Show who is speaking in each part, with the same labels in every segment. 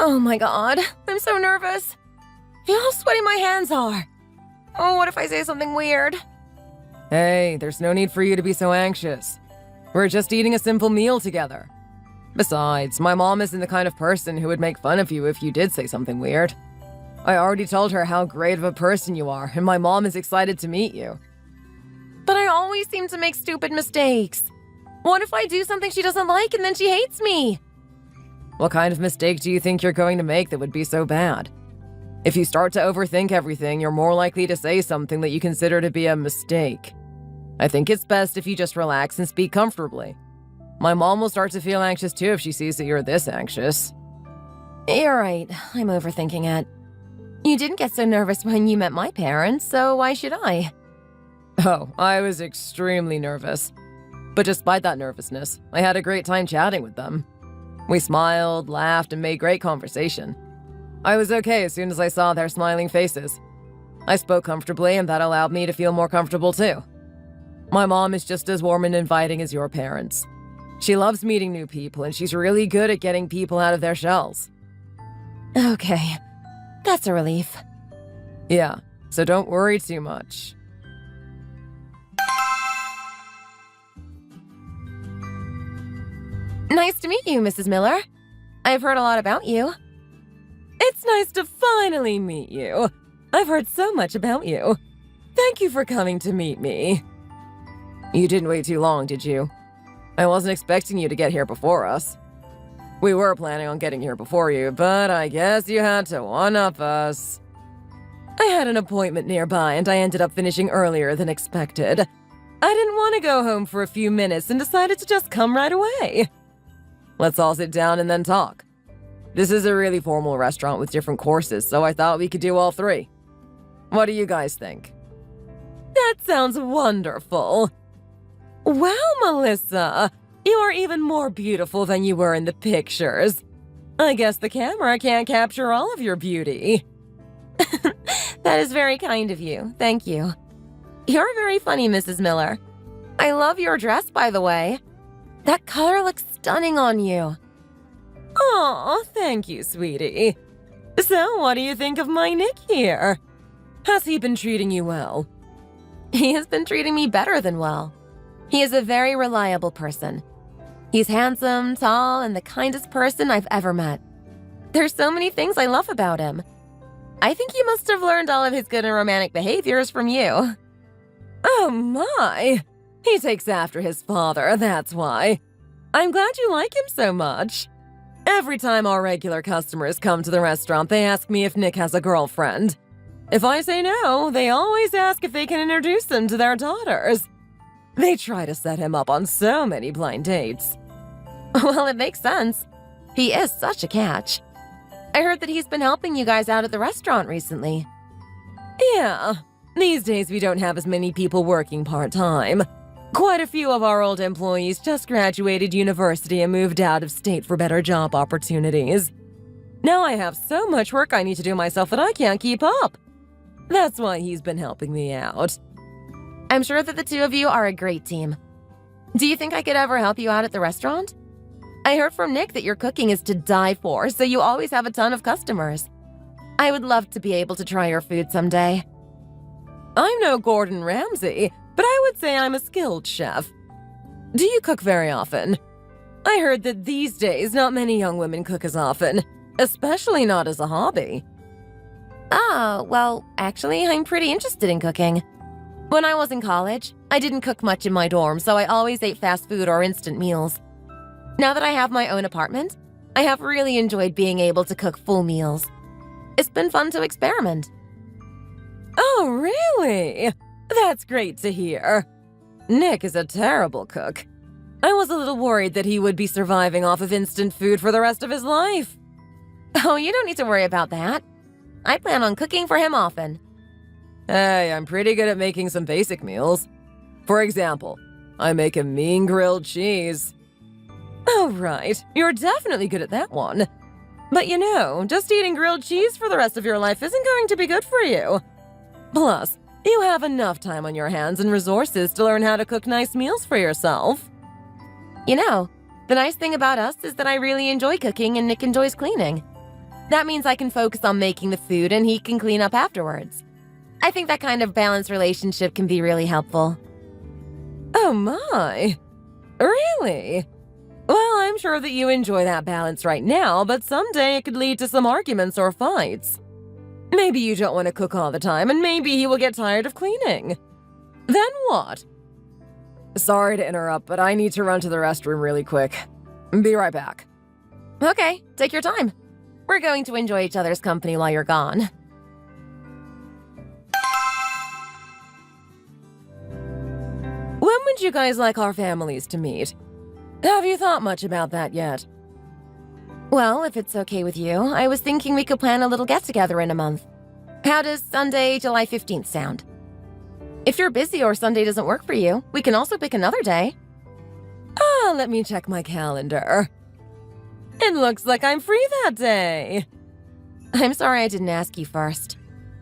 Speaker 1: Oh my god, I'm so nervous. Feel how sweaty my hands are. Oh, what if I say something weird?
Speaker 2: Hey, there's no need for you to be so anxious. We're just eating a simple meal together. Besides, my mom isn't the kind of person who would make fun of you if you did say something weird. I already told her how great of a person you are, and my mom is excited to meet you.
Speaker 1: But I always seem to make stupid mistakes. What if I do something she doesn't like and then she hates me?
Speaker 2: What kind of mistake do you think you're going to make that would be so bad? If you start to overthink everything, you're more likely to say something that you consider to be a mistake. I think it's best if you just relax and speak comfortably. My mom will start to feel anxious too if she sees that you're this anxious.
Speaker 1: You're right, I'm overthinking it. You didn't get so nervous when you met my parents, so why should I?
Speaker 2: Oh, I was extremely nervous. But despite that nervousness, I had a great time chatting with them. We smiled, laughed, and made great conversation. I was okay as soon as I saw their smiling faces. I spoke comfortably, and that allowed me to feel more comfortable too. My mom is just as warm and inviting as your parents. She loves meeting new people, and she's really good at getting people out of their shells.
Speaker 1: Okay, that's a relief.
Speaker 2: Yeah, so don't worry too much.
Speaker 1: Nice to meet you, Mrs. Miller. I've heard a lot about you.
Speaker 2: It's nice to finally meet you. I've heard so much about you. Thank you for coming to meet me. You didn't wait too long, did you? I wasn't expecting you to get here before us. We were planning on getting here before you, but I guess you had to one-up us. I had an appointment nearby, and I ended up finishing earlier than expected. I didn't want to go home for a few minutes and decided to just come right away. Let's all sit down and then talk. This is a really formal restaurant with different courses, so I thought we could do all three. What do you guys think? That sounds wonderful. Wow, Melissa! You are even more beautiful than you were in the pictures. I guess the camera can't capture all of your beauty.
Speaker 1: That is very kind of you, thank you. You're very funny, Mrs. Miller. I love your dress, by the way. That color looks stunning on you.
Speaker 2: Aw, thank you, sweetie. So, what do you think of my Nick here? Has he been treating you well?
Speaker 1: He has been treating me better than well. He is a very reliable person. He's handsome, tall, and the kindest person I've ever met. There's so many things I love about him. I think he must have learned all of his good and romantic behaviors from you.
Speaker 2: Oh my! He takes after his father, that's why. I'm glad you like him so much. Every time our regular customers come to the restaurant, they ask me if Nick has a girlfriend. If I say no, they always ask if they can introduce them to their daughters. They try to set him up on so many blind dates.
Speaker 1: Well, it makes sense. He is such a catch. I heard that he's been helping you guys out at the restaurant recently.
Speaker 2: Yeah, these days we don't have as many people working part-time. Quite a few of our old employees just graduated university and moved out of state for better job opportunities. Now I have so much work I need to do myself that I can't keep up. That's why he's been helping me out.
Speaker 1: I'm sure that the two of you are a great team. Do you think I could ever help you out at the restaurant? I heard from Nick that your cooking is to die for, so you always have a ton of customers. I would love to be able to try your food someday.
Speaker 2: I'm no Gordon Ramsay, but I would say I'm a skilled chef. Do you cook very often? I heard that these days not many young women cook as often, especially not as a hobby.
Speaker 1: Well, actually, I'm pretty interested in cooking. When I was in college, I didn't cook much in my dorm, so I always ate fast food or instant meals. Now that I have my own apartment, I have really enjoyed being able to cook full meals. It's been fun to experiment.
Speaker 2: Oh, really? That's great to hear. Nick is a terrible cook. I was a little worried that he would be surviving off of instant food for the rest of his life.
Speaker 1: Oh, you don't need to worry about that. I plan on cooking for him often.
Speaker 2: Hey, I'm pretty good at making some basic meals. For example, I make a mean grilled cheese. Oh, right. You're definitely good at that one. But you know, just eating grilled cheese for the rest of your life isn't going to be good for you. Plus, you have enough time on your hands and resources to learn how to cook nice meals for yourself.
Speaker 1: You know, the nice thing about us is that I really enjoy cooking and Nick enjoys cleaning. That means I can focus on making the food and he can clean up afterwards. I think that kind of balanced relationship can be really helpful.
Speaker 2: Oh my. Really? Well, I'm sure that you enjoy that balance right now, but someday it could lead to some arguments or fights. Maybe you don't want to cook all the time, and maybe he will get tired of cleaning. Then what? Sorry to interrupt, but I need to run to the restroom really quick. Be right back.
Speaker 1: Okay, take your time. We're going to enjoy each other's company while you're gone.
Speaker 2: When would you guys like our families to meet? Have you thought much about that yet?
Speaker 1: Well, if it's okay with you, I was thinking we could plan a little get-together in a month. How does Sunday, July 15th sound? If you're busy or Sunday doesn't work for you, we can also pick another day.
Speaker 2: Let me check my calendar. It looks like I'm free that day.
Speaker 1: I'm sorry I didn't ask you first.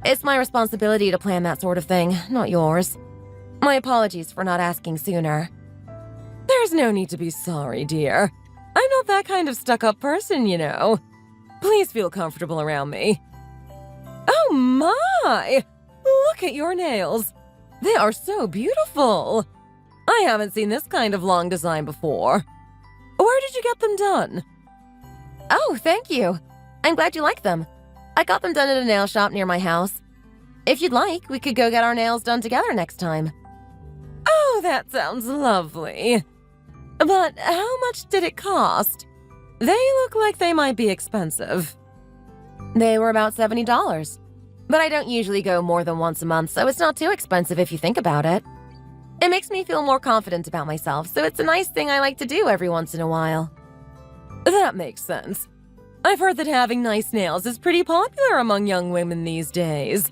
Speaker 1: It's my responsibility to plan that sort of thing, not yours. My apologies for not asking sooner.
Speaker 2: There's no need to be sorry, dear. I'm not that kind of stuck-up person, you know. Please feel comfortable around me. Oh my! Look at your nails. They are so beautiful. I haven't seen this kind of long design before. Where did you get them done?
Speaker 1: Oh, thank you. I'm glad you like them. I got them done at a nail shop near my house. If you'd like, we could go get our nails done together next time.
Speaker 2: Oh, that sounds lovely. But how much did it cost? They look like they might be expensive.
Speaker 1: They were about $70. But I don't usually go more than once a month, so it's not too expensive if you think about it. It makes me feel more confident about myself, so it's a nice thing I like to do every once in a while.
Speaker 2: That makes sense. I've heard that having nice nails is pretty popular among young women these days.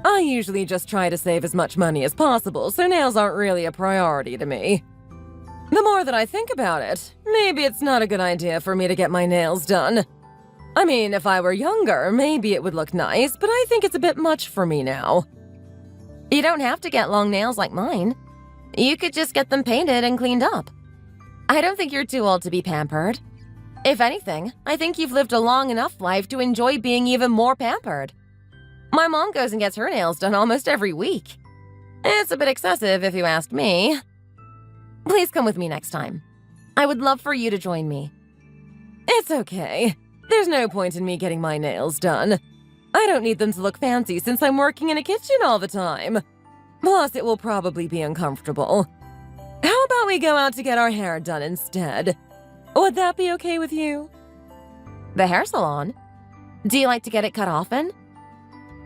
Speaker 2: I usually just try to save as much money as possible, so nails aren't really a priority to me. The more that I think about it, maybe it's not a good idea for me to get my nails done. I mean, if I were younger, maybe it would look nice, but I think it's a bit much for me now.
Speaker 1: You don't have to get long nails like mine. You could just get them painted and cleaned up. I don't think you're too old to be pampered. If anything, I think you've lived a long enough life to enjoy being even more pampered. My mom goes and gets her nails done almost every week. It's a bit excessive if you ask me. Please come with me next time. I would love for you to join me.
Speaker 2: It's okay. There's no point in me getting my nails done. I don't need them to look fancy since I'm working in a kitchen all the time. Plus, it will probably be uncomfortable. How about we go out to get our hair done instead? Would that be okay with you?
Speaker 1: The hair salon? Do you like to get it cut often?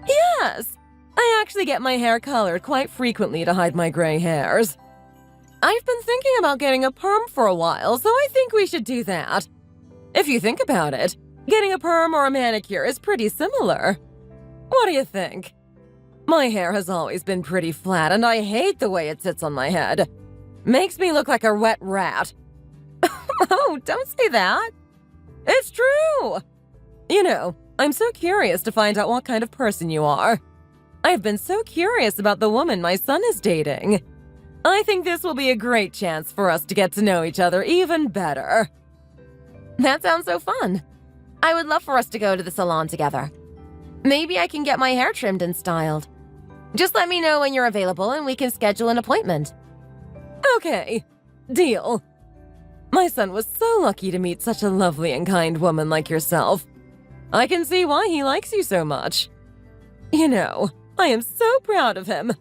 Speaker 2: Yes! I actually get my hair colored quite frequently to hide my gray hairs. I've been thinking about getting a perm for a while, so I think we should do that. If you think about it, getting a perm or a manicure is pretty similar. What do you think? My hair has always been pretty flat, and I hate the way it sits on my head. Makes me look like a wet rat.
Speaker 1: Oh, don't say that.
Speaker 2: It's true! You know, I'm so curious to find out what kind of person you are. I've been so curious about the woman my son is dating. I think this will be a great chance for us to get to know each other even better.
Speaker 1: That sounds so fun. I would love for us to go to the salon together. Maybe I can get my hair trimmed and styled. Just let me know when you're available and we can schedule an appointment.
Speaker 2: Okay, deal. My son was so lucky to meet such a lovely and kind woman like yourself. I can see why he likes you so much. You know, I am so proud of him.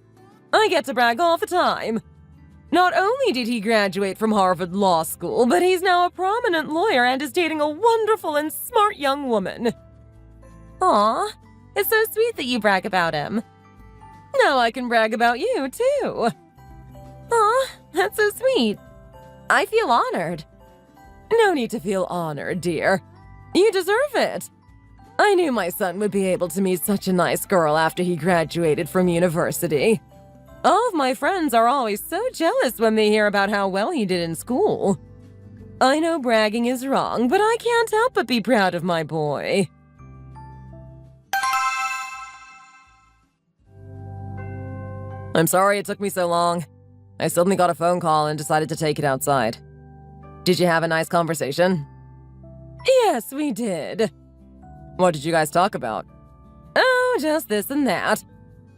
Speaker 2: I get to brag all the time. Not only did he graduate from Harvard Law School, but he's now a prominent lawyer and is dating a wonderful and smart young woman.
Speaker 1: Aw, it's so sweet that you brag about him.
Speaker 2: Now I can brag about you, too.
Speaker 1: Aw, that's so sweet. I feel honored.
Speaker 2: No need to feel honored, dear. You deserve it. I knew my son would be able to meet such a nice girl after he graduated from university. All of my friends are always so jealous when they hear about how well he did in school. I know bragging is wrong, but I can't help but be proud of my boy. I'm sorry it took me so long. I suddenly got a phone call and decided to take it outside. Did you have a nice conversation? Yes, we did. What did you guys talk about? Oh, just this and that.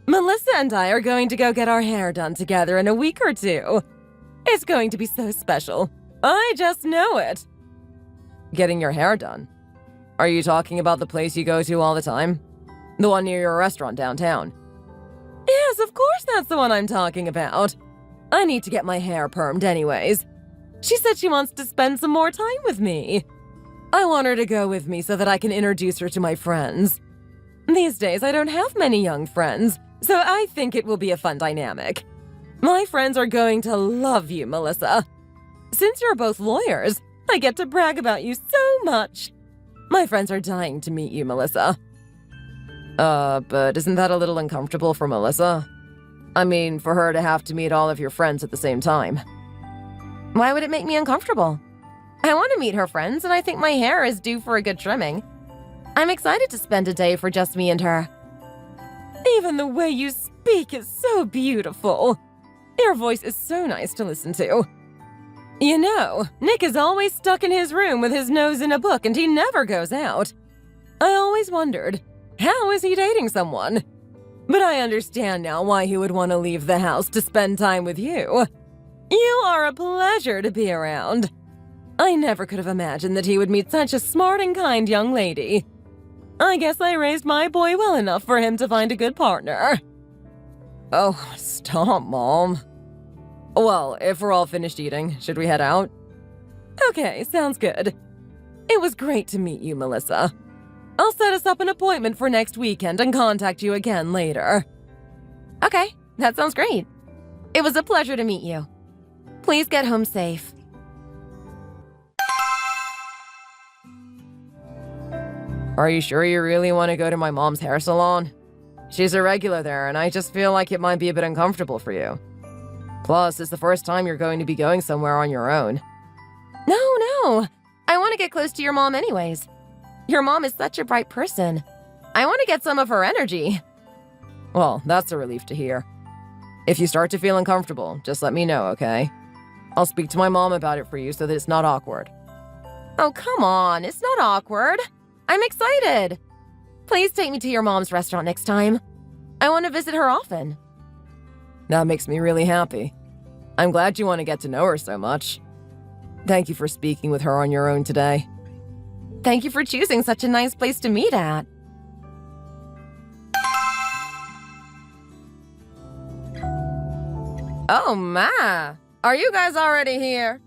Speaker 2: Melissa and I are going to go get our hair done together in a week or two. It's going to be so special. I just know it. Getting your hair done? Are you talking about the place you go to all the time? The one near your restaurant downtown? Yes, of course that's the one I'm talking about. I need to get my hair permed anyways. She said she wants to spend some more time with me. I want her to go with me so that I can introduce her to my friends. These days, I don't have many young friends, so I think it will be a fun dynamic. My friends are going to love you, Melissa. Since you're both lawyers, I get to brag about you so much. My friends are dying to meet you, Melissa. But isn't that a little uncomfortable for Melissa? I mean, for her to have to meet all of your friends at the same time.
Speaker 1: Why would it make me uncomfortable? I want to meet her friends, and I think my hair is due for a good trimming. I'm excited to spend a day for just me and her.
Speaker 2: Even the way you speak is so beautiful. Your voice is so nice to listen to. You know, Nick is always stuck in his room with his nose in a book and he never goes out. I always wondered, how is he dating someone? But I understand now why he would want to leave the house to spend time with you. You are a pleasure to be around. I never could have imagined that he would meet such a smart and kind young lady. I guess I raised my boy well enough for him to find a good partner. Oh, stop, Mom. Well, if we're all finished eating, should we head out? Okay, sounds good. It was great to meet you, Melissa. I'll set us up an appointment for next weekend and contact you again later.
Speaker 1: Okay, that sounds great. It was a pleasure to meet you. Please get home safe.
Speaker 2: Are you sure you really want to go to my mom's hair salon? She's a regular there, and I just feel like it might be a bit uncomfortable for you. Plus, it's the first time you're going to be going somewhere on your own.
Speaker 1: No. I want to get close to your mom anyways. Your mom is such a bright person. I want to get some of her energy.
Speaker 2: Well, that's a relief to hear. If you start to feel uncomfortable, just let me know, okay? I'll speak to my mom about it for you so that it's not awkward.
Speaker 1: Oh, come on. It's not awkward. I'm excited. Please take me to your mom's restaurant next time. I want to visit her often.
Speaker 2: That makes me really happy. I'm glad you want to get to know her so much. Thank you for speaking with her on your own today.
Speaker 1: Thank you for choosing such a nice place to meet at. Oh my! Are you guys already here?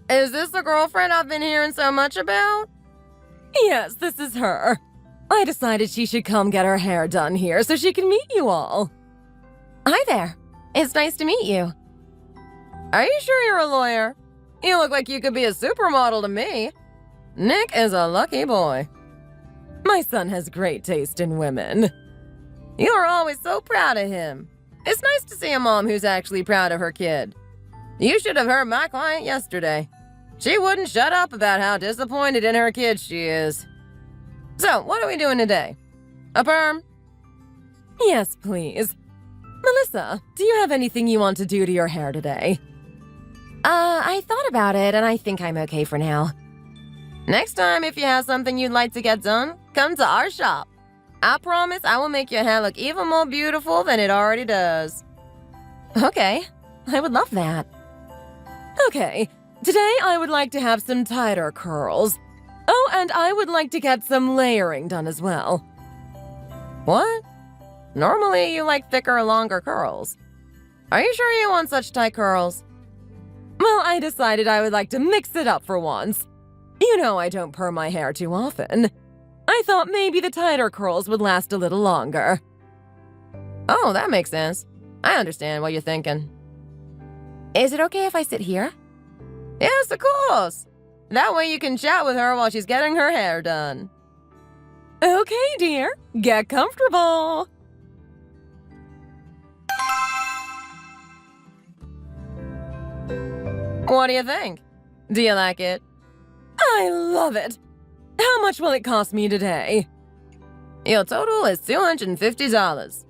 Speaker 1: Is this the girlfriend I've been hearing so much about?
Speaker 2: Yes, this is her. I decided she should come get her hair done here so she can meet you all.
Speaker 1: Hi there. It's nice to meet you.
Speaker 2: Are you sure you're a lawyer? You look like you could be a supermodel to me. Nick is a lucky boy. My son has great taste in women.
Speaker 1: You are always so proud of him. It's nice to see a mom who's actually proud of her kid. You should have heard my client yesterday. She wouldn't shut up about how disappointed in her kid she is. So, what are we doing today? A perm?
Speaker 2: Yes, please. Melissa, do you have anything you want to do to your hair today?
Speaker 1: I thought about it, and I think I'm okay for now. Next time, if you have something you'd like to get done, come to our shop. I promise I will make your hair look even more beautiful than it already does.
Speaker 2: Okay, I would love that. Okay, today I would like to have some tighter curls. Oh, and I would like to get some layering done as well.
Speaker 1: What? Normally you like thicker, longer curls. Are you sure you want such tight curls?
Speaker 2: Well, I decided I would like to mix it up for once. You know I don't perm my hair too often. I thought maybe the tighter curls would last a little longer.
Speaker 1: Oh, that makes sense. I understand what you're thinking. Is it okay if I sit here? Yes, of course. That way you can chat with her while she's getting her hair done.
Speaker 2: Okay, dear. Get comfortable.
Speaker 1: What do you think? Do you like it?
Speaker 2: I love it. How much will it cost me today?
Speaker 1: Your total is $250.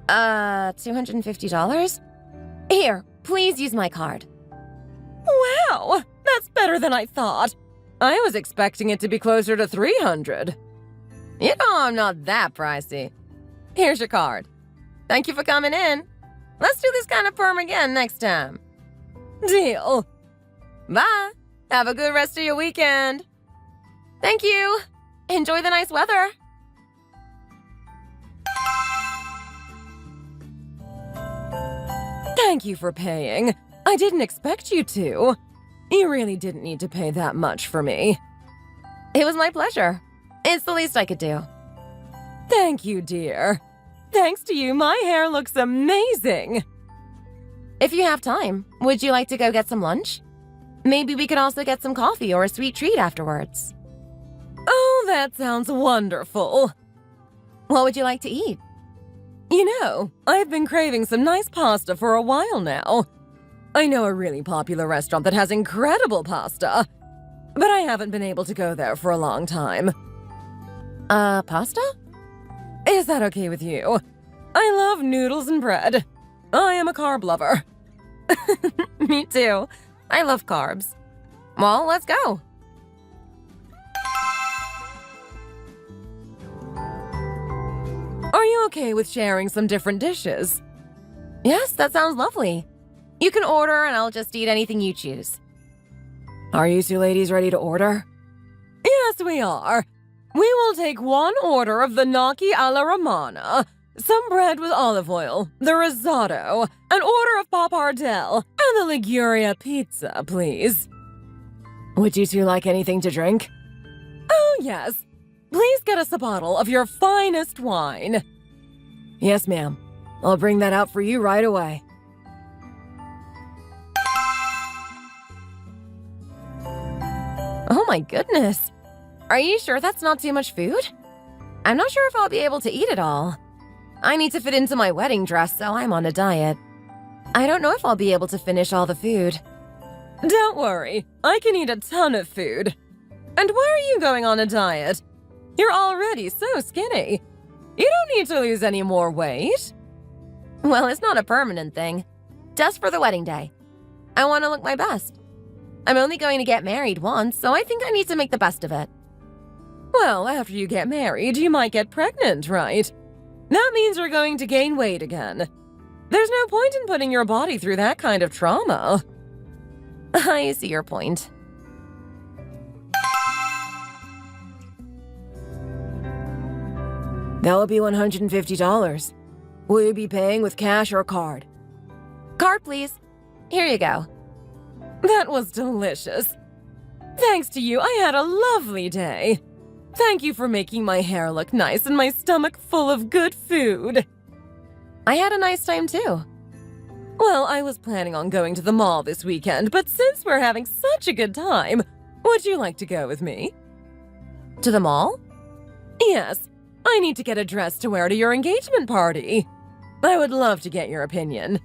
Speaker 1: $250? Here, please use my card.
Speaker 2: Wow, that's better than I thought. I was expecting it to be closer to $300.
Speaker 1: You know I'm not that pricey. Here's your card. Thank you for coming in. Let's do this kind of perm again next time.
Speaker 2: Deal.
Speaker 1: Bye. Have a good rest of your weekend. Thank you. Enjoy the nice weather.
Speaker 2: Thank you for paying. I didn't expect you to. You really didn't need to pay that much for me.
Speaker 1: It was my pleasure. It's the least I could do.
Speaker 2: Thank you, dear. Thanks to you, my hair looks amazing.
Speaker 1: If you have time, would you like to go get some lunch? Maybe we could also get some coffee or a sweet treat afterwards.
Speaker 2: Oh, that sounds wonderful.
Speaker 1: What would you like to eat?
Speaker 2: You know, I've been craving some nice pasta for a while now. I know a really popular restaurant that has incredible pasta, but I haven't been able to go there for a long time.
Speaker 1: Pasta?
Speaker 2: Is that okay with you? I love noodles and bread. I am a carb lover.
Speaker 1: Me too. I love carbs. Well, let's go.
Speaker 2: Are you okay with sharing some different dishes?
Speaker 1: Yes, that sounds lovely. You can order and I'll just eat anything you choose.
Speaker 2: Are you two ladies ready to order? Yes, we are. We will take one order of the gnocchi alla romana, some bread with olive oil, the risotto, an order of pappardelle, and the Liguria pizza, please. Would you two like anything to drink? Oh, yes. Please get us a bottle of your finest wine. Yes, ma'am. I'll bring that out for you right away.
Speaker 1: Oh my goodness. Are you sure that's not too much food? I'm not sure if I'll be able to eat it all. I need to fit into my wedding dress, so I'm on a diet. I don't know if I'll be able to finish all the food.
Speaker 2: Don't worry, I can eat a ton of food. And why are you going on a diet? You're already so skinny. You don't need to lose any more weight.
Speaker 1: Well, it's not a permanent thing. Just for the wedding day. I want to look my best. I'm only going to get married once, so I think I need to make the best of it.
Speaker 2: Well, after you get married, you might get pregnant, right? That means you're going to gain weight again. There's no point in putting your body through that kind of trauma.
Speaker 1: I see your point.
Speaker 2: That will be $150. Will you be paying with cash or card?
Speaker 1: Card, please. Here you go.
Speaker 2: That was delicious. Thanks to you, I had a lovely day. Thank you for making my hair look nice and my stomach full of good food.
Speaker 1: I had a nice time too.
Speaker 2: Well, I was planning on going to the mall this weekend, but since we're having such a good time, would you like to go with me?
Speaker 1: To the mall?
Speaker 2: Yes. I need to get a dress to wear to your engagement party. I would love to get your opinion.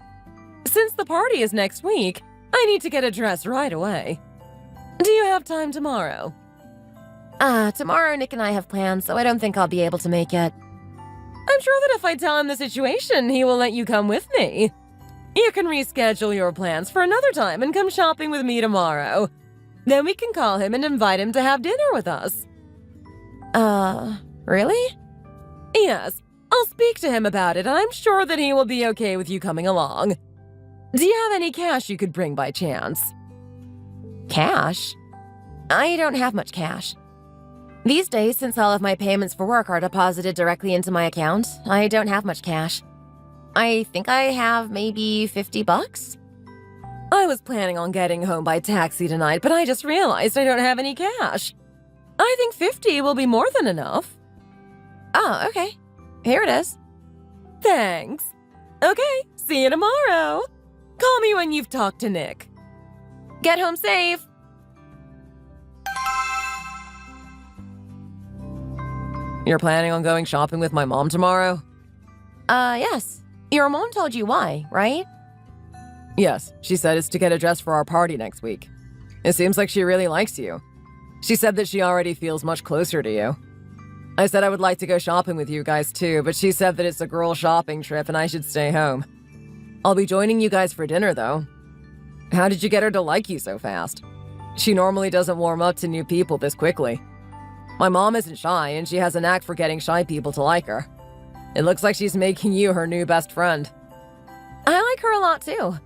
Speaker 2: Since the party is next week, I need to get a dress right away. Do you have time tomorrow?
Speaker 1: Tomorrow Nick and I have plans, so I don't think I'll be able to make it.
Speaker 2: I'm sure that if I tell him the situation, he will let you come with me. You can reschedule your plans for another time and come shopping with me tomorrow. Then we can call him and invite him to have dinner with us.
Speaker 1: Really?
Speaker 2: Yes, I'll speak to him about it, and I'm sure that he will be okay with you coming along. Do you have any cash you could bring by chance?
Speaker 1: Cash? I don't have much cash. These days, since all of my payments for work are deposited directly into my account, I don't have much cash. I think I have maybe $50.
Speaker 2: I was planning on getting home by taxi tonight, but I just realized I don't have any cash. I think 50 will be more than enough.
Speaker 1: Oh, okay. Here it is.
Speaker 2: Thanks. Okay, see you tomorrow. Call me when you've talked to Nick.
Speaker 1: Get home safe.
Speaker 2: You're planning on going shopping with my mom tomorrow?
Speaker 1: Yes. Your mom told you why, right?
Speaker 2: Yes, she said it's to get a dress for our party next week. It seems like she really likes you. She said that she already feels much closer to you. I said I would like to go shopping with you guys too, but she said that it's a girl shopping trip and I should stay home. I'll be joining you guys for dinner though. How did you get her to like you so fast? She normally doesn't warm up to new people this quickly. My mom isn't shy, and she has a knack for getting shy people to like her. It looks like she's making you her new best friend.
Speaker 1: I like her a lot too.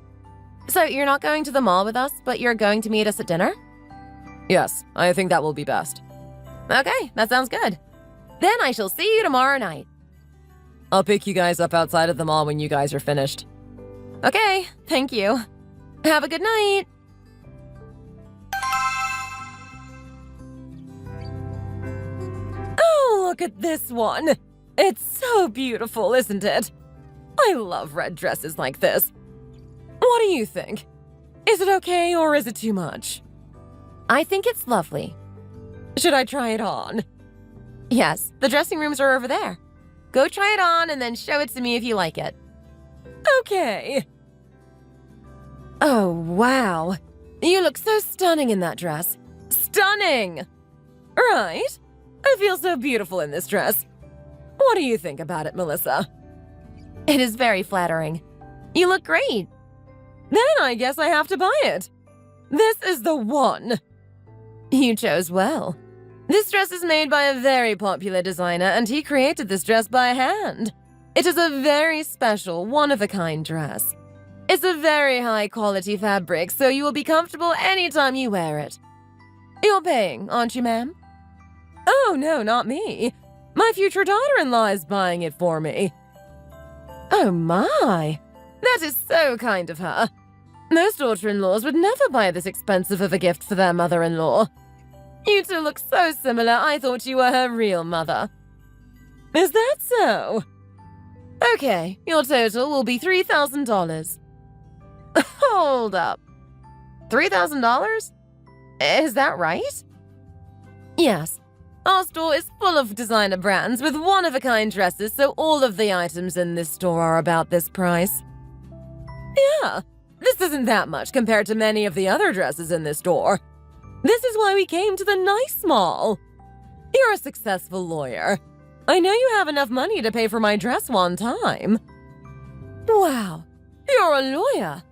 Speaker 1: So you're not going to the mall with us, but you're going to meet us at dinner?
Speaker 2: Yes, I think that will be best.
Speaker 1: Okay, that sounds good. Then I shall see you tomorrow night.
Speaker 2: I'll pick you guys up outside of the mall when you guys are finished.
Speaker 1: Okay, thank you. Have a good night.
Speaker 2: Oh, look at this one. It's so beautiful, isn't it? I love red dresses like this. What do you think? Is it okay or is it too much?
Speaker 1: I think it's lovely.
Speaker 2: Should I try it on?
Speaker 1: Yes, the dressing rooms are over there. Go try it on and then show it to me if you like it.
Speaker 2: Okay.
Speaker 1: Oh, wow. You look so stunning in that dress.
Speaker 2: Stunning! Right? I feel so beautiful in this dress. What do you think about it, Melissa?
Speaker 1: It is very flattering. You look great.
Speaker 2: Then I guess I have to buy it. This is the one.
Speaker 1: You chose well.
Speaker 2: This dress is made by a very popular designer, and he created this dress by hand. It is a very special, one-of-a-kind dress. It's a very high-quality fabric, so you will be comfortable anytime you wear it. You're paying, aren't you, ma'am? Oh, no, not me. My future daughter-in-law is buying it for me.
Speaker 1: Oh, my.
Speaker 2: That is so kind of her. Most daughter-in-laws would never buy this expensive of a gift for their mother-in-law. You two look so similar, I thought you were her real mother. Is that so? Okay, your total will be $3,000. Hold up. $3,000? Is that right?
Speaker 1: Yes.
Speaker 2: Our store is full of designer brands with one-of-a-kind dresses, so all of the items in this store are about this price. Yeah, this isn't that much compared to many of the other dresses in this store. This is why we came to the nice mall. You're a successful lawyer. I know you have enough money to pay for my dress one time. Wow, you're a lawyer.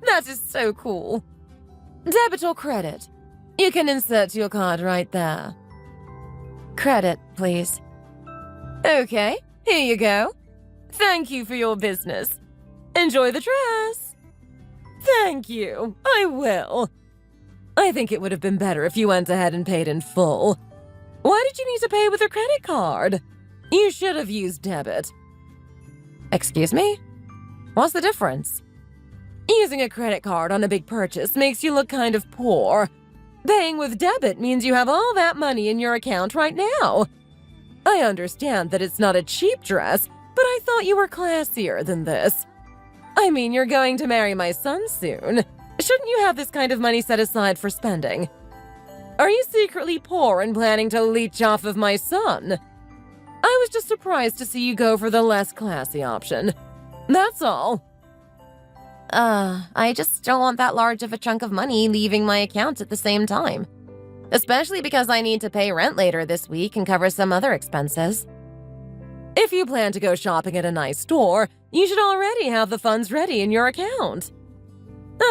Speaker 2: That is so cool. Debit or credit? You can insert your card right there.
Speaker 1: Credit, please.
Speaker 2: Okay, here you go. Thank you for your business. Enjoy the dress. Thank you, I will. I think it would have been better if you went ahead and paid in full. Why did you need to pay with your credit card? You should have used debit.
Speaker 1: Excuse me? What's the difference?
Speaker 2: Using a credit card on a big purchase makes you look kind of poor. Paying with debit means you have all that money in your account right now. I understand that it's not a cheap dress, but I thought you were classier than this. I mean, you're going to marry my son soon. Shouldn't you have this kind of money set aside for spending? Are you secretly poor and planning to leech off of my son? I was just surprised to see you go for the less classy option. That's all.
Speaker 1: I just don't want that large of a chunk of money leaving my account at the same time. Especially because I need to pay rent later this week and cover some other expenses.
Speaker 2: If you plan to go shopping at a nice store, you should already have the funds ready in your account.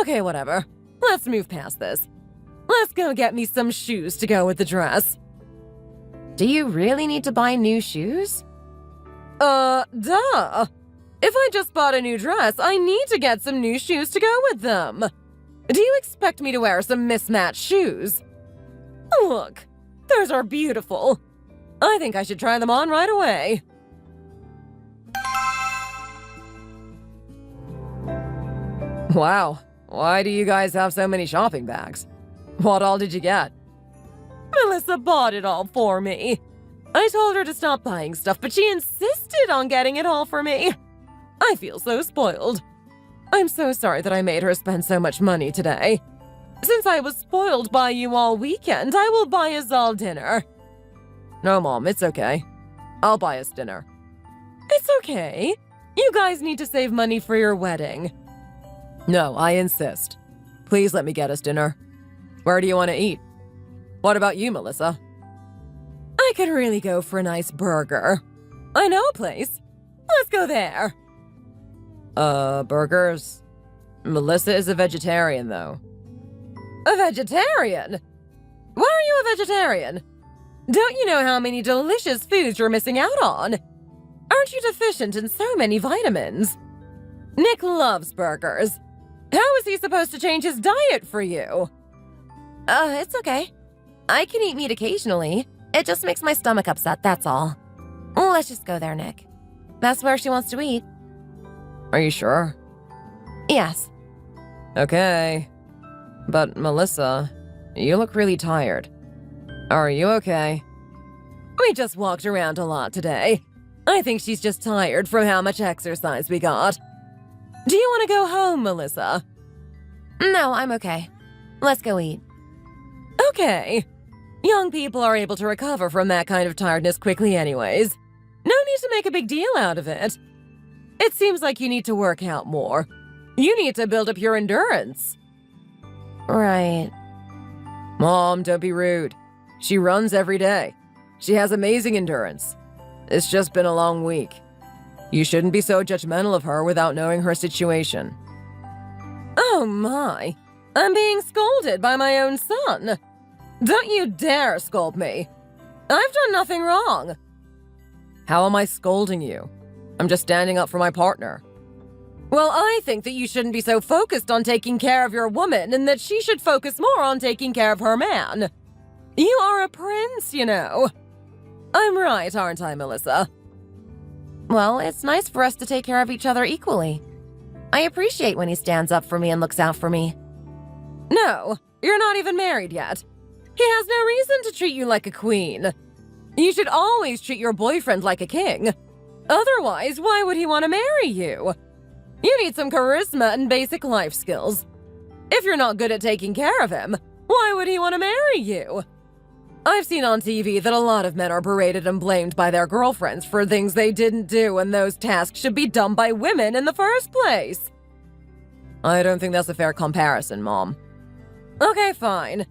Speaker 2: Okay, whatever. Let's move past this. Let's go get me some shoes to go with the dress.
Speaker 1: Do you really need to buy new shoes?
Speaker 2: Duh. If I just bought a new dress, I need to get some new shoes to go with them. Do you expect me to wear some mismatched shoes? Look, those are beautiful. I think I should try them on right away. Wow, why do you guys have so many shopping bags? What all did you get? Melissa bought it all for me. I told her to stop buying stuff, but she insisted on getting it all for me. I feel so spoiled. I'm so sorry that I made her spend so much money today. Since I was spoiled by you all weekend, I will buy us all dinner. No, Mom, it's okay. I'll buy us dinner. It's okay. You guys need to save money for your wedding. No, I insist. Please let me get us dinner. Where do you want to eat? What about you, Melissa? I could really go for a nice burger. I know a place. Let's go there. Burgers? Melissa is a vegetarian, though. A vegetarian? Why are you a vegetarian? Don't you know how many delicious foods you're missing out on? Aren't you deficient in so many vitamins? Nick loves burgers. How is he supposed to change his diet for you?
Speaker 1: It's okay. I can eat meat occasionally. It just makes my stomach upset, that's all. Let's just go there, Nick. That's where she wants to eat.
Speaker 2: Are you sure?
Speaker 1: Yes.
Speaker 2: Okay. But Melissa, you look really tired. Are you okay? We just walked around a lot today. I think she's just tired from how much exercise we got. Do you want to go home, Melissa?
Speaker 1: No, I'm okay. Let's go eat.
Speaker 2: Okay. Young people are able to recover from that kind of tiredness quickly anyways. No need to make a big deal out of it. It seems like you need to work out more. You need to build up your endurance.
Speaker 1: Right.
Speaker 2: Mom, don't be rude. She runs every day. She has amazing endurance. It's just been a long week. You shouldn't be so judgmental of her without knowing her situation. Oh my! I'm being scolded by my own son. Don't you dare scold me. I've done nothing wrong. How am I scolding you? I'm just standing up for my partner. Well, I think that you shouldn't be so focused on taking care of your woman and that she should focus more on taking care of her man. You are a prince, you know. I'm right, aren't I, Melissa?
Speaker 1: Well, it's nice for us to take care of each other equally. I appreciate when he stands up for me and looks out for me.
Speaker 2: No, you're not even married yet. He has no reason to treat you like a queen. You should always treat your boyfriend like a king. Otherwise, why would he want to marry you? You need some charisma and basic life skills. If you're not good at taking care of him, why would he want to marry you? I've seen on TV that a lot of men are berated and blamed by their girlfriends for things they didn't do, and those tasks should be done by women in the first place. I don't think that's a fair comparison, Mom. Okay, fine.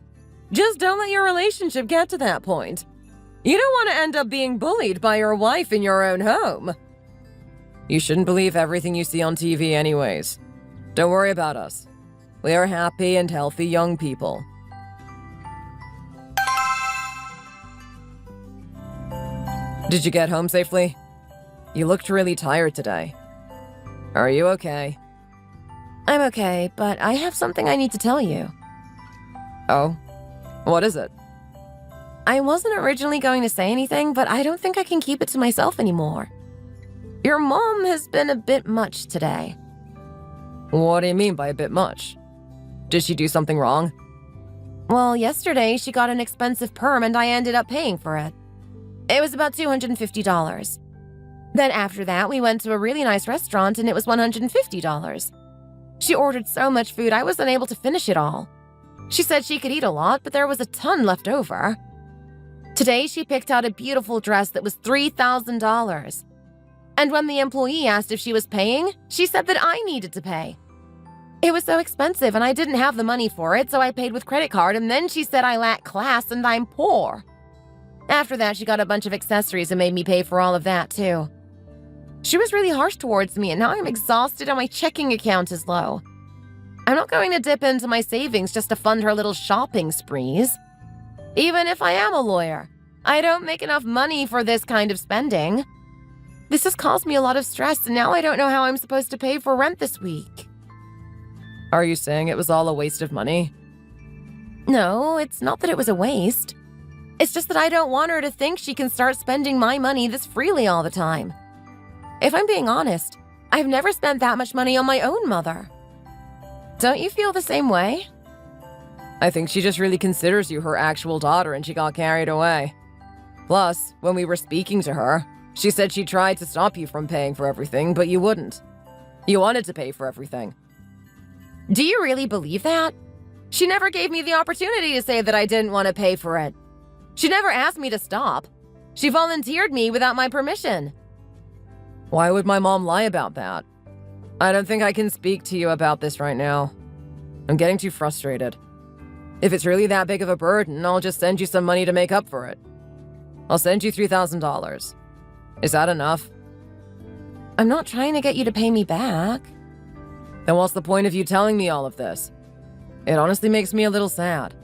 Speaker 2: Just don't let your relationship get to that point. You don't want to end up being bullied by your wife in your own home. You shouldn't believe everything you see on TV anyways. Don't worry about us. We are happy and healthy young people. Did you get home safely? You looked really tired today. Are you okay?
Speaker 1: I'm okay, but I have something I need to tell you.
Speaker 2: Oh? What is it?
Speaker 1: I wasn't originally going to say anything, but I don't think I can keep it to myself anymore. Your mom has been a bit much today.
Speaker 2: What do you mean by a bit much? Did she do something wrong?
Speaker 1: Well, yesterday she got an expensive perm and I ended up paying for it. It was about $250. Then after that, we went to a really nice restaurant and it was $150. She ordered so much food I wasn't able to finish it all. She said she could eat a lot, but there was a ton left over. Today, she picked out a beautiful dress that was $3,000. And when the employee asked if she was paying, she said that I needed to pay. It was so expensive and I didn't have the money for it, so I paid with credit card, and then she said I lack class and I'm poor. After that, she got a bunch of accessories and made me pay for all of that, too. She was really harsh towards me, and now I'm exhausted and my checking account is low. I'm not going to dip into my savings just to fund her little shopping sprees. Even if I am a lawyer, I don't make enough money for this kind of spending. This has caused me a lot of stress, and now I don't know how I'm supposed to pay for rent this week.
Speaker 2: Are you saying it was all a waste of money?
Speaker 1: No, it's not that it was a waste. It's just that I don't want her to think she can start spending my money this freely all the time. If I'm being honest, I've never spent that much money on my own mother. Don't you feel the same way?
Speaker 2: I think she just really considers you her actual daughter and she got carried away. Plus, when we were speaking to her, she said she tried to stop you from paying for everything, but you wouldn't. You wanted to pay for everything.
Speaker 1: Do you really believe that? She never gave me the opportunity to say that I didn't want to pay for it. She never asked me to stop. She volunteered me without my permission.
Speaker 2: Why would my mom lie about that? I don't think I can speak to you about this right now. I'm getting too frustrated. If it's really that big of a burden, I'll just send you some money to make up for it. I'll send you $3,000. Is that enough?
Speaker 1: I'm not trying to get you to pay me back.
Speaker 2: Then what's the point of you telling me all of this? It honestly makes me a little sad.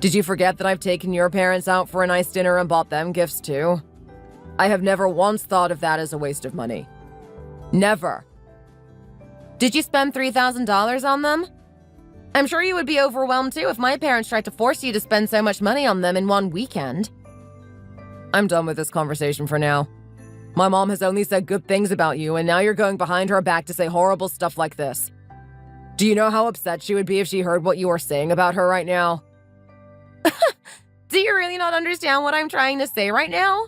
Speaker 2: Did you forget that I've taken your parents out for a nice dinner and bought them gifts too? I have never once thought of that as a waste of money. Never.
Speaker 1: Did you spend $3,000 on them? I'm sure you would be overwhelmed too if my parents tried to force you to spend so much money on them in one weekend.
Speaker 2: I'm done with this conversation for now. My mom has only said good things about you, and now you're going behind her back to say horrible stuff like this. Do you know how upset she would be if she heard what you are saying about her right now?
Speaker 1: Do you really not understand what I'm trying to say right now?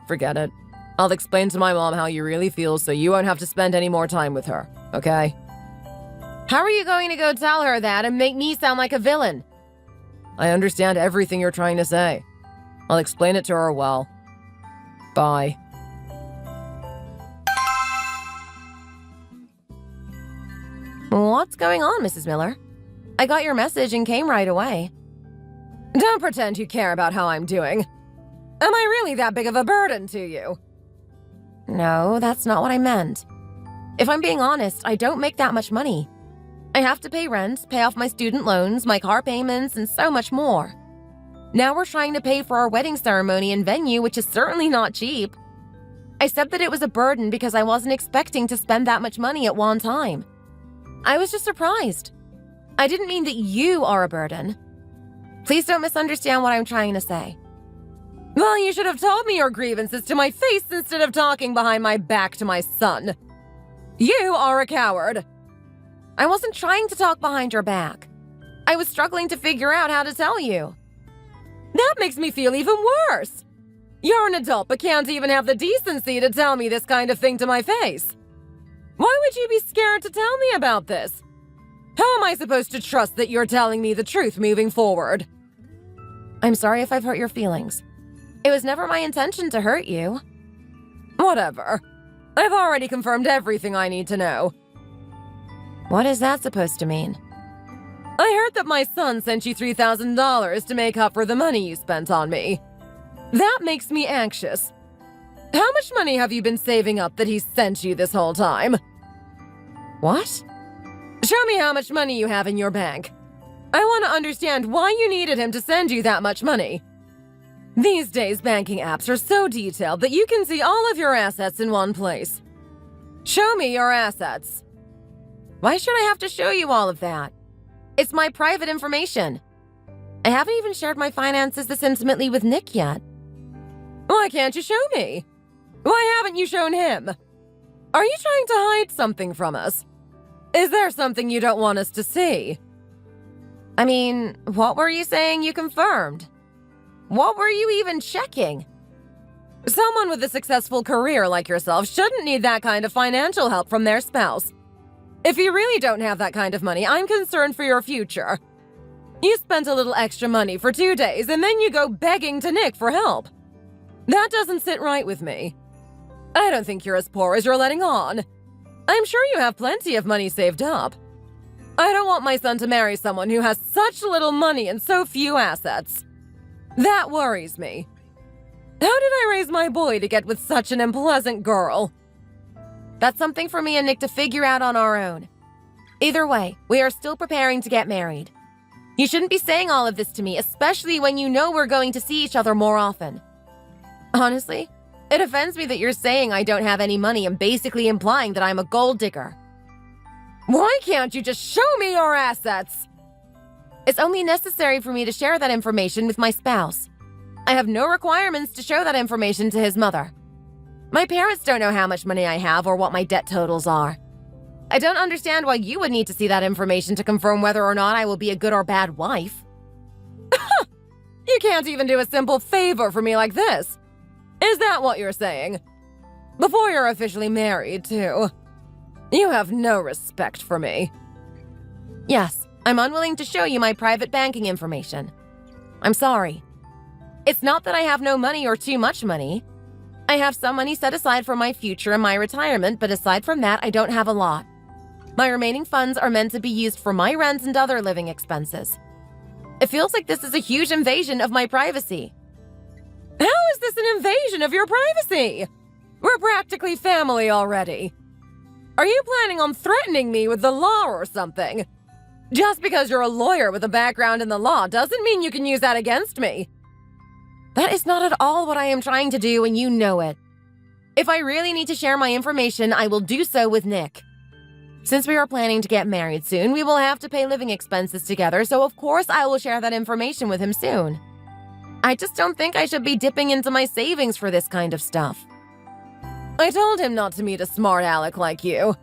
Speaker 2: Forget it. I'll explain to my mom how you really feel so you won't have to spend any more time with her, okay?
Speaker 1: How are you going to go tell her that and make me sound like a villain?
Speaker 2: I understand everything you're trying to say. I'll explain it to her well. Bye.
Speaker 1: What's going on, Mrs. Miller? I got your message and came right away.
Speaker 2: Don't pretend you care about how I'm doing. Am I really that big of a burden to you?
Speaker 1: No, that's not what I meant. If I'm being honest, I don't make that much money. I have to pay rent, pay off my student loans, my car payments, and so much more. Now we're trying to pay for our wedding ceremony and venue, which is certainly not cheap. I said that it was a burden because I wasn't expecting to spend that much money at one time. I was just surprised. I didn't mean that you are a burden. Please don't misunderstand what I'm trying to say.
Speaker 2: Well, you should have told me your grievances to my face instead of talking behind my back to my son. You are a coward.
Speaker 1: I wasn't trying to talk behind your back. I was struggling to figure out how to tell you.
Speaker 2: That makes me feel even worse. You're an adult but can't even have the decency to tell me this kind of thing to my face. Why would you be scared to tell me about this? How am I supposed to trust that you're telling me the truth moving forward?
Speaker 1: I'm sorry if I've hurt your feelings. It was never my intention to hurt you.
Speaker 2: Whatever. I've already confirmed everything I need to know.
Speaker 1: What is that supposed to mean?
Speaker 2: I heard that my son sent you $3,000 to make up for the money you spent on me. That makes me anxious. How much money have you been saving up that he sent you this whole time?
Speaker 1: What?
Speaker 2: Show me how much money you have in your bank. I want to understand why you needed him to send you that much money. These days, banking apps are so detailed that you can see all of your assets in one place. Show me your assets.
Speaker 1: Why should I have to show you all of that? It's my private information. I haven't even shared my finances this intimately with Nick yet.
Speaker 2: Why can't you show me? Why haven't you shown him? Are you trying to hide something from us? Is there something you don't want us to see?
Speaker 1: I mean, what were you saying you confirmed? What were you even checking?
Speaker 2: Someone with a successful career like yourself shouldn't need that kind of financial help from their spouse. If you really don't have that kind of money, I'm concerned for your future. You spent a little extra money for 2 days and then you go begging to Nick for help. That doesn't sit right with me. I don't think you're as poor as you're letting on. I'm sure you have plenty of money saved up. I don't want my son to marry someone who has such little money and so few assets. That worries me. How did I raise my boy to get with such an unpleasant girl?
Speaker 1: That's something for me and Nick to figure out on our own. Either way, we are still preparing to get married. You shouldn't be saying all of this to me, especially when you know we're going to see each other more often. Honestly, it offends me that you're saying I don't have any money and basically implying that I'm a gold digger.
Speaker 2: Why can't you just show me your assets?
Speaker 1: It's only necessary for me to share that information with my spouse. I have no requirements to show that information to his mother. My parents don't know how much money I have or what my debt totals are. I don't understand why you would need to see that information to confirm whether or not I will be a good or bad wife.
Speaker 2: You can't even do a simple favor for me like this. Is that what you're saying? Before you're officially married, too. You have no respect for me.
Speaker 1: Yes, I'm unwilling to show you my private banking information. I'm sorry. It's not that I have no money or too much money. I have some money set aside for my future and my retirement, but aside from that, I don't have a lot. My remaining funds are meant to be used for my rent and other living expenses. It feels like this is a huge invasion of my privacy.
Speaker 2: How is this an invasion of your privacy? We're practically family already. Are you planning on threatening me with the law or something? Just because you're a lawyer with a background in the law doesn't mean you can use that against me.
Speaker 1: That is not at all what I am trying to do, and you know it. If I really need to share my information, I will do so with Nick. Since we are planning to get married soon, we will have to pay living expenses together, so of course I will share that information with him soon. I just don't think I should be dipping into my savings for this kind of stuff.
Speaker 2: I told him not to meet a smart aleck like you.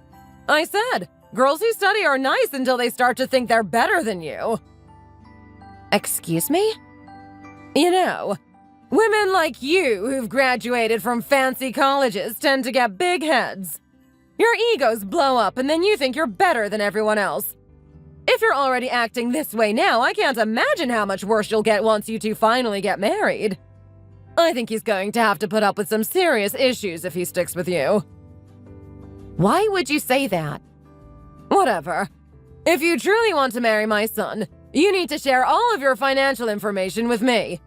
Speaker 2: I said, girls who study are nice until they start to think they're better than you.
Speaker 1: Excuse me?
Speaker 2: You know, women like you who've graduated from fancy colleges tend to get big heads. Your egos blow up and then you think you're better than everyone else. If you're already acting this way now, I can't imagine how much worse you'll get once you two finally get married. I think he's going to have to put up with some serious issues if he sticks with you.
Speaker 1: Why would you say that?
Speaker 2: Whatever. If you truly want to marry my son, you need to share all of your financial information with me.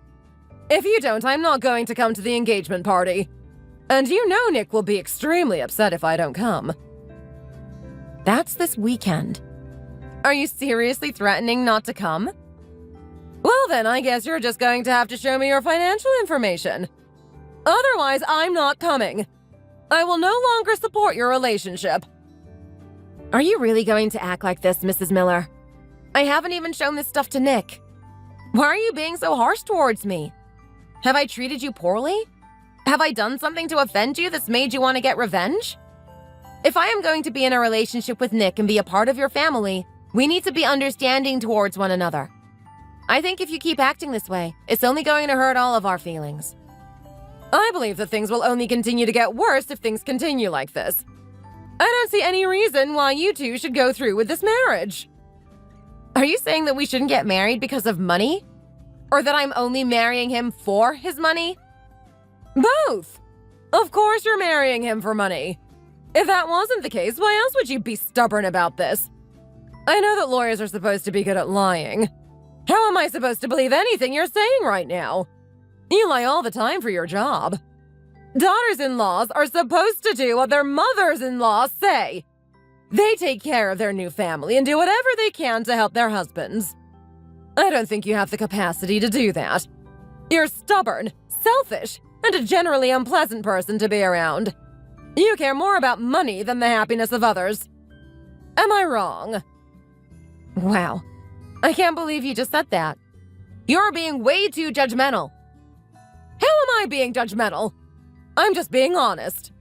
Speaker 2: If you don't, I'm not going to come to the engagement party. And you know Nick will be extremely upset if I don't come.
Speaker 1: That's this weekend.
Speaker 2: Are you seriously threatening not to come? Well then, I guess you're just going to have to show me your financial information. Otherwise, I'm not coming. I will no longer support your relationship.
Speaker 1: Are you really going to act like this, Mrs. Miller? I haven't even shown this stuff to Nick. Why are you being so harsh towards me? Have I treated you poorly? Have I done something to offend you that's made you want to get revenge? If I am going to be in a relationship with Nick and be a part of your family, we need to be understanding towards one another. I think if you keep acting this way, it's only going to hurt all of our feelings.
Speaker 2: I believe that things will only continue to get worse if things continue like this. I don't see any reason why you two should go through with this marriage.
Speaker 1: Are you saying that we shouldn't get married because of money? Or that I'm only marrying him for his money?
Speaker 2: Both! Of course you're marrying him for money. If that wasn't the case, why else would you be stubborn about this? I know that lawyers are supposed to be good at lying. How am I supposed to believe anything you're saying right now? You lie all the time for your job. Daughters-in-laws are supposed to do what their mothers-in-law say. They take care of their new family and do whatever they can to help their husbands. I don't think you have the capacity to do that. You're stubborn, selfish, and a generally unpleasant person to be around. You care more about money than the happiness of others. Am I wrong?
Speaker 1: Wow. I can't believe you just said that. You're being way too judgmental.
Speaker 2: How am I being judgmental? I'm just being honest.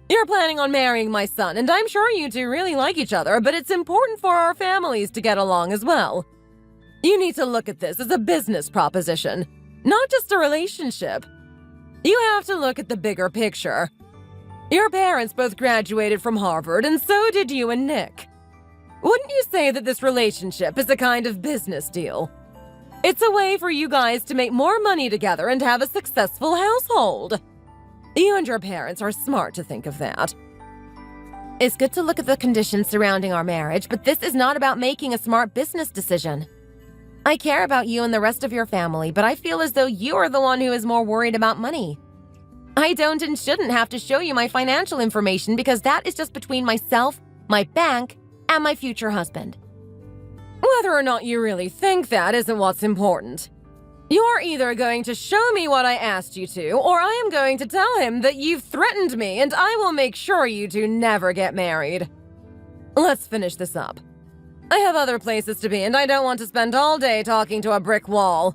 Speaker 2: You're planning on marrying my son, and I'm sure you two really like each other, but it's important for our families to get along as well. You need to look at this as a business proposition, not just a relationship. You have to look at the bigger picture. Your parents both graduated from Harvard, and so did you and Nick. Wouldn't you say that this relationship is a kind of business deal? It's a way for you guys to make more money together and have a successful household. You and your parents are smart to think of that.
Speaker 1: It's good to look at the conditions surrounding our marriage, but this is not about making a smart business decision. I care about you and the rest of your family, but I feel as though you are the one who is more worried about money. I don't and shouldn't have to show you my financial information because that is just between myself, my bank, and my future husband.
Speaker 2: Whether or not you really think that isn't what's important. You're either going to show me what I asked you to, or I am going to tell him that you've threatened me and I will make sure you two never get married. Let's finish this up. I have other places to be and I don't want to spend all day talking to a brick wall.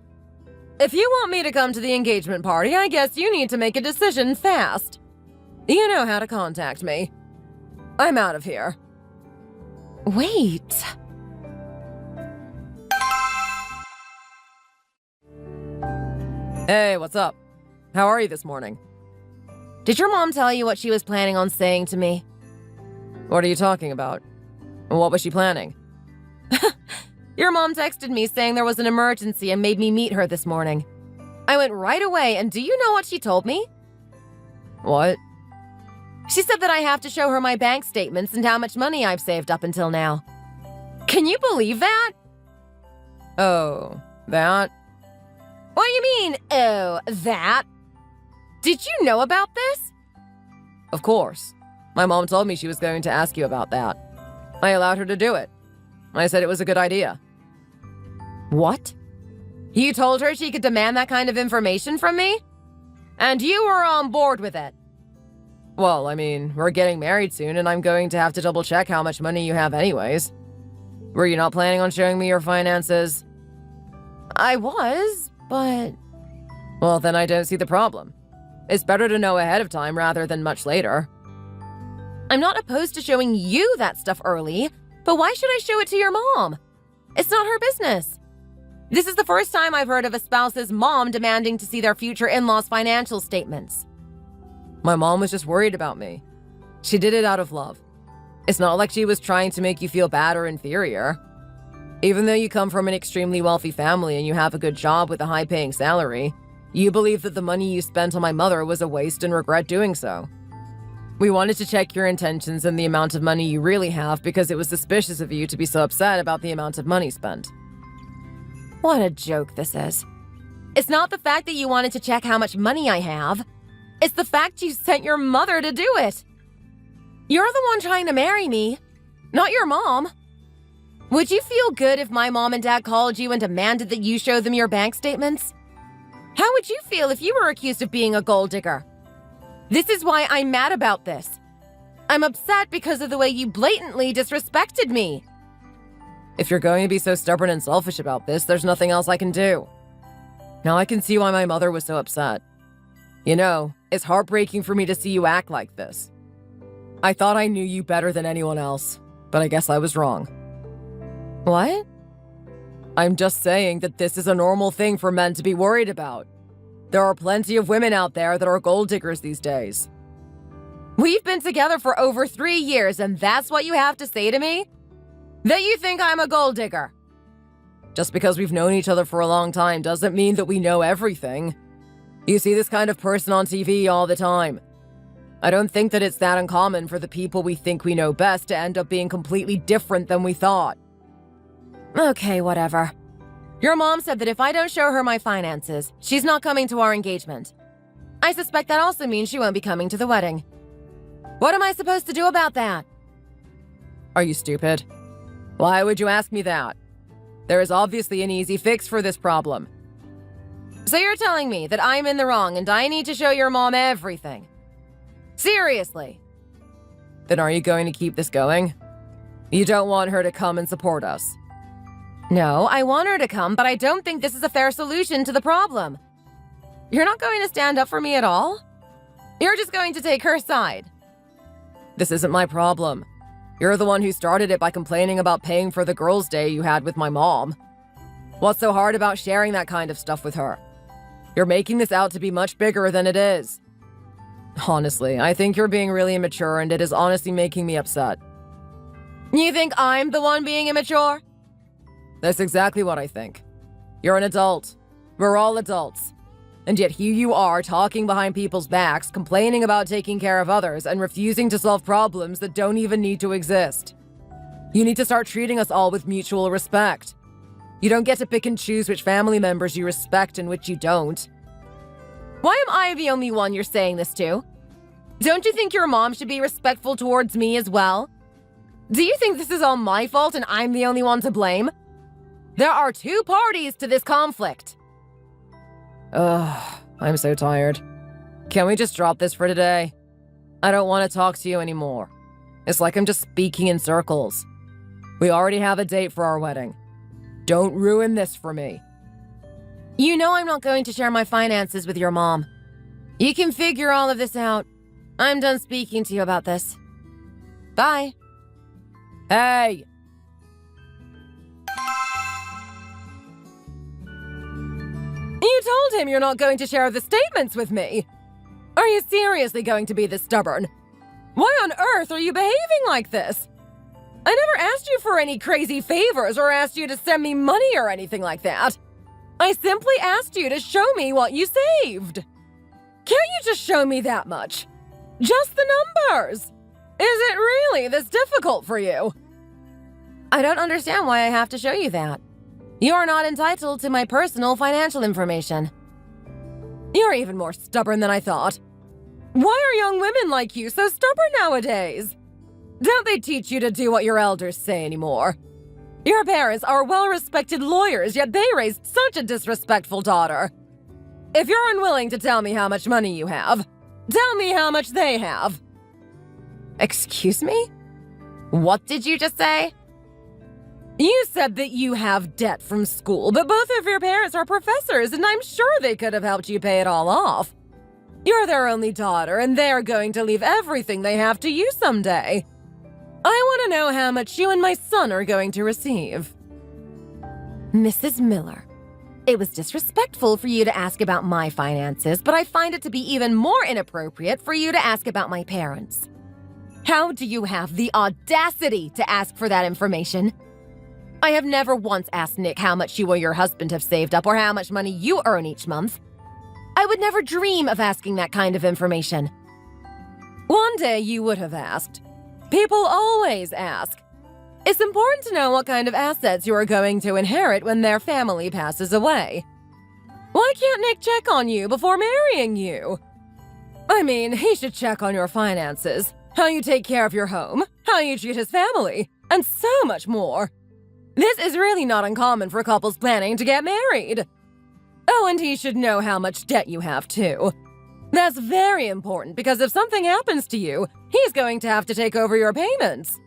Speaker 2: If you want me to come to the engagement party, I guess you need to make a decision fast. You know how to contact me. I'm out of here.
Speaker 1: Wait.
Speaker 2: Hey, what's up? How are you this morning?
Speaker 1: Did your mom tell you what she was planning on saying to me?
Speaker 2: What are you talking about? What was she planning?
Speaker 1: Your mom texted me saying there was an emergency and made me meet her this morning. I went right away, and do you know what she told me?
Speaker 2: What?
Speaker 1: She said that I have to show her my bank statements and how much money I've saved up until now. Can you believe that?
Speaker 2: Oh, that?
Speaker 1: What do you mean, oh, that? Did you know about this?
Speaker 2: Of course. My mom told me she was going to ask you about that. I allowed her to do it. I said it was a good idea.
Speaker 1: What? You told her she could demand that kind of information from me? And you were on board with it?
Speaker 2: Well, I mean, we're getting married soon, and I'm going to have to double-check how much money you have anyways. Were you not planning on showing me your finances?
Speaker 1: I was, but...
Speaker 2: Well, then I don't see the problem. It's better to know ahead of time rather than much later.
Speaker 1: I'm not opposed to showing you that stuff early, but why should I show it to your mom? It's not her business. This is the first time I've heard of a spouse's mom demanding to see their future in-laws' financial statements.
Speaker 2: My mom was just worried about me. She did it out of love. It's not like she was trying to make you feel bad or inferior. Even though you come from an extremely wealthy family and you have a good job with a high-paying salary, you believe that the money you spent on my mother was a waste and regret doing so. We wanted to check your intentions and the amount of money you really have because it was suspicious of you to be so upset about the amount of money spent.
Speaker 1: What a joke this is. It's not the fact that you wanted to check how much money I have. It's the fact you sent your mother to do it. You're the one trying to marry me, not your mom. Would you feel good if my mom and dad called you and demanded that you show them your bank statements? How would you feel if you were accused of being a gold digger? This is why I'm mad about this. I'm upset because of the way you blatantly disrespected me.
Speaker 2: If you're going to be so stubborn and selfish about this, there's nothing else I can do. Now I can see why my mother was so upset. You know, it's heartbreaking for me to see you act like this. I thought I knew you better than anyone else, but I guess I was wrong.
Speaker 1: What?
Speaker 2: I'm just saying that this is a normal thing for men to be worried about. There are plenty of women out there that are gold diggers these days.
Speaker 1: We've been together for over 3 years, and that's what you have to say to me? That you think I'm a gold digger?
Speaker 2: Just because we've known each other for a long time doesn't mean that we know everything. You see this kind of person on TV all the time. I don't think that it's that uncommon for the people we think we know best to end up being completely different than we thought.
Speaker 1: Okay, whatever. Your mom said that if I don't show her my finances, she's not coming to our engagement. I suspect that also means she won't be coming to the wedding. What am I supposed to do about that?
Speaker 2: Are you stupid? Why would you ask me that? There is obviously an easy fix for this problem.
Speaker 1: So you're telling me that I'm in the wrong and I need to show your mom everything? Seriously?
Speaker 2: Then are you going to keep this going? You don't want her to come and support us.
Speaker 1: No, I want her to come, but I don't think this is a fair solution to the problem. You're not going to stand up for me at all? You're just going to take her side.
Speaker 2: This isn't my problem. You're the one who started it by complaining about paying for the girls' day you had with my mom. What's so hard about sharing that kind of stuff with her? You're making this out to be much bigger than it is. Honestly, I think you're being really immature and it is honestly making me upset.
Speaker 1: You think I'm the one being immature?
Speaker 2: That's exactly what I think. You're an adult. We're all adults. And yet here you are talking behind people's backs, complaining about taking care of others, and refusing to solve problems that don't even need to exist. You need to start treating us all with mutual respect. You don't get to pick and choose which family members you respect and which you don't.
Speaker 1: Why am I the only one you're saying this to? Don't you think your mom should be respectful towards me as well? Do you think this is all my fault and I'm the only one to blame? There are 2 parties to this conflict.
Speaker 2: Ugh, I'm so tired. Can we just drop this for today? I don't want to talk to you anymore. It's like I'm just speaking in circles. We already have a date for our wedding. Don't ruin this for me.
Speaker 1: You know I'm not going to share my finances with your mom. You can figure all of this out. I'm done speaking to you about this. Bye.
Speaker 2: Hey!
Speaker 1: You told him you're not going to share the statements with me. Are you seriously going to be this stubborn? Why on earth are you behaving like this? I never asked you for any crazy favors or asked you to send me money or anything like that. I simply asked you to show me what you saved. Can't you just show me that much? Just the numbers. Is it really this difficult for you? I don't understand why I have to show you that. You are not entitled to my personal financial information. You're even more stubborn than I thought. Why are young women like you so stubborn nowadays? Don't they teach you to do what your elders say anymore?
Speaker 2: Your parents are well-respected lawyers, yet they raised such a disrespectful daughter. If you're unwilling to tell me how much money you have, tell me how much they have.
Speaker 1: Excuse me? What did you just say?
Speaker 2: You said that you have debt from school, but both of your parents are professors, and I'm sure they could have helped you pay it all off. You're their only daughter, and they're going to leave everything they have to you someday. I want to know how much you and my son are going to receive.
Speaker 1: Mrs. Miller, it was disrespectful for you to ask about my finances, but I find it to be even more inappropriate for you to ask about my parents. How do you have the audacity to ask for that information? I have never once asked Nick how much you or your husband have saved up or how much money you earn each month. I would never dream of asking that kind of information.
Speaker 2: One day you would have asked. People always ask. It's important to know what kind of assets you are going to inherit when their family passes away. Why can't Nick check on you before marrying you? I mean, he should check on your finances, how you take care of your home, how you treat his family, and so much more. This is really not uncommon for couples planning to get married. Oh, and he should know how much debt you have, too. That's very important because if something happens to you, he's going to have to take over your payments.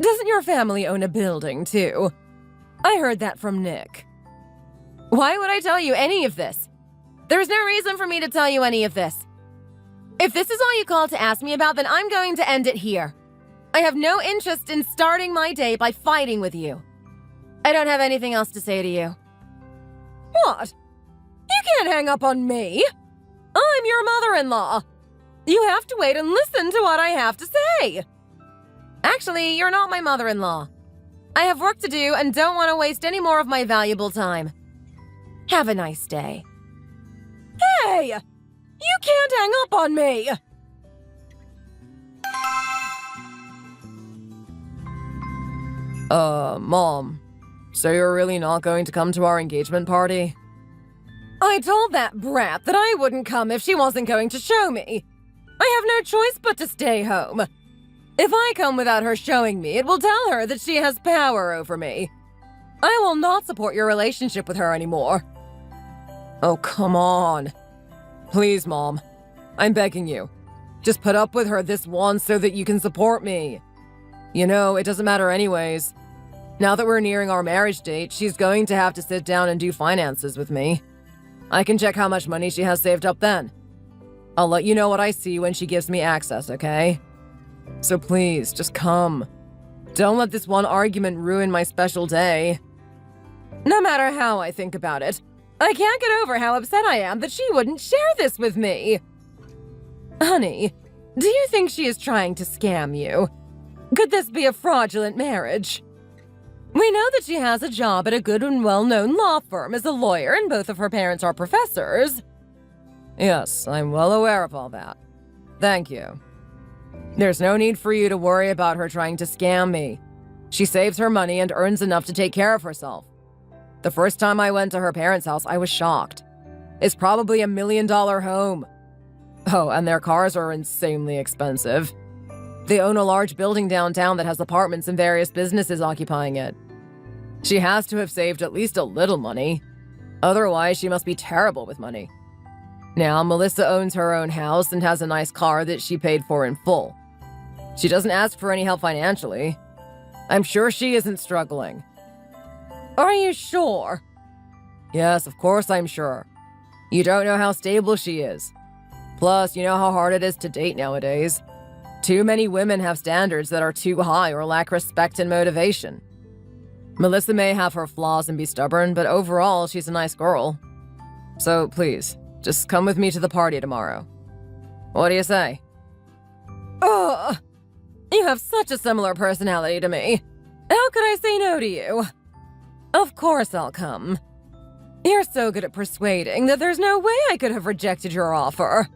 Speaker 2: Doesn't your family own a building, too? I heard that from Nick.
Speaker 1: Why would I tell you any of this? There's no reason for me to tell you any of this. If this is all you called to ask me about, then I'm going to end it here. I have no interest in starting my day by fighting with you. I don't have anything else to say to you.
Speaker 2: What? You can't hang up on me. I'm your mother-in-law. You have to wait and listen to what I have to say.
Speaker 1: Actually, you're not my mother-in-law. I have work to do and don't want to waste any more of my valuable time. Have a nice day.
Speaker 2: Hey! You can't hang up on me! Mom. So you're really not going to come to our engagement party? I told that brat that I wouldn't come if she wasn't going to show me. I have no choice but to stay home. If I come without her showing me, it will tell her that she has power over me. I will not support your relationship with her anymore. Oh, come on. Please, Mom. I'm begging you. Just put up with her this once so that you can support me. You know, it doesn't matter anyways. Now that we're nearing our marriage date, she's going to have to sit down and do finances with me. I can check how much money she has saved up then. I'll let you know what I see when she gives me access, okay? So please, just come. Don't let this one argument ruin my special day. No matter how I think about it, I can't get over how upset I am that she wouldn't share this with me. Honey, do you think she is trying to scam you? Could this be a fraudulent marriage? We know that she has a job at a good and well-known law firm as a lawyer, and both of her parents are professors. Yes, I'm well aware of all that. Thank you. There's no need for you to worry about her trying to scam me. She saves her money and earns enough to take care of herself. The first time I went to her parents' house, I was shocked. It's probably $1 million home. Oh, and their cars are insanely expensive. They own a large building downtown that has apartments and various businesses occupying it. She has to have saved at least a little money. Otherwise, she must be terrible with money. Now, Melissa owns her own house and has a nice car that she paid for in full. She doesn't ask for any help financially. I'm sure she isn't struggling. Are you sure? Yes, of course I'm sure. You don't know how stable she is. Plus, you know how hard it is to date nowadays. Too many women have standards that are too high or lack respect and motivation. Melissa may have her flaws and be stubborn, but overall, she's a nice girl. So please, just come with me to the party tomorrow. What do you say? Ugh! You have such a similar personality to me. How could I say no to you? Of course I'll come. You're so good at persuading that there's no way I could have rejected your offer.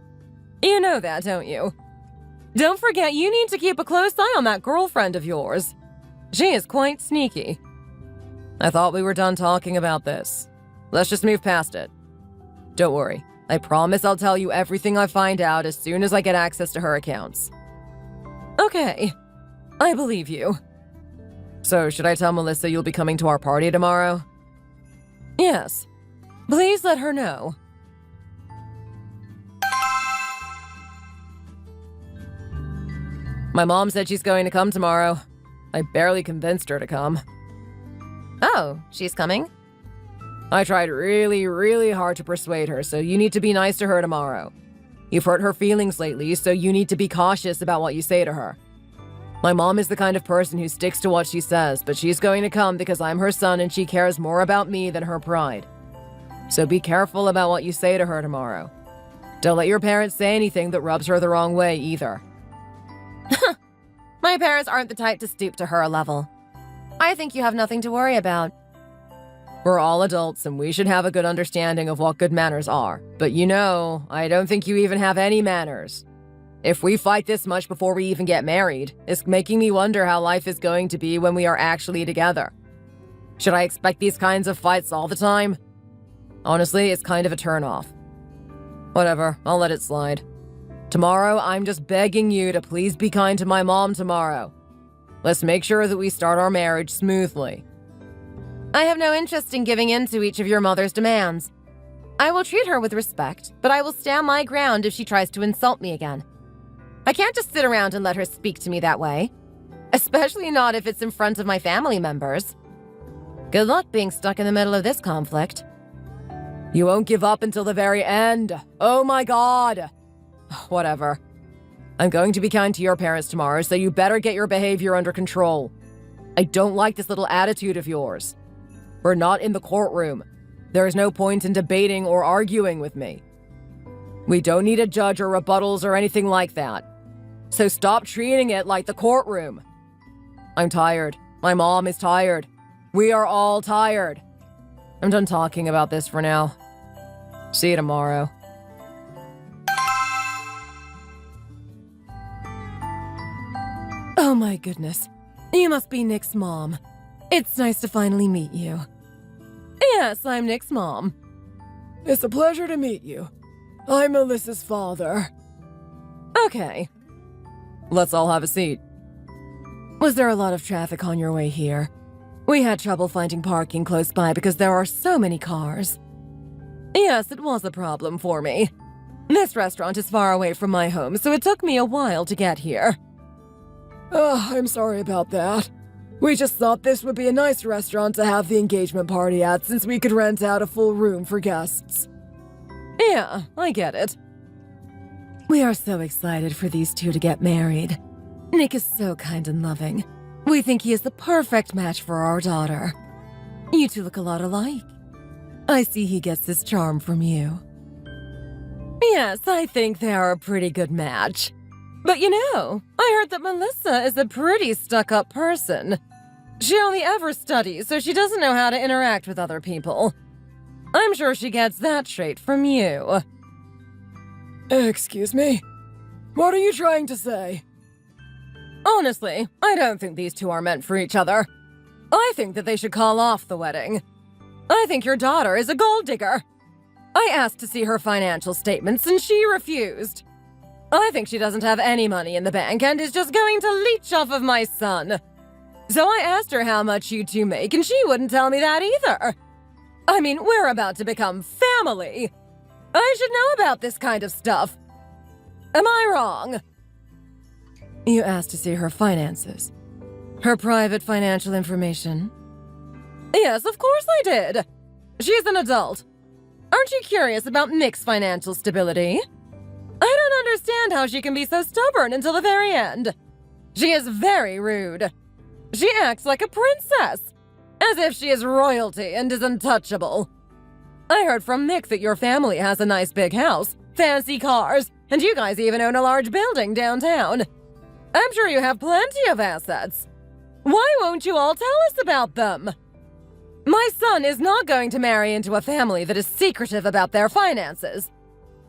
Speaker 2: You know that, don't you? Don't forget, you need to keep a close eye on that girlfriend of yours. She is quite sneaky. I thought we were done talking about this. Let's just move past it. Don't worry. I promise I'll tell you everything I find out as soon as I get access to her accounts. Okay. I believe you. So, should I tell Melissa you'll be coming to our party tomorrow? Yes. Please let her know. My mom said she's going to come tomorrow. I barely convinced her to come.
Speaker 1: Oh, she's coming?
Speaker 2: I tried really, really hard to persuade her, so you need to be nice to her tomorrow. You've hurt her feelings lately, so you need to be cautious about what you say to her. My mom is the kind of person who sticks to what she says, but she's going to come because I'm her son and she cares more about me than her pride. So be careful about what you say to her tomorrow. Don't let your parents say anything that rubs her the wrong way either.
Speaker 1: My parents aren't the type to stoop to her level. I think you have nothing to worry about.
Speaker 2: We're all adults and we should have a good understanding of what good manners are. But you know, I don't think you even have any manners. If we fight this much before we even get married, it's making me wonder how life is going to be when we are actually together. Should I expect these kinds of fights all the time? Honestly, it's kind of a turnoff. Whatever, I'll let it slide. Tomorrow, I'm just begging you to please be kind to my mom tomorrow. Let's make sure that we start our marriage smoothly.
Speaker 1: I have no interest in giving in to each of your mother's demands. I will treat her with respect, but I will stand my ground if she tries to insult me again. I can't just sit around and let her speak to me that way. Especially not if it's in front of my family members. Good luck being stuck in the middle of this conflict.
Speaker 2: You won't give up until the very end. Oh my God. Whatever. I'm going to be kind to your parents tomorrow, so you better get your behavior under control. I don't like this little attitude of yours. We're not in the courtroom. There is no point in debating or arguing with me. We don't need a judge or rebuttals or anything like that. So stop treating it like the courtroom. I'm tired. My mom is tired. We are all tired. I'm done talking about this for now. See you tomorrow.
Speaker 1: Oh my goodness. You must be Nick's mom. It's nice to finally meet you. Yes, I'm Nick's mom.
Speaker 2: It's a pleasure to meet you. I'm Melissa's father.
Speaker 1: Okay.
Speaker 2: Let's all have a seat.
Speaker 1: Was there a lot of traffic on your way here? We had trouble finding parking close by because there are so many cars. Yes, it was a problem for me. This restaurant is far away from my home, so it took me a while to get here.
Speaker 2: Oh, I'm sorry about that. We just thought this would be a nice restaurant to have the engagement party at since we could rent out a full room for guests.
Speaker 1: Yeah, I get it. We are so excited for these two to get married. Nick is so kind and loving. We think he is the perfect match for our daughter. You two look a lot alike. I see he gets his charm from you. Yes, I think they are a pretty good match. But you know, I heard that Melissa is a pretty stuck-up person. She only ever studies, so she doesn't know how to interact with other people. I'm sure she gets that trait from you.
Speaker 2: Excuse me? What are you trying to say?
Speaker 1: Honestly, I don't think these two are meant for each other. I think that they should call off the wedding. I think your daughter is a gold digger. I asked to see her financial statements and she refused. I think she doesn't have any money in the bank and is just going to leech off of my son. So I asked her how much you two make and she wouldn't tell me that either. I mean, we're about to become family. I should know about this kind of stuff. Am I wrong? You asked to see her finances. Her private financial information. Yes, of course I did. She's an adult. Aren't you curious about Nick's financial stability? I don't understand how she can be so stubborn until the very end. She is very rude. She acts like a princess, as if she is royalty and is untouchable. I heard from Nick that your family has a nice big house, fancy cars, and you guys even own a large building downtown. I'm sure you have plenty of assets. Why won't you all tell us about them? My son is not going to marry into a family that is secretive about their finances.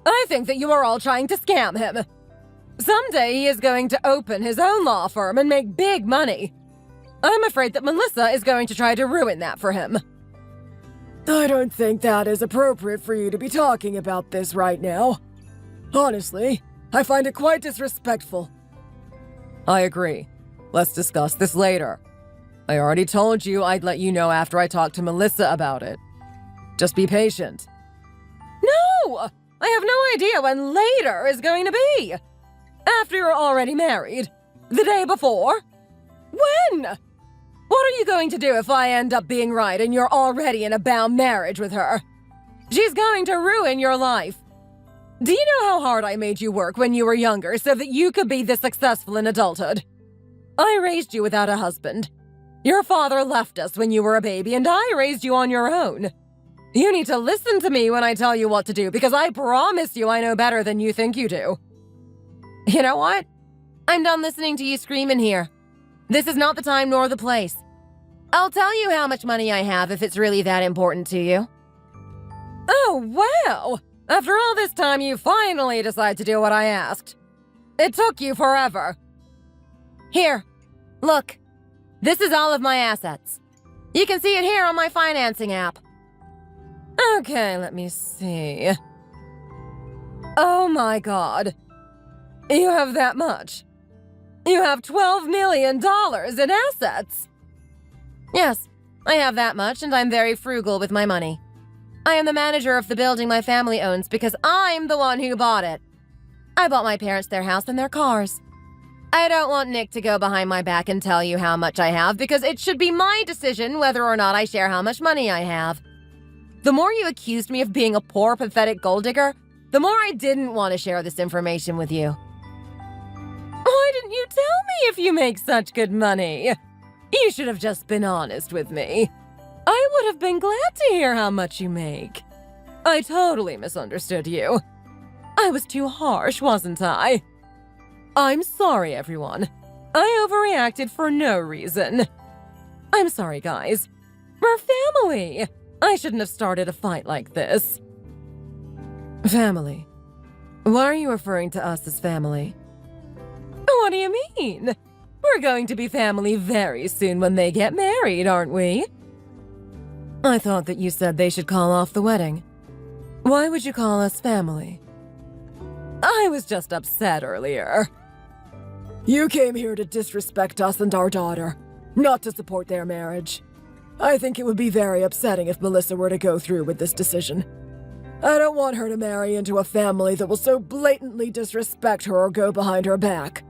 Speaker 1: I think that you are all trying to scam him. Someday he is going to open his own law firm and make big money. I'm afraid that Melissa is going to try to ruin that for him.
Speaker 2: I don't think that is appropriate for you to be talking about this right now. Honestly, I find it quite disrespectful. I agree. Let's discuss this later. I already told you I'd let you know after I talked to Melissa about it. Just be patient. No! I have no idea when later is going to be. After you're already married? The day before? When? What are you going to do if I end up being right and you're already in a bound marriage with her? She's going to ruin your life. Do you know how hard I made you work when you were younger so that you could be this successful in adulthood? I raised you without a husband. Your father left us when you were a baby, and I raised you on your own. You need to listen to me when I tell you what to do, because I promise you I know better than you think you do. You know what? I'm done listening to you scream in here. This is not the time nor the place. I'll tell you how much money I have if it's really that important to you. Oh, wow! After all this time, you finally decide to do what I asked. It took you forever. Here, look. This is all of my assets. You can see it here on my financing app. Okay, let me see. Oh my god. You have that much. You have $12 million in assets. Yes, I have that much, and I'm very frugal with my money. I am the manager of the building my family owns because I'm the one who bought it. I bought my parents their house and their cars. I don't want Nick to go behind my back and tell you how much I have because it should be my decision whether or not I share how much money I have. The more you accused me of being a poor, pathetic gold digger, the more I didn't want to share this information with you. Why didn't you tell me if you make such good money? You should have just been honest with me. I would have been glad to hear how much you make. I totally misunderstood you. I was too harsh, wasn't I? I'm sorry, everyone. I overreacted for no reason. I'm sorry, guys. We're family. I shouldn't have started a fight like this. Family? Why are you referring to us as family? What do you mean? We're going to be family very soon when they get married, aren't we? I thought that you said they should call off the wedding. Why would you call us family? I was just upset earlier. You came here to disrespect us and our daughter, not to support their marriage. I think it would be very upsetting if Melissa were to go through with this decision. I don't want her to marry into a family that will so blatantly disrespect her or go behind her back.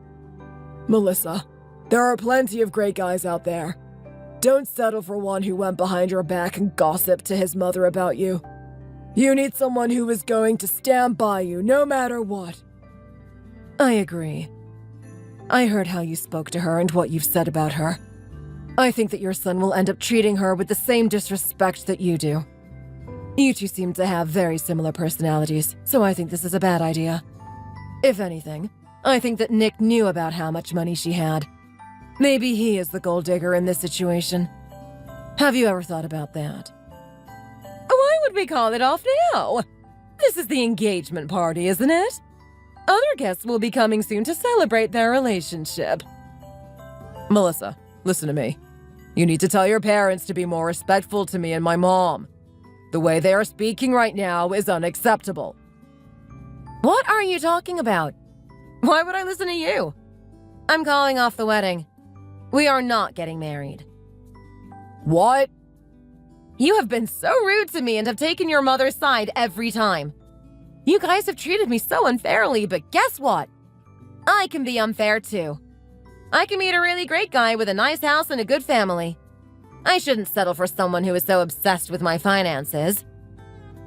Speaker 2: Melissa, there are plenty of great guys out there. Don't settle for one who went behind your back and gossiped to his mother about you. You need someone who is going to stand by you no matter what. I agree. I heard how you spoke to her and what you've said about her. I think that your son will end up treating her with the same disrespect that you do. You two seem to have very similar personalities, so I think this is a bad idea. If anything, I think that Nick knew about how much money she had. Maybe he is the gold digger in this situation. Have you ever thought about that? Why would we call it off now? This is the engagement party, isn't it? Other guests will be coming soon to celebrate their relationship. Melissa, listen to me. You need to tell your parents to be more respectful to me and my mom. The way they are speaking right now is unacceptable. What are you talking about? Why would I listen to you? I'm calling off the wedding. We are not getting married. What? You have been so rude to me and have taken your mother's side every time. You guys have treated me so unfairly, but guess what? I can be unfair too. I can meet a really great guy with a nice house and a good family. I shouldn't settle for someone who is so obsessed with my finances.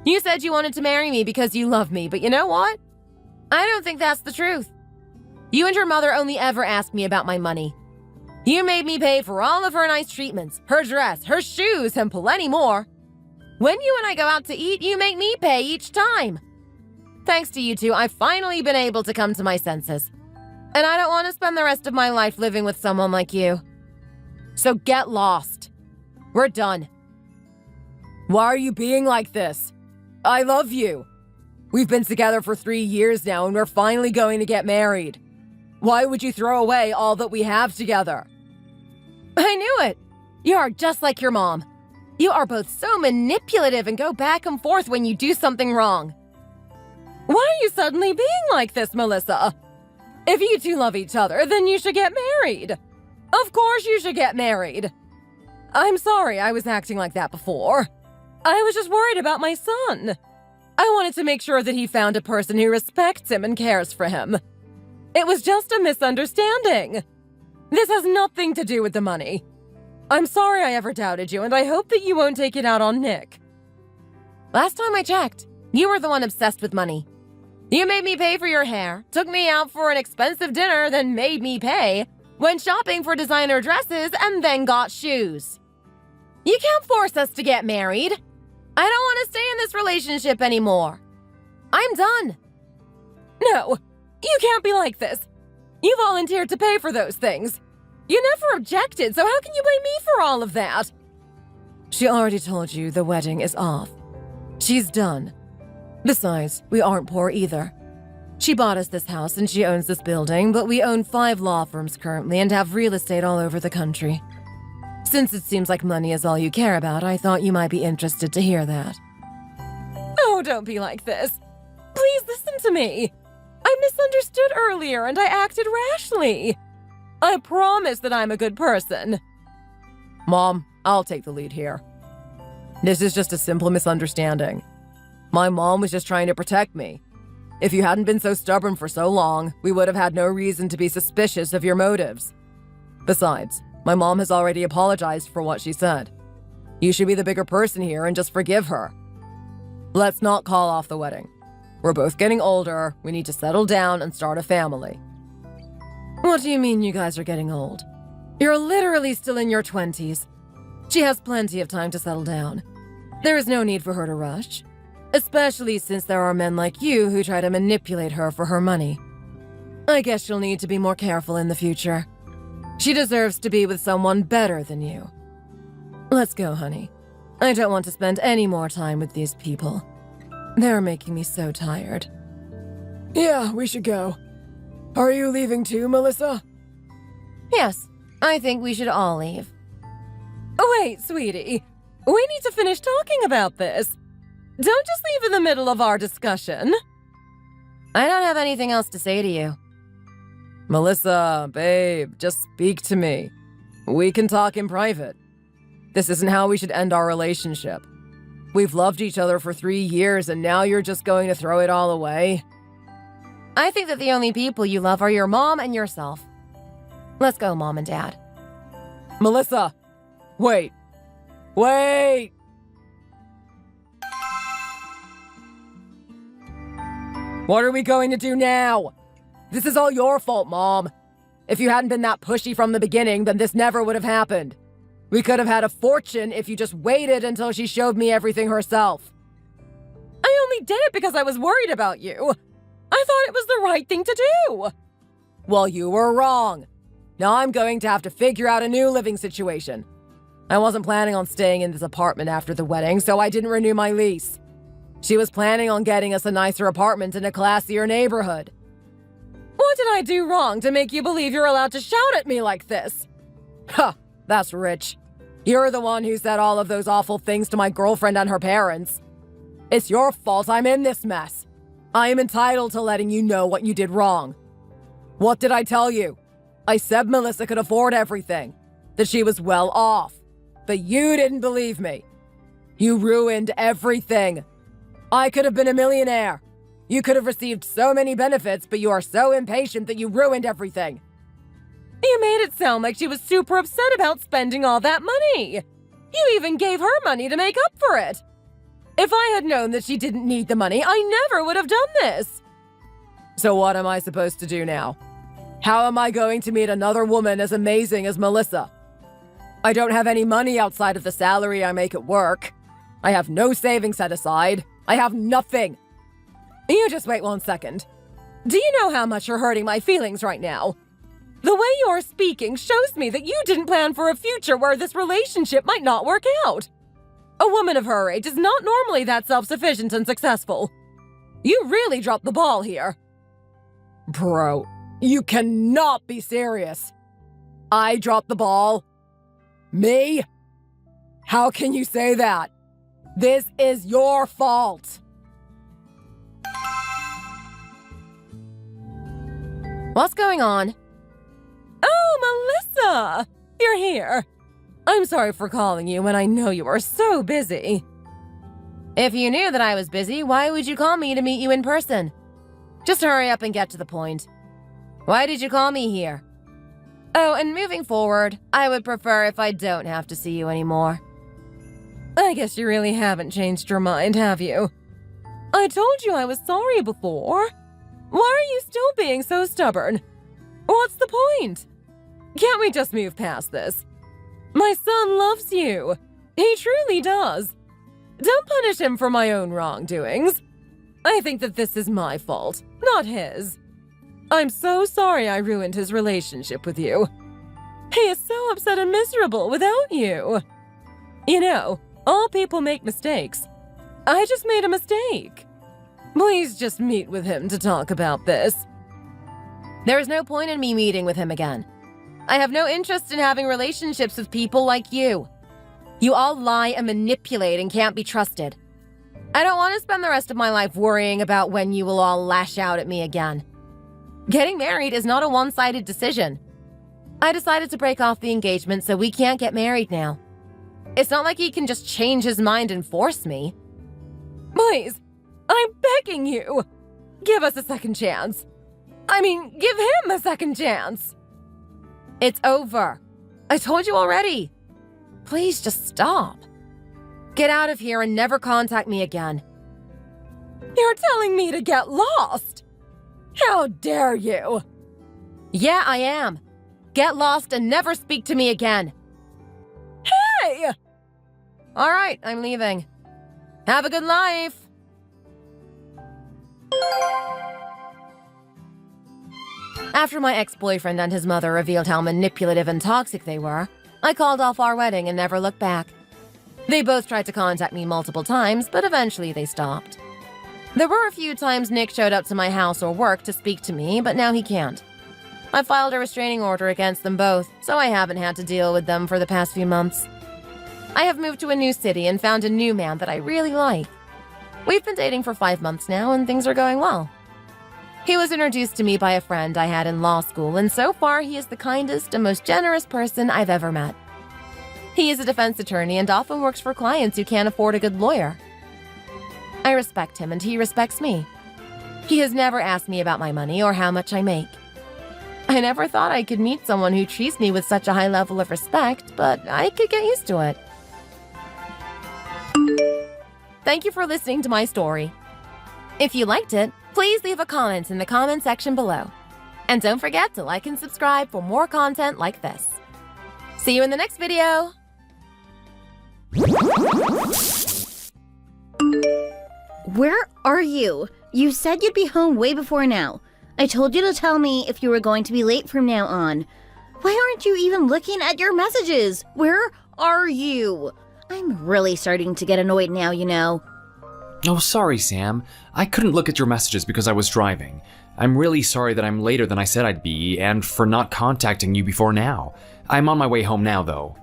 Speaker 2: You said you wanted to marry me because you love me, but you know what? I don't think that's the truth. You and your mother only ever asked me about my money. You made me pay for all of her nice treatments, her dress, her shoes, and plenty more. When you and I go out to eat, you make me pay each time. Thanks to you two, I've finally been able to come to my senses. And I don't want to spend the rest of my life living with someone like you. So get lost. We're done. Why are you being like this? I love you. We've been together for 3 years now and we're finally going to get married. Why would you throw away all that we have together? I knew it. You are just like your mom. You are both so manipulative and go back and forth when you do something wrong. Why are you suddenly being like this, Melissa? If you two love each other, then you should get married. Of course you should get married. I'm sorry I was acting like that before. I was just worried about my son. I wanted to make sure that he found a person who respects him and cares for him. It was just a misunderstanding. This has nothing to do with the money. I'm sorry I ever doubted you, and I hope that you won't take it out on Nick.
Speaker 1: Last time I checked, you were the one obsessed with money. You made me pay for your hair, took me out for an expensive dinner, then made me pay, went shopping for designer dresses, and then got shoes. You can't force us to get married. I don't want to stay in this relationship anymore. I'm done.
Speaker 2: No, you can't be like this. You volunteered to pay for those things. You never objected, so how can you blame me for all of that? She already told you the wedding is off. She's done. Besides, we aren't poor either. She bought us this house and she owns this building, but we own 5 law firms currently and have real estate all over the country. Since it seems like money is all you care about, I thought you might be interested to hear that. Oh, don't be like this. Please listen to me. I misunderstood earlier and I acted rashly. I promise that I'm a good person. Mom, I'll take the lead here. This is just a simple misunderstanding. My mom was just trying to protect me. If you hadn't been so stubborn for so long, we would have had no reason to be suspicious of your motives. Besides, my mom has already apologized for what she said. You should be the bigger person here and just forgive her. Let's not call off the wedding. We're both getting older, we need to settle down and start a family. What do you mean you guys are getting old? You're literally still in your 20s. She has plenty of time to settle down. There is no need for her to rush. Especially since there are men like you who try to manipulate her for her money. I guess she'll need to be more careful in the future. She deserves to be with someone better than you. Let's go, honey. I don't want to spend any more time with these people. They're making me so tired. Yeah, we should go. Are you leaving too, Melissa?
Speaker 1: Yes, I think we should all leave.
Speaker 2: Wait, sweetie. We need to finish talking about this. Don't just leave in the middle of our discussion.
Speaker 1: I don't have anything else to say to you.
Speaker 2: Melissa, babe, just speak to me. We can talk in private. This isn't how we should end our relationship. We've loved each other for 3 years and now you're just going to throw it all away?
Speaker 1: I think that the only people you love are your mom and yourself. Let's go, Mom and Dad.
Speaker 2: Melissa! Wait! Wait! What are we going to do now? This is all your fault, Mom. If you hadn't been that pushy from the beginning, then this never would have happened. We could have had a fortune if you just waited until she showed me everything herself. I only did it because I was worried about you. I thought it was the right thing to do. Well, you were wrong. Now I'm going to have to figure out a new living situation. I wasn't planning on staying in this apartment after the wedding, so I didn't renew my lease. She was planning on getting us a nicer apartment in a classier neighborhood. What did I do wrong to make you believe you're allowed to shout at me like this? Huh, that's rich. You're the one who said all of those awful things to my girlfriend and her parents. It's your fault I'm in this mess. I am entitled to letting you know what you did wrong. What did I tell you? I said Melissa could afford everything, that she was well off. But you didn't believe me. You ruined everything. I could have been a millionaire. You could have received so many benefits, but you are so impatient that you ruined everything. You made it sound like she was super upset about spending all that money. You even gave her money to make up for it. If I had known that she didn't need the money, I never would have done this. So what am I supposed to do now? How am I going to meet another woman as amazing as Melissa? I don't have any money outside of the salary I make at work. I have no savings set aside. I have nothing. You just wait 1 second. Do you know how much you're hurting my feelings right now? The way you're speaking shows me that you didn't plan for a future where this relationship might not work out. A woman of her age is not normally that self-sufficient and successful. You really dropped the ball here. Bro, you cannot be serious. I dropped the ball? Me? How can you say that? This is your fault.
Speaker 1: What's going on?
Speaker 2: Oh, Melissa! You're here. I I'm sorry for calling you when I know you are so busy.
Speaker 1: If you knew that I was busy, why would you call me to meet you in person? Just hurry up and get to the point. Why did you call me here? Oh, and moving forward, I would prefer if I don't have to see you anymore.
Speaker 2: I guess you really haven't changed your mind, have you? I told you I was sorry before. Why are you still being so stubborn? What's the point? Can't we just move past this? My son loves you. He truly does. Don't punish him for my own wrongdoings. I think that this is my fault, not his. I'm so sorry I ruined his relationship with you. He is so upset and miserable without you. You know, all people make mistakes. I just made a mistake. Please just meet with him to talk about this.
Speaker 1: There is no point in me meeting with him again. I have no interest in having relationships with people like you. You all lie and manipulate and can't be trusted. I don't want to spend the rest of my life worrying about when you will all lash out at me again. Getting married is not a one-sided decision. I decided to break off the engagement so we can't get married now. It's not like he can just change his mind and force me.
Speaker 2: Please, I'm begging you. Give us a second chance. I mean, give him a second chance.
Speaker 1: It's over. I told you already. Please just stop. Get out of here and never contact me again.
Speaker 2: You're telling me to get lost? How dare you?
Speaker 1: Yeah, I am. Get lost and never speak to me again.
Speaker 2: Hey!
Speaker 1: All right, I'm leaving. Have a good life. After my ex-boyfriend and his mother revealed how manipulative and toxic they were, I called off our wedding and never looked back. They both tried to contact me multiple times, but eventually they stopped. There were a few times Nick showed up to my house or work to speak to me, but now he can't. I filed a restraining order against them both, so I haven't had to deal with them for the past few months. I have moved to a new city and found a new man that I really like. We've been dating for 5 months now, and things are going well. He was introduced to me by a friend I had in law school, and so far he is the kindest and most generous person I've ever met. He is a defense attorney and often works for clients who can't afford a good lawyer. I respect him and he respects me. He has never asked me about my money or how much I make. I never thought I could meet someone who treats me with such a high level of respect, but I could get used to it. Thank you for listening to my story. If you liked it, please leave a comment in the comment section below. And don't forget to like and subscribe for more content like this. See you in the next video!
Speaker 3: Where are you? You said you'd be home way before now. I told you to tell me if you were going to be late from now on. Why aren't you even looking at your messages? Where are you? I'm really starting to get annoyed now, you know.
Speaker 4: Oh, sorry, Sam. I couldn't look at your messages because I was driving. I'm really sorry that I'm later than I said I'd be, and for not contacting you before now. I'm on my way home now, though.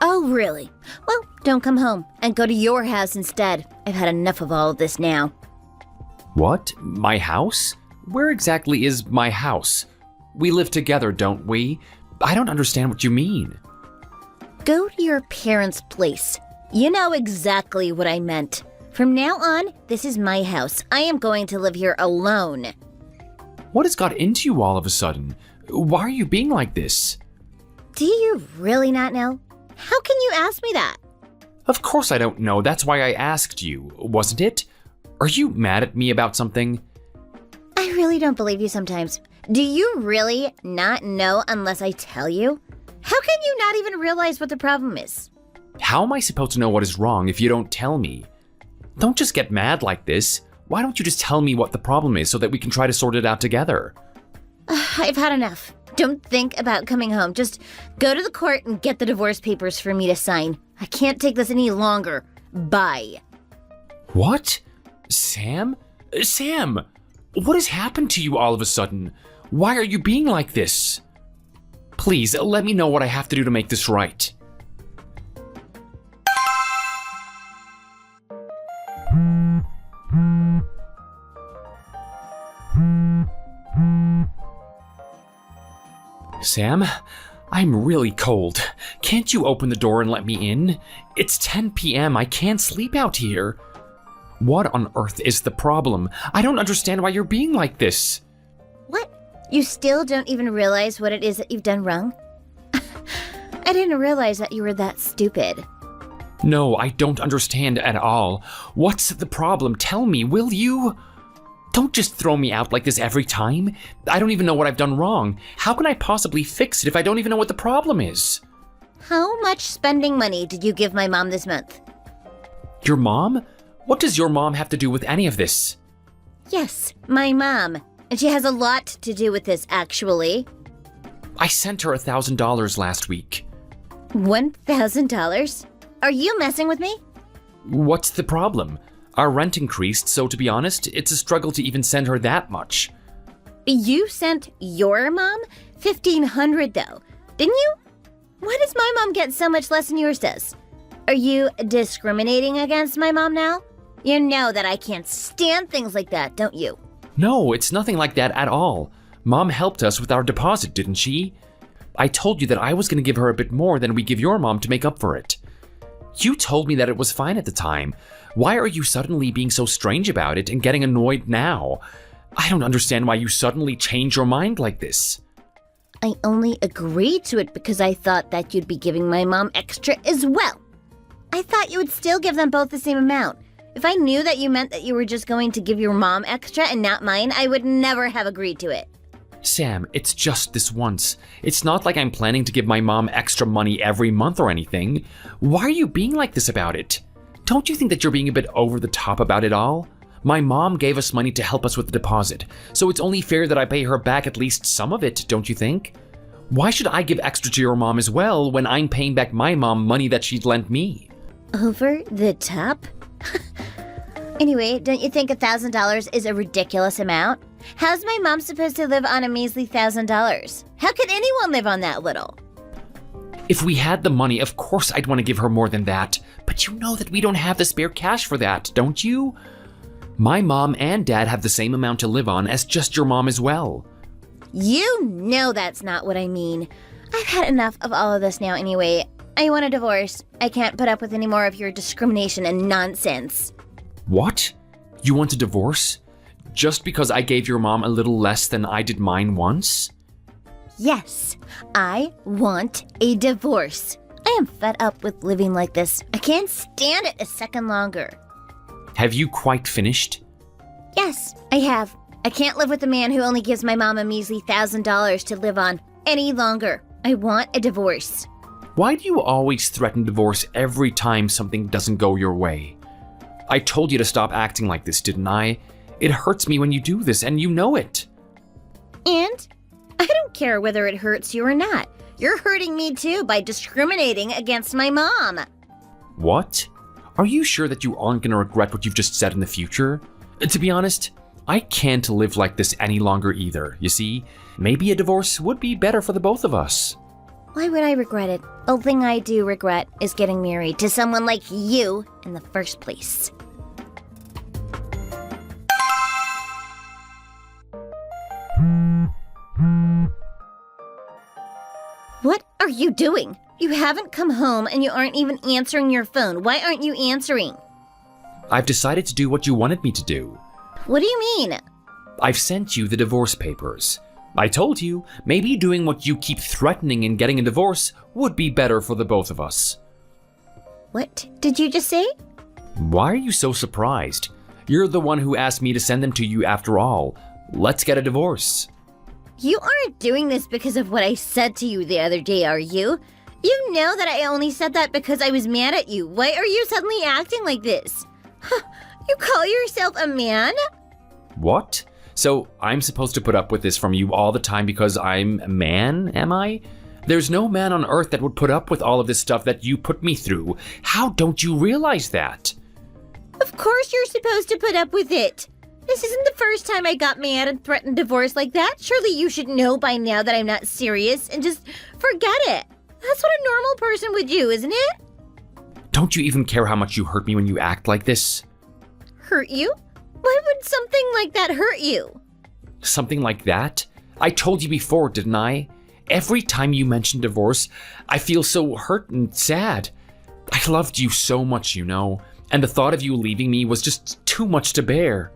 Speaker 3: Oh, really? Well, don't come home and go to your house instead. I've had enough of all of this now.
Speaker 4: What? My house? Where exactly is my house? We live together, don't we? I don't understand what you mean.
Speaker 3: Go to your parents' place. You know exactly what I meant. From now on, this is my house. I am going to live here alone.
Speaker 4: What has got into you all of a sudden? Why are you being like this?
Speaker 3: Do you really not know? How can you ask me that?
Speaker 4: Of course I don't know. That's why I asked you, wasn't it? Are you mad at me about something?
Speaker 3: I really don't believe you sometimes. Do you really not know unless I tell you? How can you not even realize what the problem is?
Speaker 4: How am I supposed to know what is wrong if you don't tell me? Don't just get mad like this. Why don't you just tell me what the problem is so that we can try to sort it out together?
Speaker 3: I've had enough. Don't think about coming home. Just go to the court and get the divorce papers for me to sign. I can't take this any longer. Bye.
Speaker 4: What? Sam? Sam! What has happened to you all of a sudden? Why are you being like this? Please, let me know what I have to do to make this right. Sam? I'm really cold. Can't you open the door and let me in? It's 10 p.m. I can't sleep out here. What on earth is the problem? I don't understand why you're being like this.
Speaker 3: What? You still don't even realize what it is that you've done wrong? I didn't realize that you were that stupid.
Speaker 4: No, I don't understand at all. What's the problem? Tell me, will you? Don't just throw me out like this every time. I don't even know what I've done wrong. How can I possibly fix it if I don't even know what the problem is?
Speaker 3: How much spending money did you give my mom this month?
Speaker 4: Your mom? What does your mom have to do with any of this?
Speaker 3: Yes, my mom. And she has a lot to do with this, actually.
Speaker 4: I sent her $1,000 last week.
Speaker 3: $1,000? Are you messing with me?
Speaker 4: What's the problem? Our rent increased, so to be honest, it's a struggle to even send her that much.
Speaker 3: You sent your mom $1,500 though, didn't you? Why does my mom get so much less than yours does? Are you discriminating against my mom now? You know that I can't stand things like that, don't you?
Speaker 4: No, it's nothing like that at all. Mom helped us with our deposit, didn't she? I told you that I was going to give her a bit more than we give your mom to make up for it. You told me that it was fine at the time. Why are you suddenly being so strange about it and getting annoyed now? I don't understand why you suddenly change your mind like this.
Speaker 3: I only agreed to it because I thought that you'd be giving my mom extra as well. I thought you would still give them both the same amount. If I knew that you meant that you were just going to give your mom extra and not mine, I would never have agreed to it.
Speaker 4: Sam, it's just this once. It's not like I'm planning to give my mom extra money every month or anything. Why are you being like this about it? Don't you think that you're being a bit over the top about it all? My mom gave us money to help us with the deposit, so it's only fair that I pay her back at least some of it, don't you think? Why should I give extra to your mom as well when I'm paying back my mom money that she'd lent me?
Speaker 3: Over the top? Anyway, don't you think $1,000 is a ridiculous amount? How's my mom supposed to live on a measly $1,000? How could anyone live on that little?
Speaker 4: If we had the money, of course I'd want to give her more than that. But you know that we don't have the spare cash for that, don't you? My mom and dad have the same amount to live on as just your mom as well.
Speaker 3: You know that's not what I mean. I've had enough of all of this now anyway. I want a divorce. I can't put up with any more of your discrimination and nonsense.
Speaker 4: What? You want a divorce? Just because I gave your mom a little less than I did mine once?
Speaker 3: Yes, I want a divorce. I am fed up with living like this. I can't stand it a second longer.
Speaker 4: Have you quite finished?
Speaker 3: Yes, I have. I can't live with a man who only gives my mom a measly $1,000 to live on any longer. I want a divorce.
Speaker 4: Why do you always threaten divorce every time something doesn't go your way? I told you to stop acting like this, didn't I? It hurts me when you do this, and you know it.
Speaker 3: And I don't care whether it hurts you or not. You're hurting me too by discriminating against my mom.
Speaker 4: What? Are you sure that you aren't going to regret what you've just said in the future? To be honest, I can't live like this any longer either. You see, maybe a divorce would be better for the both of us.
Speaker 3: Why would I regret it? The only thing I do regret is getting married to someone like you in the first place. What are you doing? You haven't come home and you aren't even answering your phone. Why aren't you answering?
Speaker 4: I've decided to do what you wanted me to do.
Speaker 3: What do you mean?
Speaker 4: I've sent you the divorce papers. I told you, maybe doing what you keep threatening and getting a divorce would be better for the both of us.
Speaker 3: What did you just say?
Speaker 4: Why are you so surprised? You're the one who asked me to send them to you after all. Let's get a divorce.
Speaker 3: You aren't doing this because of what I said to you the other day, are you? You know that I only said that because I was mad at you. Why are you suddenly acting like this? You call yourself a man?
Speaker 4: What? So I'm supposed to put up with this from you all the time because I'm a man, am I? There's no man on earth that would put up with all of this stuff that you put me through. How don't you realize that?
Speaker 3: Of course you're supposed to put up with it. This isn't the first time I got mad and threatened divorce like that. Surely you should know by now that I'm not serious and just forget it. That's what a normal person would do, isn't it?
Speaker 4: Don't you even care how much you hurt me when you act like this?
Speaker 3: Hurt you? Why would something like that hurt you?
Speaker 4: Something like that? I told you before, didn't I? Every time you mention divorce, I feel so hurt and sad. I loved you so much, you know, and the thought of you leaving me was just too much to bear.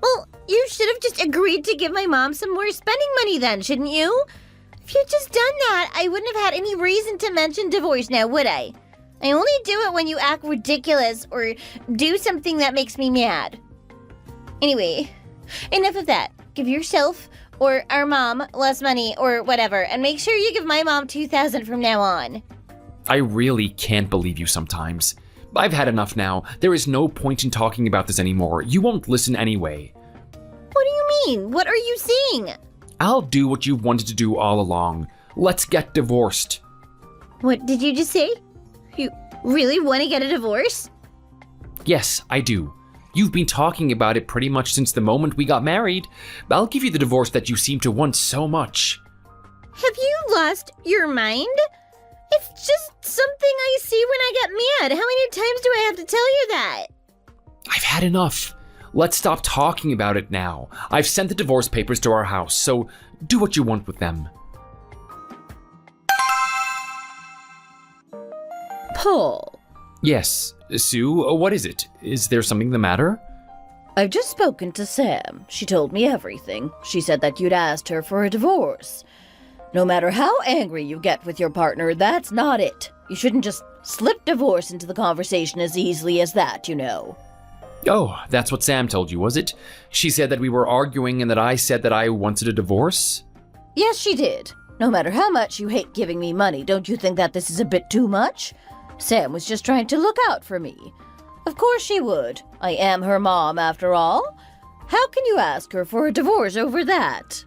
Speaker 3: Well, you should have just agreed to give my mom some more spending money then, shouldn't you? If you'd just done that, I wouldn't have had any reason to mention divorce now, would I? I only do it when you act ridiculous or do something that makes me mad. Anyway, enough of that. Give yourself or our mom less money or whatever, and make sure you give my mom $2,000 from now on.
Speaker 4: I really can't believe you sometimes. I've had enough now. There is no point in talking about this anymore. You won't listen anyway.
Speaker 3: What do you mean? What are you saying?
Speaker 4: I'll do what you've wanted to do all along. Let's get divorced.
Speaker 3: What did you just say? You really want to get a divorce?
Speaker 4: Yes, I do. You've been talking about it pretty much since the moment we got married. I'll give you the divorce that you seem to want so much.
Speaker 3: Have you lost your mind? It's just something I see when I get mad. How many times do I have to tell you that?
Speaker 4: I've had enough. Let's stop talking about it now. I've sent the divorce papers to our house, so do what you want with them.
Speaker 2: Paul,
Speaker 4: Yes, Sue, what is it? Is there something the matter?
Speaker 2: I've just spoken to Sam. She told me everything. She said that you'd asked her for a divorce. No matter how angry you get with your partner, that's not it. You shouldn't just slip divorce into the conversation as easily as that, you know.
Speaker 4: Oh, that's what Sam told you, was it? She said that we were arguing and that I said that I wanted a divorce?
Speaker 2: Yes, she did. No matter how much you hate giving me money, don't you think that this is a bit too much? Sam was just trying to look out for me. Of course she would. I am her mom, after all. How can you ask her for a divorce over that?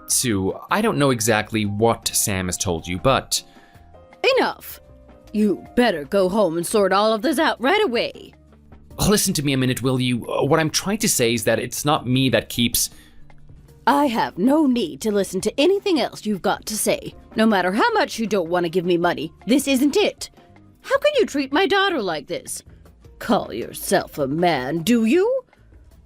Speaker 4: Sue, I don't know exactly what Sam has told you, but...
Speaker 2: Enough. You better go home and sort all of this out right away.
Speaker 4: Listen to me a minute, will you? What I'm trying to say is that it's not me that keeps...
Speaker 2: I have no need to listen to anything else you've got to say. No matter how much you don't want to give me money, this isn't it. How can you treat my daughter like this? Call yourself a man, do you?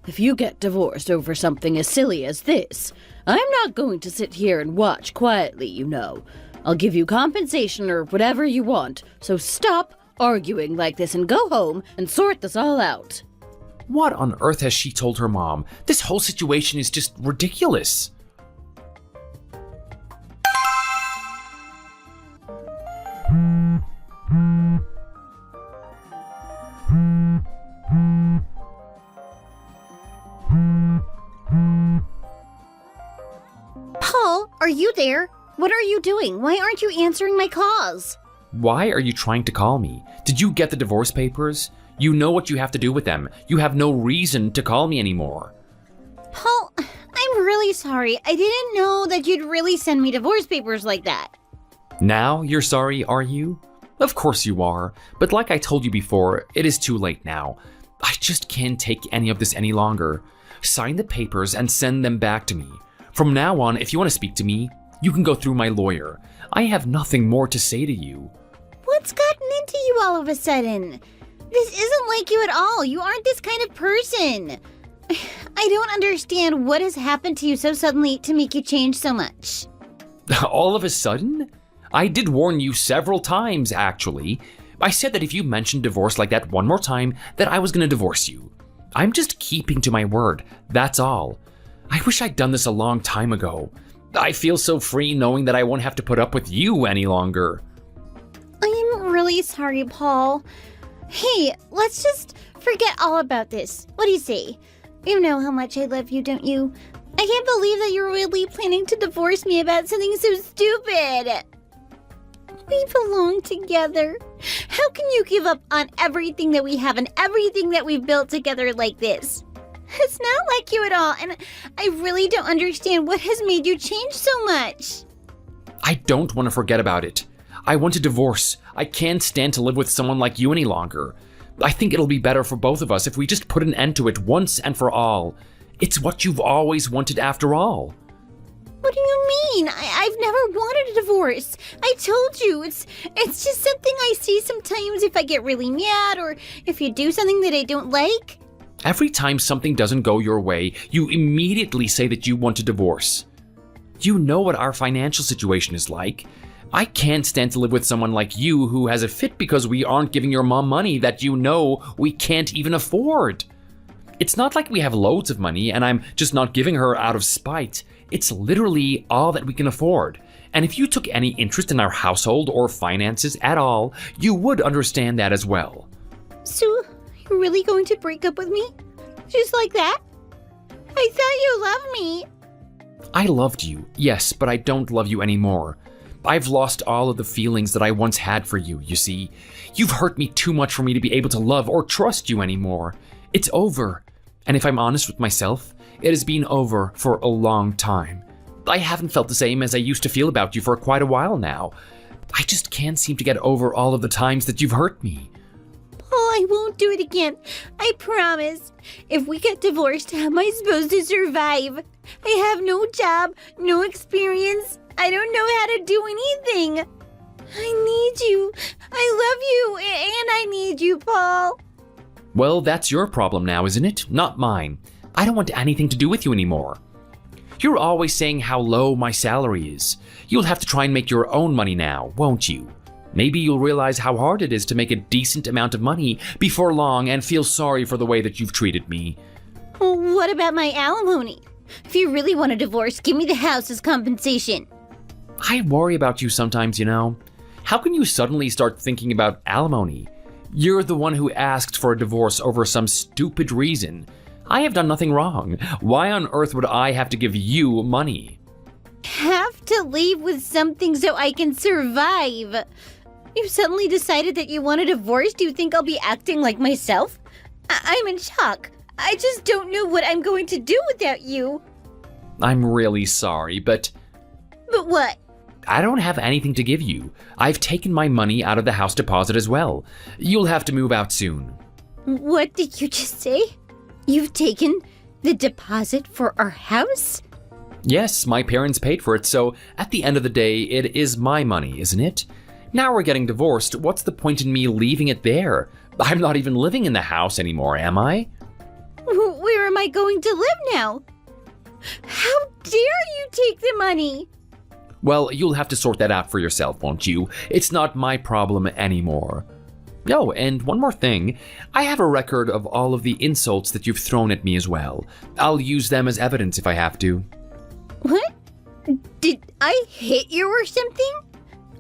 Speaker 2: If you get divorced over something as silly as this, I'm not going to sit here and watch quietly, you know. I'll give you compensation or whatever you want, so stop arguing like this and go home and sort this all out.
Speaker 4: What on earth has she told her mom? This whole situation is just ridiculous.
Speaker 3: Paul, are you there? What are you doing? Why aren't you answering my calls?
Speaker 4: Why are you trying to call me? Did you get the divorce papers? You know what you have to do with them. You have no reason to call me anymore.
Speaker 3: Paul, I'm really sorry. I didn't know that you'd really send me divorce papers like that.
Speaker 4: Now you're sorry, are you? Of course you are, but like I told you before, it is too late now. I just can't take any of this any longer. Sign the papers and send them back to me. From now on, if you want to speak to me, you can go through my lawyer. I have nothing more to say to you.
Speaker 3: What's gotten into you all of a sudden? This isn't like you at all. You aren't this kind of person. I don't understand what has happened to you so suddenly to make you change so much.
Speaker 4: All of a sudden? I did warn you several times, actually. I said that if you mentioned divorce like that one more time, that I was going to divorce you. I'm just keeping to my word, that's all. I wish I'd done this a long time ago. I feel so free knowing that I won't have to put up with you any longer.
Speaker 3: I'm really sorry, Paul. Hey, let's just forget all about this. What do you say? You know how much I love you, don't you? I can't believe that you're really planning to divorce me about something so stupid. We belong together. How can you give up on everything that we have and everything that we've built together like this? It's not like you at all, and I really don't understand what has made you change so much.
Speaker 4: I don't want to forget about it. I want a divorce. I can't stand to live with someone like you any longer. I think it'll be better for both of us if we just put an end to it once and for all. It's what you've always wanted after all.
Speaker 3: What do you mean? I've never wanted a divorce. I told you, it's just something I see sometimes if I get really mad or if you do something that I don't like.
Speaker 4: Every time something doesn't go your way, you immediately say that you want a divorce. You know what our financial situation is like. I can't stand to live with someone like you who has a fit because we aren't giving your mom money that you know we can't even afford. It's not like we have loads of money and I'm just not giving her out of spite. It's literally all that we can afford. And if you took any interest in our household or finances at all, you would understand that as well.
Speaker 3: So, you're really going to break up with me? Just like that? I thought you loved me.
Speaker 4: I loved you, yes, but I don't love you anymore. I've lost all of the feelings that I once had for you, you see. You've hurt me too much for me to be able to love or trust you anymore. It's over. And if I'm honest with myself, it has been over for a long time. I haven't felt the same as I used to feel about you for quite a while now. I just can't seem to get over all of the times that you've hurt me.
Speaker 3: Paul, I won't do it again. I promise. If we get divorced, how am I supposed to survive? I have no job, no experience. I don't know how to do anything. I need you. I love you, and I need you, Paul.
Speaker 4: Well, that's your problem now, isn't it? Not mine. I don't want anything to do with you anymore. You're always saying how low my salary is. You'll have to try and make your own money now, won't you? Maybe you'll realize how hard it is to make a decent amount of money before long and feel sorry for the way that you've treated me.
Speaker 3: Well, what about my alimony? If you really want a divorce, give me the house as compensation.
Speaker 4: I worry about you sometimes, you know. How can you suddenly start thinking about alimony? You're the one who asked for a divorce over some stupid reason. I have done nothing wrong. Why on earth would I have to give you money?
Speaker 3: Have to leave with something so I can survive. You suddenly decided that you want a divorce? Do you think I'll be acting like myself? I'm in shock. I just don't know what I'm going to do without you.
Speaker 4: I'm really sorry, but
Speaker 3: But what?
Speaker 4: I don't have anything to give you. I've taken my money out of the house deposit as well. You'll have to move out soon.
Speaker 3: What did you just say? You've taken the deposit for our house?
Speaker 4: Yes, my parents paid for it, so at the end of the day, it is my money, isn't it? Now we're getting divorced, what's the point in me leaving it there? I'm not even living in the house anymore, am I?
Speaker 3: Where am I going to live now? How dare you take the money?
Speaker 4: Well, you'll have to sort that out for yourself, won't you? It's not my problem anymore. Oh, and one more thing. I have a record of all of the insults that you've thrown at me as well. I'll use them as evidence if I have to.
Speaker 3: What? Did I hit you or something?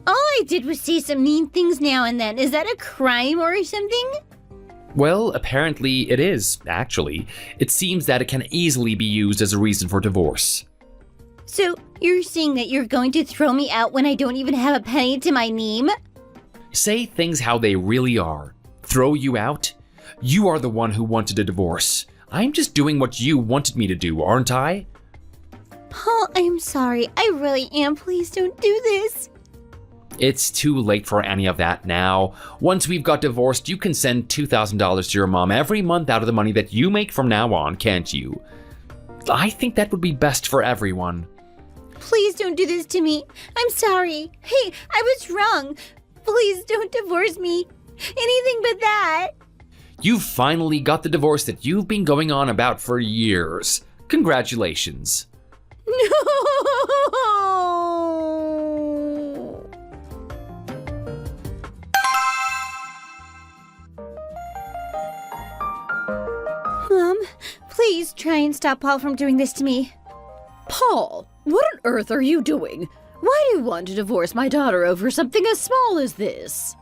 Speaker 3: All I did was say some mean things now and then. Is that a crime or something?
Speaker 4: Well, apparently it is, actually. It seems that it can easily be used as a reason for divorce.
Speaker 3: So, you're saying that you're going to throw me out when I don't even have a penny to my name?
Speaker 4: Say things how they really are. Throw you out? You are the one who wanted a divorce. I'm just doing what you wanted me to do, aren't I?
Speaker 3: Paul, I'm sorry. I really am. Please don't do this.
Speaker 4: It's too late for any of that now. Once we've got divorced, you can send $2,000 to your mom every month out of the money that you make from now on, can't you? I think that would be best for everyone.
Speaker 3: Please don't do this to me. I'm sorry. Hey, I was wrong. Please don't divorce me. Anything but that.
Speaker 4: You've finally got the divorce that you've been going on about for years. Congratulations.
Speaker 3: No! Mom, please try and stop Paul from doing this to me.
Speaker 2: Paul, what on earth are you doing? Why do you want to divorce my daughter over something as small as this?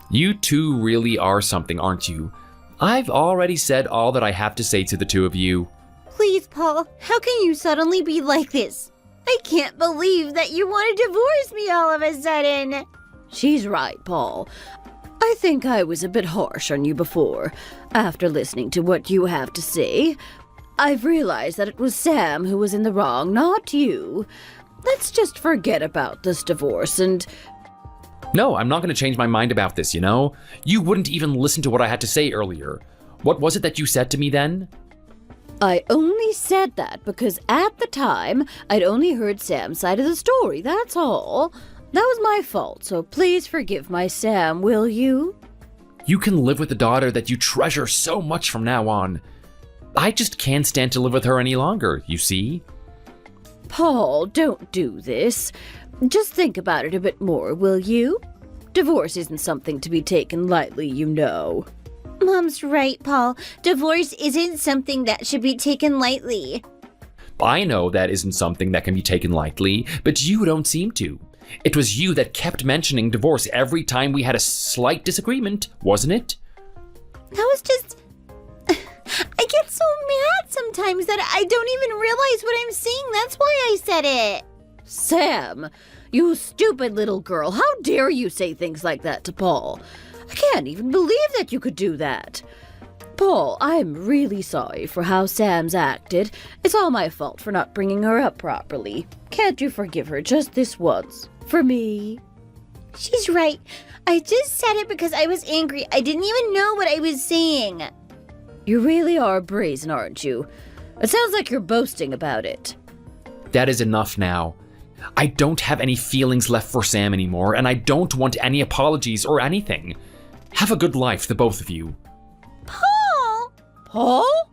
Speaker 4: You two really are something, aren't you? I've already said all that I have to say to the two of you.
Speaker 3: Please, Paul, how can you suddenly be like this? I can't believe that you want to divorce me all of a sudden.
Speaker 2: She's right, Paul. I think I was a bit harsh on you before. After listening to what you have to say, I've realized that it was Sam who was in the wrong, not you. Let's just forget about this divorce and...
Speaker 4: No, I'm not going to change my mind about this, you know? You wouldn't even listen to what I had to say earlier. What was it that you said to me then?
Speaker 2: I only said that because at the time, I'd only heard Sam's side of the story, that's all. That was my fault, so please forgive my Sam, will you?
Speaker 4: You can live with the daughter that you treasure so much from now on. I just can't stand to live with her any longer, you see?
Speaker 3: Paul, don't do this. Just think about it a bit more, will you? Divorce isn't something to be taken lightly, you know. Mom's right, Paul. Divorce isn't something that should be taken lightly.
Speaker 4: I know that isn't something that can be taken lightly, but you don't seem to. It was you that kept mentioning divorce every time we had a slight disagreement, wasn't it?
Speaker 3: That was just... I get so mad sometimes that I don't even realize what I'm saying. That's why I said it. Sam, you stupid little girl. How dare you say things like that to Paul? I can't even believe that you could do that. Paul, I'm really sorry for how Sam's acted. It's all my fault for not bringing her up properly. Can't you forgive her just this once? For me? She's right. I just said it because I was angry. I didn't even know what I was saying. You really are brazen, aren't you? It sounds like you're boasting about it.
Speaker 4: That is enough now. I don't have any feelings left for Sam anymore, and I don't want any apologies or anything. Have a good life, the both of you.
Speaker 3: Paul? Paul?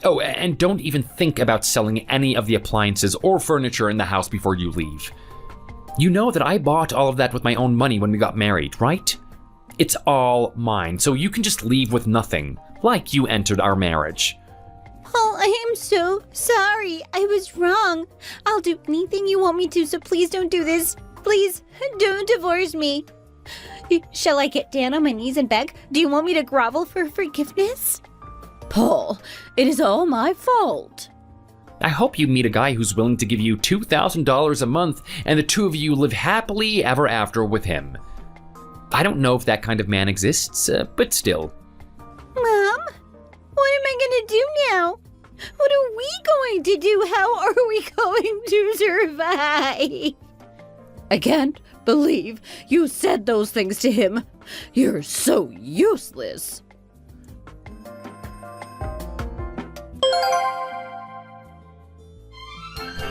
Speaker 4: Oh, and don't even think about selling any of the appliances or furniture in the house before you leave. You know that I bought all of that with my own money when we got married, right? It's all mine, so you can just leave with nothing, like you entered our marriage.
Speaker 3: Paul, I am so sorry. I was wrong. I'll do anything you want me to, so please don't do this. Please, don't divorce me. Shall I get down on my knees and beg? Do you want me to grovel for forgiveness? Paul, it is all my fault.
Speaker 4: I hope you meet a guy who's willing to give you $2,000 a month and the two of you live happily ever after with him. I don't know if that kind of man exists, but still.
Speaker 3: Mom, what am I going to do now? What are we going to do? How are we going to survive? I can't believe you said those things to him. You're so useless.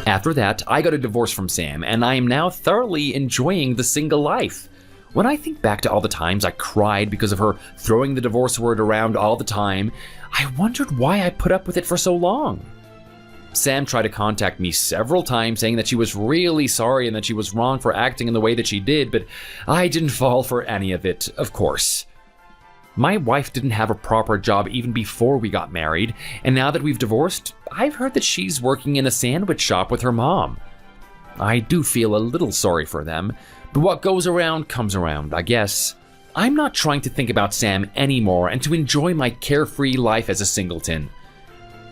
Speaker 4: After that, I got a divorce from Sam, and I am now thoroughly enjoying the single life. When I think back to all the times I cried because of her throwing the divorce word around all the time, I wondered why I put up with it for so long. Sam tried to contact me several times saying that she was really sorry and that she was wrong for acting in the way that she did, but I didn't fall for any of it, of course. My wife didn't have a proper job even before we got married, and now that we've divorced, I've heard that she's working in a sandwich shop with her mom. I do feel a little sorry for them, but what goes around comes around, I guess. I'm not trying to think about Sam anymore and to enjoy my carefree life as a singleton.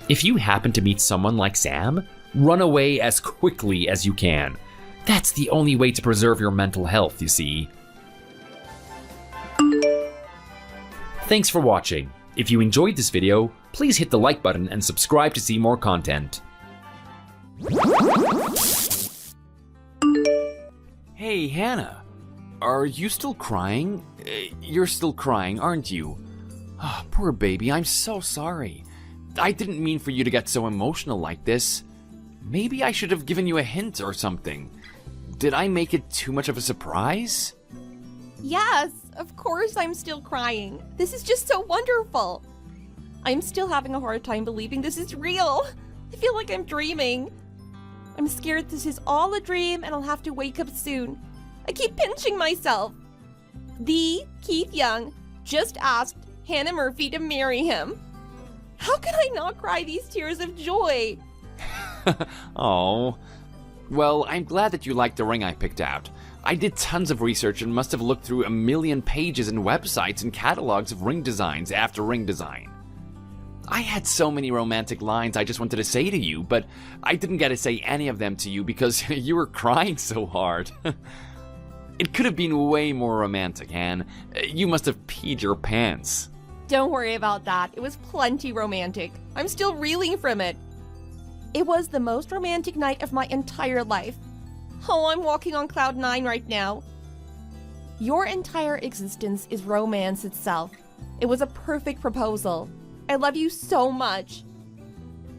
Speaker 4: If you happen to meet someone like Sam, run away as quickly as you can. That's the only way to preserve your mental health, you see. Thanks for watching. If you enjoyed this video, please hit the like button and subscribe to see more content.
Speaker 5: Hey, Hannah. Are you still crying? You're still crying, aren't you? Oh, poor baby, I'm so sorry. I didn't mean for you to get so emotional like this. Maybe I should have given you a hint or something. Did I make it too much of a surprise?
Speaker 6: Yes, of course I'm still crying. This is just so wonderful. I'm still having a hard time believing this is real. I feel like I'm dreaming. I'm scared this is all a dream and I'll have to wake up soon. I keep pinching myself. The Keith Young just asked Hannah Murphy to marry him. How can I not cry these tears of joy?
Speaker 5: Oh. Well, I'm glad that you liked the ring I picked out. I did tons of research and must have looked through 1,000,000 pages and websites and catalogs of ring designs after ring design. I had so many romantic lines I just wanted to say to you, but I didn't get to say any of them to you because you were crying so hard. It could have been way more romantic, Anne. You must have peed your pants.
Speaker 6: Don't worry about that. It was plenty romantic. I'm still reeling from it. It was the most romantic night of my entire life. Oh, I'm walking on cloud 9 right now. Your entire existence is romance itself. It was a perfect proposal. I love you so much.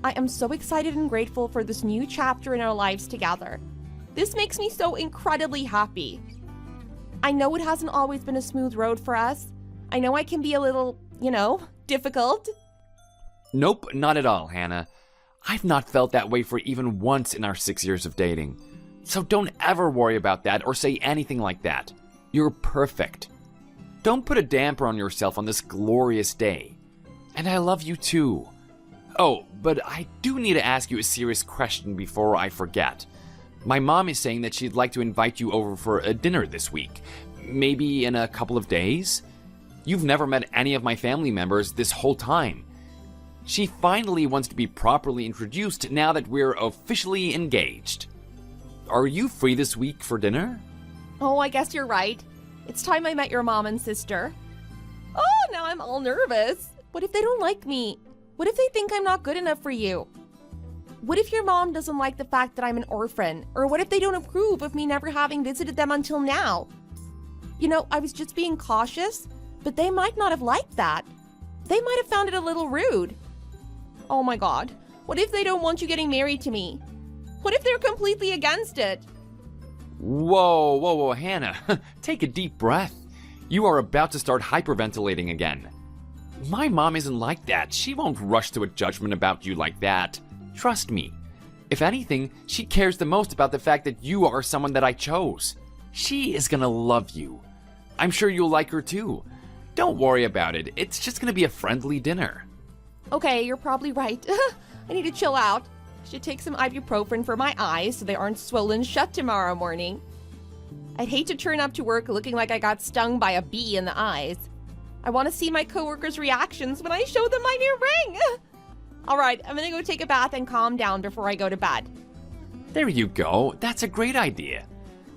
Speaker 6: I am so excited and grateful for this new chapter in our lives together. This makes me so incredibly happy. I know it hasn't always been a smooth road for us. I know I can be a little, difficult.
Speaker 5: Nope, not at all, Hannah. I've not felt that way for even once in our 6 years of dating. So don't ever worry about that or say anything like that. You're perfect. Don't put a damper on yourself on this glorious day. And I love you too. Oh, but I do need to ask you a serious question before I forget. My mom is saying that she'd like to invite you over for a dinner this week. Maybe in a couple of days? You've never met any of my family members this whole time. She finally wants to be properly introduced now that we're officially engaged. Are you free this week for dinner?
Speaker 6: Oh, I guess you're right. It's time I met your mom and sister. Oh, now I'm all nervous. What if they don't like me? What if they think I'm not good enough for you? What if your mom doesn't like the fact that I'm an orphan? Or what if they don't approve of me never having visited them until now? You know, I was just being cautious, but they might not have liked that. They might have found it a little rude. Oh my god, what if they don't want you getting married to me? What if they're completely against it?
Speaker 5: Whoa, Hannah. Take a deep breath. You are about to start hyperventilating again. My mom isn't like that. She won't rush to a judgment about you like that. Trust me. If anything, she cares the most about the fact that you are someone that I chose. She is gonna love you. I'm sure you'll like her too. Don't worry about it. It's just gonna be a friendly dinner.
Speaker 6: Okay, you're probably right. I need to chill out. Should take some ibuprofen for my eyes so they aren't swollen shut tomorrow morning. I'd hate to turn up to work looking like I got stung by a bee in the eyes. I want to see my coworkers' reactions when I show them my new ring. All right, I'm gonna go take a bath and calm down before I go to bed.
Speaker 5: There you go. That's a great idea.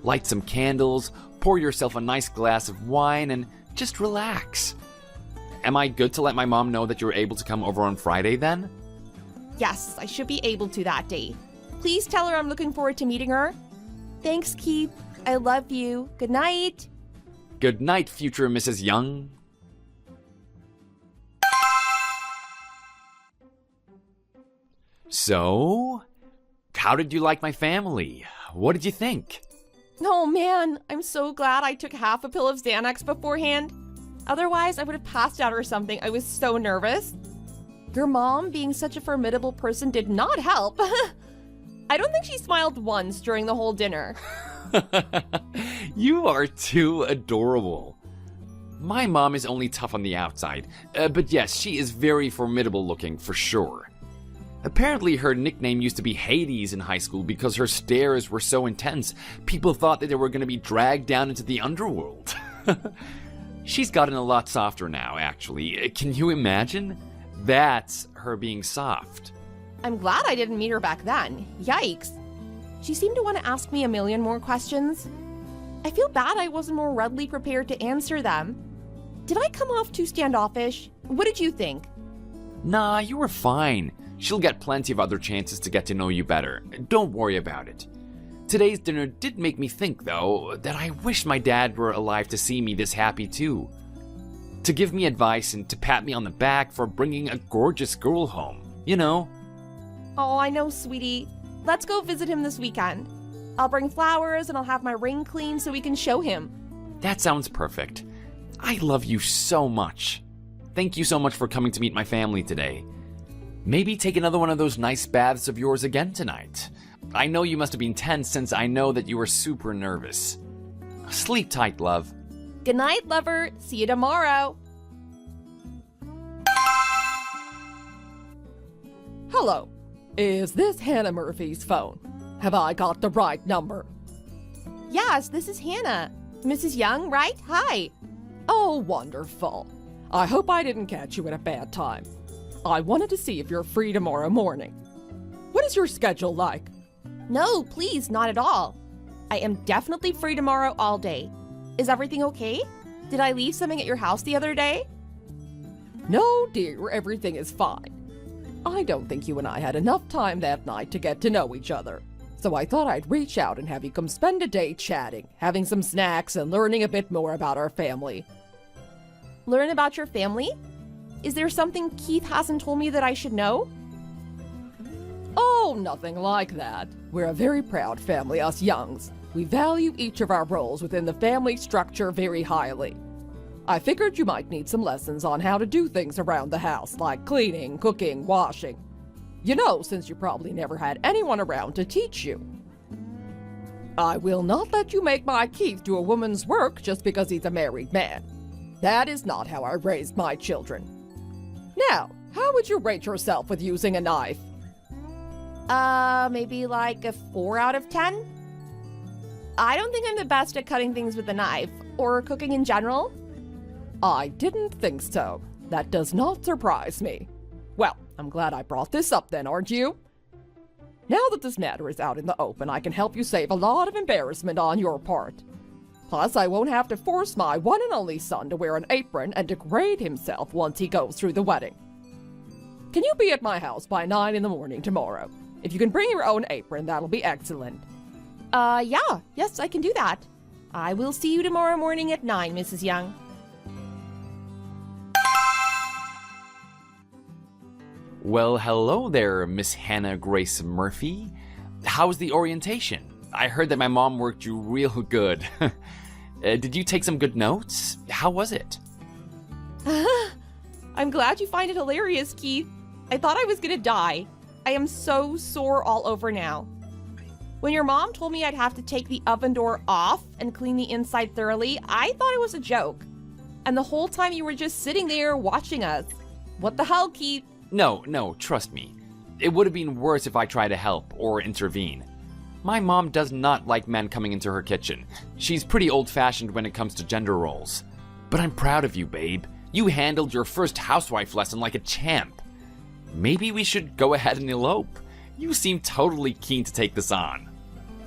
Speaker 5: Light some candles, pour yourself a nice glass of wine, and just relax. Am I good to let my mom know that you're able to come over on Friday then?
Speaker 6: Yes, I should be able to that day. Please tell her I'm looking forward to meeting her. Thanks, Keith. I love you. Good night.
Speaker 5: Good night, future Mrs. Young. So, how did you like my family? What did you think?
Speaker 6: Oh man, I'm so glad I took half a pill of Xanax beforehand. Otherwise, I would have passed out or something. I was so nervous. Your mom, being such a formidable person, did not help. I don't think she smiled once during the whole dinner.
Speaker 5: You are too adorable. My mom is only tough on the outside, but yes, she is very formidable looking for sure. Apparently her nickname used to be Hades in high school because her stares were so intense, people thought that they were going to be dragged down into the underworld. She's gotten a lot softer now, actually. Can you imagine? That's her being soft.
Speaker 6: I'm glad I didn't meet her back then. Yikes. She seemed to want to ask me a million more questions. I feel bad I wasn't more readily prepared to answer them. Did I come off too standoffish? What did you think?
Speaker 5: Nah, you were fine. She'll get plenty of other chances to get to know you better. Don't worry about it. Today's dinner did make me think, though, that I wish my dad were alive to see me this happy too. To give me advice and to pat me on the back for bringing a gorgeous girl home, you know?
Speaker 6: Oh, I know, sweetie. Let's go visit him this weekend. I'll bring flowers and I'll have my ring cleaned so we can show him.
Speaker 5: That sounds perfect. I love you so much. Thank you so much for coming to meet my family today. Maybe take another one of those nice baths of yours again tonight. I know you must have been tense since I know that you were super nervous. Sleep tight, love.
Speaker 6: Good night, lover. See you tomorrow.
Speaker 2: Hello. Is this Hannah Murphy's phone? Have I got the right number?
Speaker 6: Yes, this is Hannah. Mrs. Young, right? Hi.
Speaker 2: Oh, wonderful. I hope I didn't catch you at a bad time. I wanted to see if you're free tomorrow morning. What is your schedule like?
Speaker 6: No, please, not at all. I am definitely free tomorrow all day. Is everything okay? Did I leave something at your house the other day?
Speaker 2: No, dear, everything is fine. I don't think you and I had enough time that night to get to know each other. So I thought I'd reach out and have you come spend a day chatting, having some snacks, and learning a bit more about our family.
Speaker 6: Learn about your family? Is there something Keith hasn't told me that I should know?
Speaker 2: Oh, nothing like that. We're a very proud family, us Youngs. We value each of our roles within the family structure very highly. I figured you might need some lessons on how to do things around the house, like cleaning, cooking, washing.
Speaker 6: You know, since you probably never had anyone around to teach you. I will not let you make my Keith do a woman's work just because he's a married man. That is not how I raised my children. Now, how would you rate yourself with using a knife?
Speaker 2: Maybe like a 4 out of 10? I don't think I'm the best at cutting things with a knife, or cooking in general.
Speaker 6: I didn't think so. That does not surprise me. Well, I'm glad I brought this up then, aren't you? Now that this matter is out in the open, I can help you save a lot of embarrassment on your part. Plus, I won't have to force my one and only son to wear an apron and degrade himself once he goes through the wedding. Can you be at my house by 9 in the morning tomorrow? If you can bring your own apron, that'll be excellent.
Speaker 2: Yes, I can do that. I will see you tomorrow morning at 9, Mrs. Young.
Speaker 5: Well, hello there, Miss Hannah Grace Murphy. How's the orientation? I heard that my mom worked you real good. Did you take some good notes? How was it?
Speaker 2: I'm glad you find it hilarious, Keith. I thought I was gonna die. I am so sore all over now. When your mom told me I'd have to take the oven door off and clean the inside thoroughly, I thought it was a joke. And the whole time you were just sitting there watching us. What the hell, Keith?
Speaker 5: No, trust me. It would have been worse if I tried to help or intervene. My mom does not like men coming into her kitchen. She's pretty old-fashioned when it comes to gender roles. But I'm proud of you, babe. You handled your first housewife lesson like a champ. Maybe we should go ahead and elope. You seem totally keen to take this on.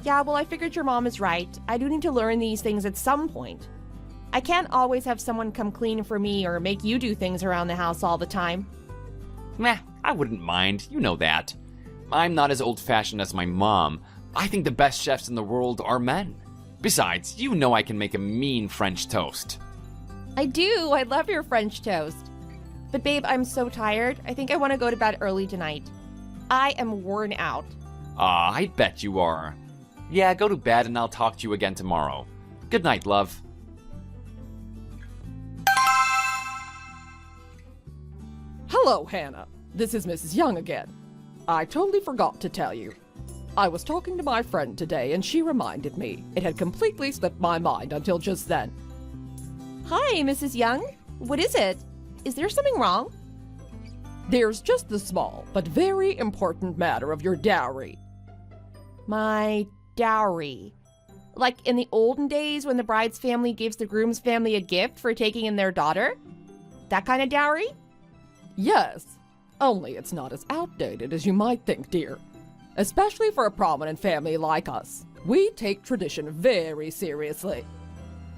Speaker 2: Yeah, well, I figured your mom is right. I do need to learn these things at some point. I can't always have someone come clean for me or make you do things around the house all the time.
Speaker 5: Meh, I wouldn't mind. You know that. I'm not as old-fashioned as my mom. I think the best chefs in the world are men. Besides, you know I can make a mean French toast.
Speaker 2: I do. I love your French toast. But babe, I'm so tired. I think I want to go to bed early tonight. I am worn out.
Speaker 5: I bet you are. Yeah, go to bed and I'll talk to you again tomorrow. Good night, love.
Speaker 6: Hello, Hannah. This is Mrs. Young again. I totally forgot to tell you. I was talking to my friend today and she reminded me. It had completely slipped my mind until just then.
Speaker 2: Hi, Mrs. Young. What is it? Is there something wrong?
Speaker 6: There's just the small but very important matter of your dowry.
Speaker 2: My dowry. Like in the olden days when the bride's family gives the groom's family a gift for taking in their daughter? That kind of dowry?
Speaker 6: Yes, only it's not as outdated as you might think, dear. Especially for a prominent family like us. We take tradition very seriously.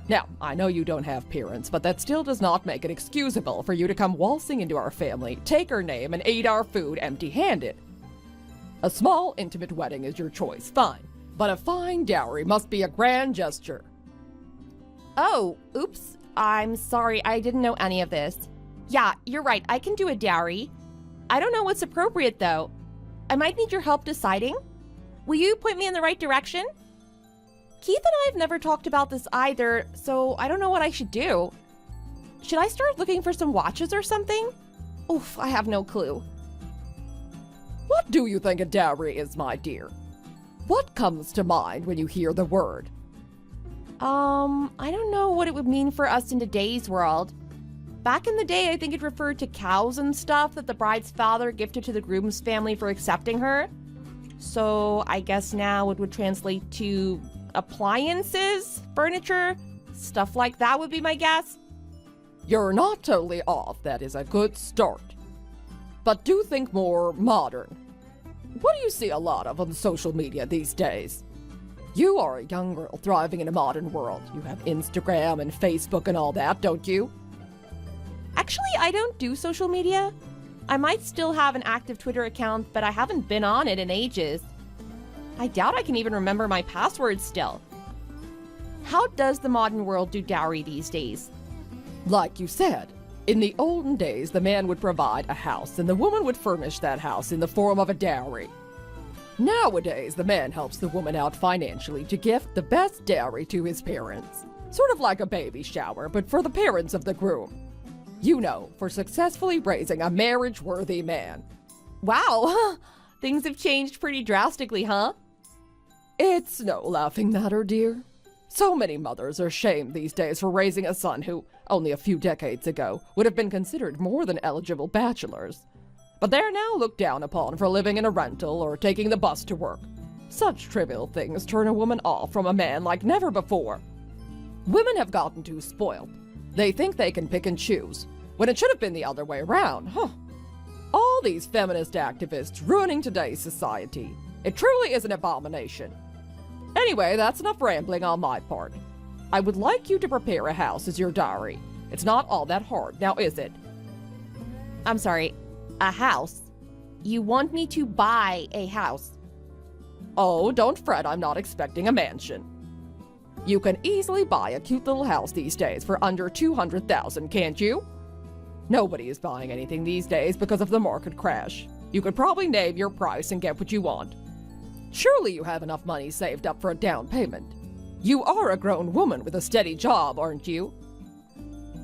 Speaker 6: Now, I know you don't have parents, but that still does not make it excusable for you to come waltzing into our family, take our name, and eat our food empty-handed. A small, intimate wedding is your choice, fine. But a fine dowry must be a grand gesture.
Speaker 2: Oh, oops. I'm sorry, I didn't know any of this. Yeah, you're right, I can do a dowry. I don't know what's appropriate, though. I might need your help deciding. Will you point me in the right direction? Keith and I have never talked about this either, so I don't know what I should do. Should I start looking for some watches or something? Oof, I have no clue.
Speaker 6: What do you think a dowry is, my dear? What comes to mind when you hear the word?
Speaker 2: I don't know what it would mean for us in today's world. Back in the day, I think it referred to cows and stuff that the bride's father gifted to the groom's family for accepting her. So I guess now it would translate to appliances, furniture, stuff like that would be my guess.
Speaker 6: You're not totally off. That is a good start. But do think more modern. What do you see a lot of on social media these days? You are a young girl thriving in a modern world. You have Instagram and Facebook and all that, don't you?
Speaker 2: Actually, I don't do social media. I might still have an active Twitter account, but I haven't been on it in ages. I doubt I can even remember my password still. How does the modern world do dowry these days?
Speaker 6: Like you said, in the olden days, the man would provide a house and the woman would furnish that house in the form of a dowry. Nowadays, the man helps the woman out financially to gift the best dowry to his parents. Sort of like a baby shower, but for the parents of the groom. You know, for successfully raising a marriage-worthy man. Wow, things have changed pretty drastically, huh?
Speaker 2: It's no laughing matter, dear. So many mothers are shamed these days for raising a son who, only a few decades ago, would have been considered more than eligible bachelors. But they're now looked down upon for living in a rental or taking the bus to work. Such trivial things turn a woman off from a man like never before. Women have gotten too spoiled. They think they can pick and choose, when it should have been the other way around, huh? All these feminist activists ruining today's society. It truly is an abomination. Anyway, that's enough rambling on my part. I would like you to prepare a house as your dowry. It's not all that hard, now is it?
Speaker 6: I'm sorry, a house? You want me to buy a house?
Speaker 2: Oh, don't fret, I'm not expecting a mansion. You can easily buy a cute little house these days for under $200,000, can't you? Nobody is buying anything these days because of the market crash. You could probably name your price and get what you want. Surely you have enough money saved up for a down payment. You are a grown woman with a steady job, aren't you?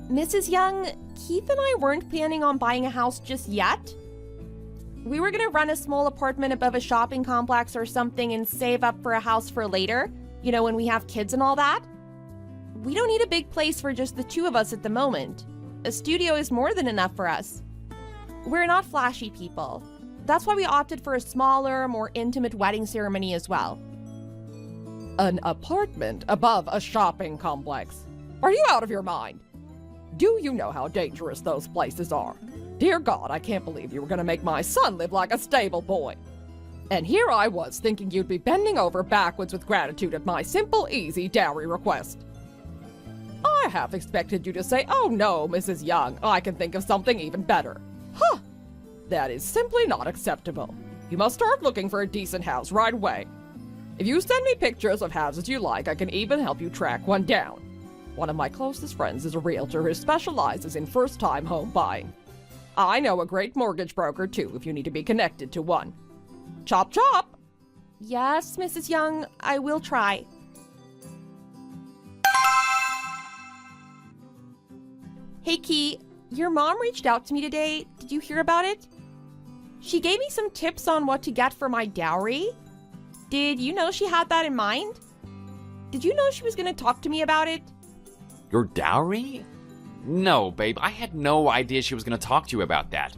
Speaker 6: Mrs. Young, Keith and I weren't planning on buying a house just yet. We were gonna run a small apartment above a shopping complex or something and save up for a house for later, you know, when we have kids and all that. We don't need a big place for just the two of us at the moment. A studio is more than enough for us. We're not flashy people. That's why we opted for a smaller, more intimate wedding ceremony as well.
Speaker 2: An apartment above a shopping complex? Are you out of your mind? Do you know how dangerous those places are? Dear God, I can't believe you were gonna make my son live like a stable boy. And here I was thinking you'd be bending over backwards with gratitude at my simple, easy dowry request. I half expected you to say, "Oh no, Mrs. Young, I can think of something even better." Huh! That is simply not acceptable. You must start looking for a decent house right away. If you send me pictures of houses you like, I can even help you track one down. One of my closest friends is a realtor who specializes in first-time home buying. I know a great mortgage broker, too, if you need to be connected to one. Chop chop!
Speaker 6: Yes, Mrs. Young, I will try. Hey, Key, your mom reached out to me today. Did you hear about it? She gave me some tips on what to get for my dowry. Did you know she had that in mind? Did you know she was going to talk to me about it?
Speaker 5: Your dowry? No, babe, I had no idea she was going to talk to you about that.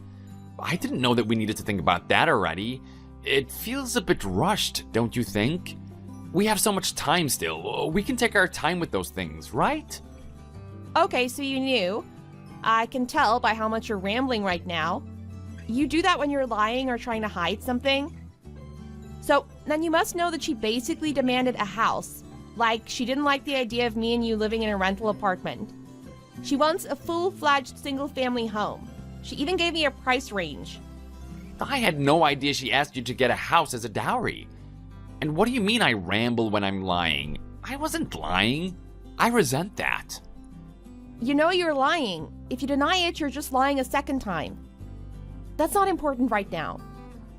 Speaker 5: I didn't know that we needed to think about that already. It feels a bit rushed, don't you think? We have so much time still. We can take our time with those things, right?
Speaker 6: Okay, so you knew. I can tell by how much you're rambling right now. You do that when you're lying or trying to hide something. So, then you must know that she basically demanded a house. Like, she didn't like the idea of me and you living in a rental apartment. She wants a full-fledged single-family home. She even gave me a price range.
Speaker 5: I had no idea she asked you to get a house as a dowry. And what do you mean I ramble when I'm lying? I wasn't lying. I resent that.
Speaker 6: You know you're lying. If you deny it, you're just lying a second time. That's not important right now.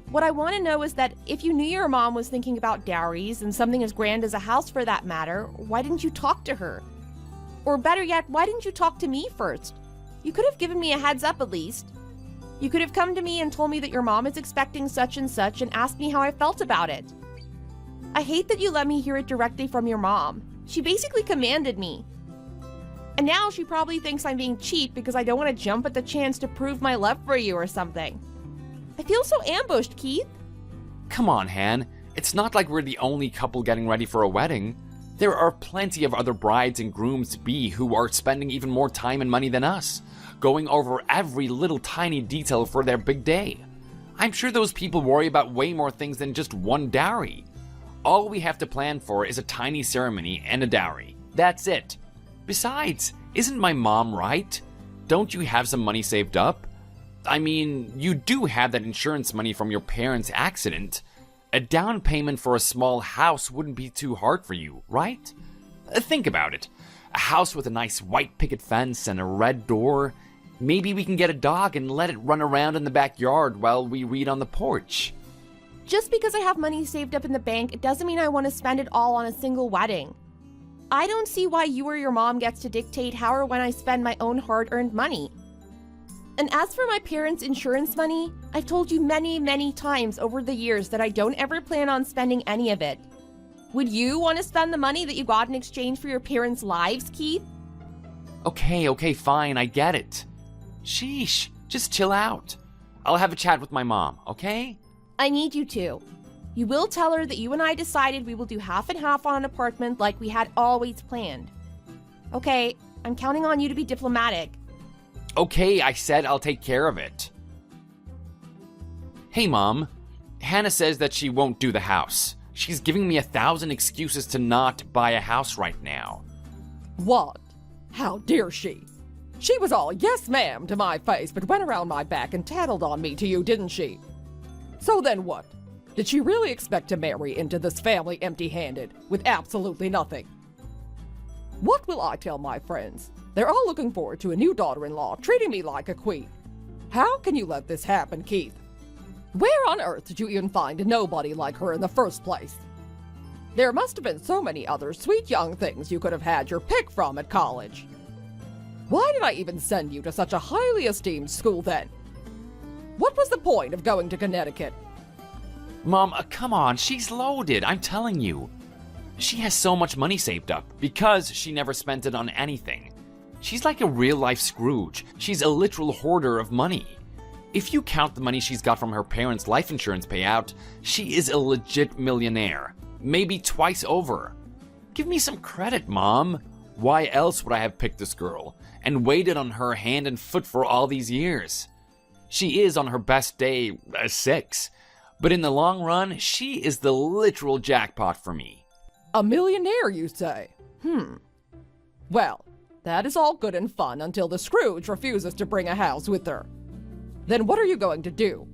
Speaker 6: What I want to know is that if you knew your mom was thinking about dowries and something as grand as a house for that matter, why didn't you talk to her? Or better yet, why didn't you talk to me first? You could have given me a heads up at least. You could have come to me and told me that your mom is expecting such and such and asked me how I felt about it. I hate that you let me hear it directly from your mom. She basically commanded me. And now she probably thinks I'm being cheap because I don't want to jump at the chance to prove my love for you or something. I feel so ambushed, Keith.
Speaker 5: Come on, Han. It's not like we're the only couple getting ready for a wedding. There are plenty of other brides and grooms-to-be who are spending even more time and money than us, going over every little tiny detail for their big day. I'm sure those people worry about way more things than just one dowry. All we have to plan for is a tiny ceremony and a dowry. That's it. Besides, isn't my mom right? Don't you have some money saved up? I mean, you do have that insurance money from your parents' accident. A down payment for a small house wouldn't be too hard for you, right? Think about it. A house with a nice white picket fence and a red door. Maybe we can get a dog and let it run around in the backyard while we read on the porch.
Speaker 6: Just because I have money saved up in the bank, it doesn't mean I want to spend it all on a single wedding. I don't see why you or your mom gets to dictate how or when I spend my own hard-earned money. And as for my parents' insurance money, I've told you many, many times over the years that I don't ever plan on spending any of it. Would you want to spend the money that you got in exchange for your parents' lives, Keith?
Speaker 5: Okay, fine, I get it. Sheesh, just chill out. I'll have a chat with my mom, okay?
Speaker 6: I need you to. You will tell her that you and I decided we will do half and half on an apartment like we had always planned. Okay, I'm counting on you to be diplomatic.
Speaker 5: Okay, I said I'll take care of it. Hey, Mom. Hannah says that she won't do the house. She's giving me 1,000 excuses to not buy a house right now.
Speaker 2: What? How dare she? She was all yes ma'am to my face, but went around my back and tattled on me to you, didn't she? So then what? Did she really expect to marry into this family empty-handed, with absolutely nothing? What will I tell my friends? They're all looking forward to a new daughter-in-law, treating me like a queen. How can you let this happen, Keith? Where on earth did you even find a nobody like her in the first place? There must have been so many other sweet young things you could have had your pick from at college. Why did I even send you to such a highly esteemed school then? What was the point of going to Connecticut?
Speaker 5: Mom, come on, she's loaded, I'm telling you. She has so much money saved up because she never spent it on anything. She's like a real-life Scrooge. She's a literal hoarder of money. If you count the money she's got from her parents' life insurance payout, she is a legit millionaire. Maybe twice over. Give me some credit, Mom. Why else would I have picked this girl and waited on her hand and foot for all these years? She is on her best day a 6, but in the long run, she is the literal jackpot for me.
Speaker 2: A millionaire, you say? Well, that is all good and fun until the Scrooge refuses to bring a house with her. Then what are you going to do?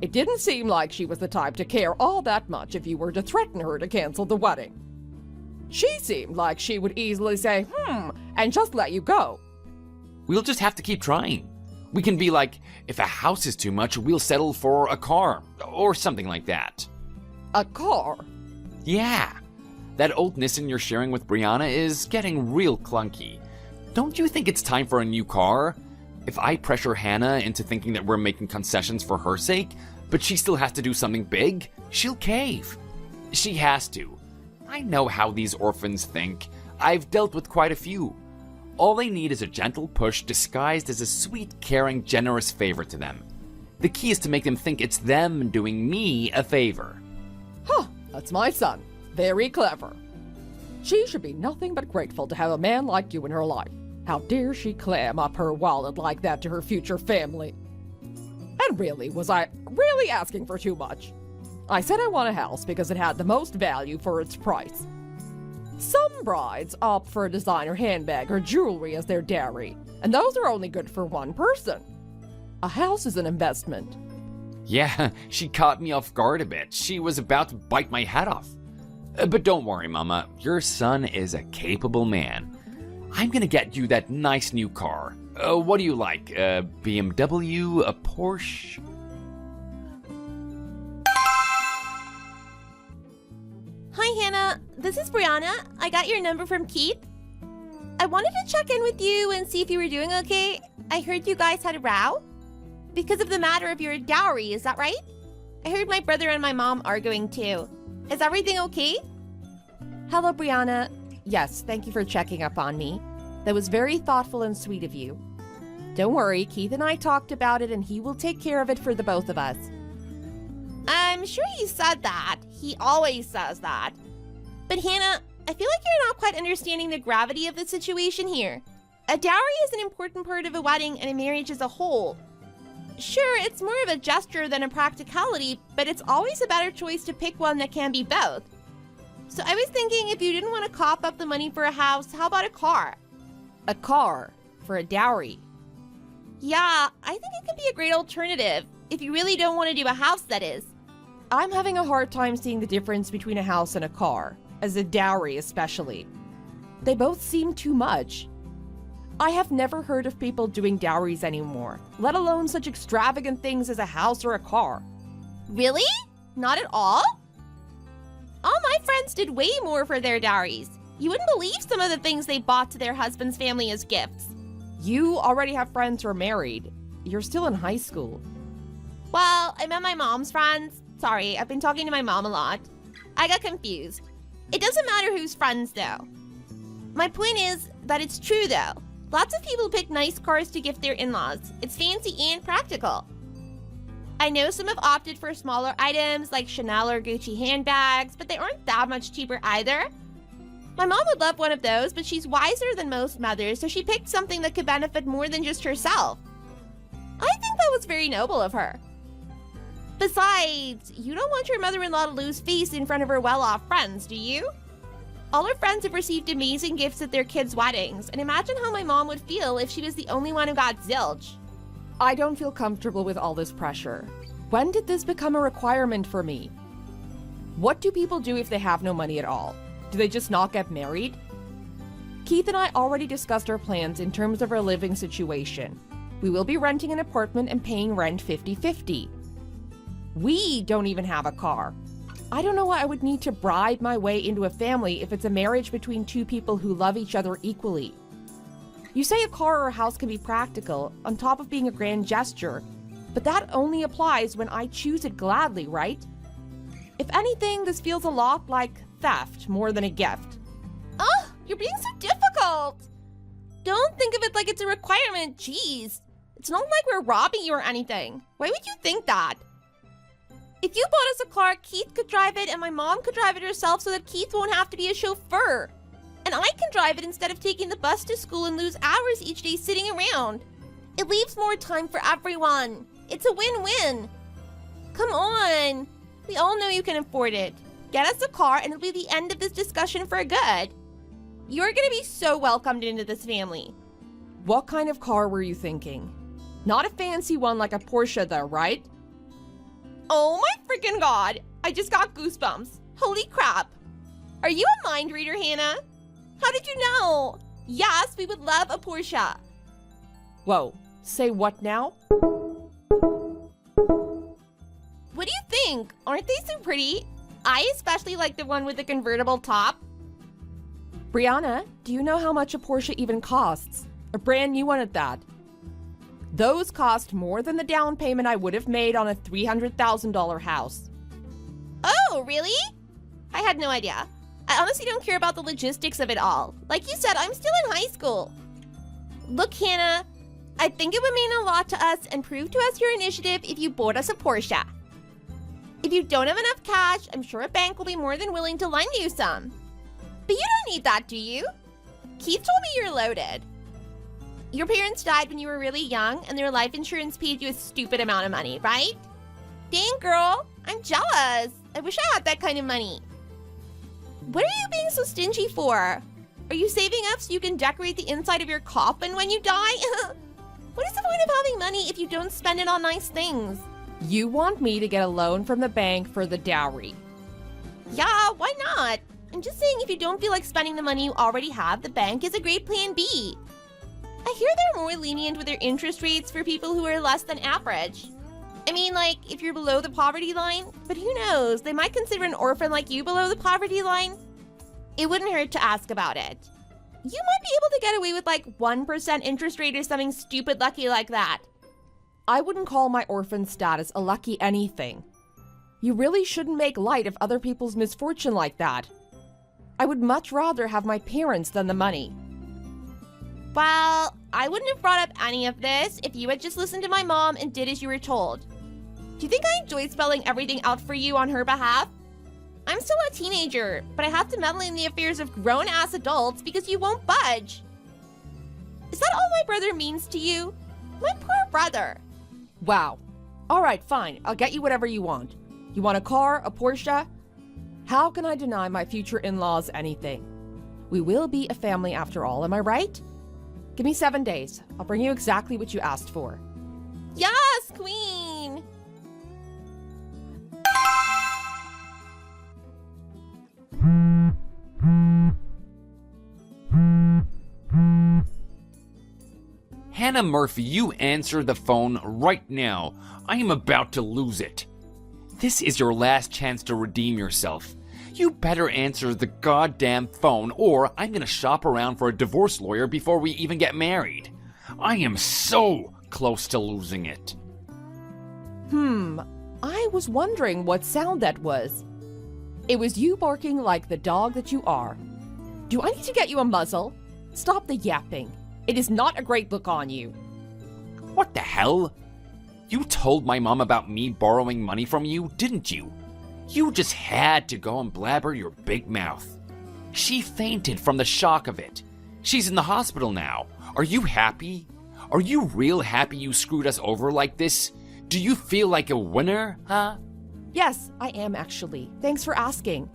Speaker 2: It didn't seem like she was the type to care all that much if you were to threaten her to cancel the wedding. She seemed like she would easily say, and just let you go.
Speaker 5: We'll just have to keep trying. We can be like, if a house is too much, we'll settle for a car, or something like that.
Speaker 2: A car?
Speaker 5: Yeah. That old Nissan you're sharing with Brianna is getting real clunky. Don't you think it's time for a new car? If I pressure Hannah into thinking that we're making concessions for her sake, but she still has to do something big, she'll cave. She has to. I know how these orphans think. I've dealt with quite a few. All they need is a gentle push disguised as a sweet, caring, generous favor to them. The key is to make them think it's them doing me a favor.
Speaker 2: That's my son. Very clever. She should be nothing but grateful to have a man like you in her life. How dare she clam up her wallet like that to her future family? And really, was I really asking for too much? I said I want a house because it had the most value for its price. Some brides opt for a designer handbag or jewelry as their dowry, and those are only good for one person. A house is an investment.
Speaker 5: Yeah, she caught me off guard a bit. She was about to bite my head off. But don't worry, Mama. Your son is a capable man. I'm gonna get you that nice new car. What do you like? A BMW? A Porsche?
Speaker 6: Hi, Hannah. This is Brianna. I got your number from Keith. I wanted to check in with you and see if you were doing okay. I heard you guys had a row because of the matter of your dowry, is that right? I heard my brother and my mom arguing too. Is everything okay? Hello, Brianna. Yes, thank you for checking up on me. That was very thoughtful and sweet of you. Don't worry, Keith and I talked about it and he will take care of it for the both of us. I'm sure he said that. He always says that. But Hannah, I feel like you're not quite understanding the gravity of the situation here. A dowry is an important part of a wedding and a marriage as a whole. Sure, it's more of a gesture than a practicality, but it's always a better choice to pick one that can be both. So I was thinking if you didn't want to cough up the money for a house, how about a car? A car for a dowry. Yeah, I think it could be a great alternative, if you really don't want to do a house, that is. I'm having a hard time seeing the difference between a house and a car, as a dowry especially. They both seem too much. I have never heard of people doing dowries anymore, let alone such extravagant things as a house or a car. Really? Not at all? All my friends did way more for their dowries. You wouldn't believe some of the things they bought to their husband's family as gifts. You already have friends who are married. You're still in high school.
Speaker 7: Well, I met my mom's friends. Sorry, I've been talking to my mom a lot. I got confused. It doesn't matter who's friends, though. My point is that it's true, though. Lots of people pick nice cars to gift their in-laws. It's fancy and practical. I know some have opted for smaller items like Chanel or Gucci handbags, but they aren't that much cheaper either. My mom would love one of those, but she's wiser than most mothers, so she picked something that could benefit more than just herself. I think that was very noble of her. Besides, you don't want your mother-in-law to lose face in front of her well-off friends, do you? All her friends have received amazing gifts at their kids' weddings, and imagine how my mom would feel if she was the only one who got zilch.
Speaker 6: I don't feel comfortable with all this pressure. When did this become a requirement for me? What do people do if they have no money at all? Do they just not get married? Keith and I already discussed our plans in terms of our living situation. We will be renting an apartment and paying rent 50-50. We don't even have a car. I don't know why I would need to bribe my way into a family if it's a marriage between two people who love each other equally. You say a car or a house can be practical, on top of being a grand gesture, but that only applies when I choose it gladly, right? If anything, this feels a lot like theft more than a gift.
Speaker 7: Oh, you're being so difficult. Don't think of it like it's a requirement, jeez. It's not like we're robbing you or anything. Why would you think that? If you bought us a car, Keith could drive it and my mom could drive it herself so that Keith won't have to be a chauffeur. And I can drive it instead of taking the bus to school and lose hours each day sitting around. It leaves more time for everyone. It's a win-win. Come on. We all know you can afford it. Get us a car and it'll be the end of this discussion for good. You're gonna be so welcomed into this family.
Speaker 6: What kind of car were you thinking? Not a fancy one like a Porsche though, right?
Speaker 7: Oh my freaking god! I just got goosebumps. Holy crap. Are you a mind reader, Hannah? How did you know? Yes, we would love a Porsche.
Speaker 6: Whoa, say what now?
Speaker 7: What do you think? Aren't they so pretty? I especially like the one with the convertible top.
Speaker 6: Brianna, do you know how much a Porsche even costs? A brand new one at that. Those cost more than the down payment I would have made on a $300,000 house.
Speaker 7: Oh, really? I had no idea. I honestly don't care about the logistics of it all. Like you said, I'm still in high school. Look, Hannah, I think it would mean a lot to us and prove to us your initiative if you bought us a Porsche. If you don't have enough cash, I'm sure a bank will be more than willing to lend you some. But you don't need that, do you? Keith told me you're loaded. Your parents died when you were really young, and their life insurance paid you a stupid amount of money, right? Dang, girl, I'm jealous. I wish I had that kind of money. What are you being so stingy for? Are you saving up so you can decorate the inside of your coffin when you die? What is the point of having money if you don't spend it on nice things?
Speaker 6: You want me to get a loan from the bank for the dowry.
Speaker 7: Yeah, why not? I'm just saying if you don't feel like spending the money you already have, the bank is a great plan B. I hear they're more lenient with their interest rates for people who are less than average. I mean, like, if you're below the poverty line, but who knows, they might consider an orphan like you below the poverty line. It wouldn't hurt to ask about it. You might be able to get away with like 1% interest rate or something stupid lucky like that.
Speaker 6: I wouldn't call my orphan status a lucky anything. You really shouldn't make light of other people's misfortune like that. I would much rather have my parents than the money.
Speaker 7: Well, I wouldn't have brought up any of this if you had just listened to my mom and did as you were told. Do you think I enjoyed spelling everything out for you on her behalf? I'm still a teenager, but I have to meddle in the affairs of grown-ass adults because you won't budge. Is that all my brother means to you? My poor brother.
Speaker 6: Wow. All right, fine. I'll get you whatever you want. You want a car, a Porsche? How can I deny my future in-laws anything? We will be a family after all, am I right? Give me 7 days. I'll bring you exactly what you asked for.
Speaker 7: Yes, queen!
Speaker 5: Hannah Murphy, you answer the phone right now. I am about to lose it. This is your last chance to redeem yourself. You better answer the goddamn phone, or I'm gonna shop around for a divorce lawyer before we even get married. I am so close to losing it.
Speaker 6: I was wondering what sound that was. It was you barking like the dog that you are. Do I need to get you a muzzle? Stop the yapping. It is not a great look on you.
Speaker 5: What the hell? You told my mom about me borrowing money from you, didn't you? You just had to go and blabber your big mouth. She fainted from the shock of it. She's in the hospital now. Are you happy? Are you real happy you screwed us over like this? Do you feel like a winner, huh?
Speaker 6: Yes, I am actually. Thanks for asking.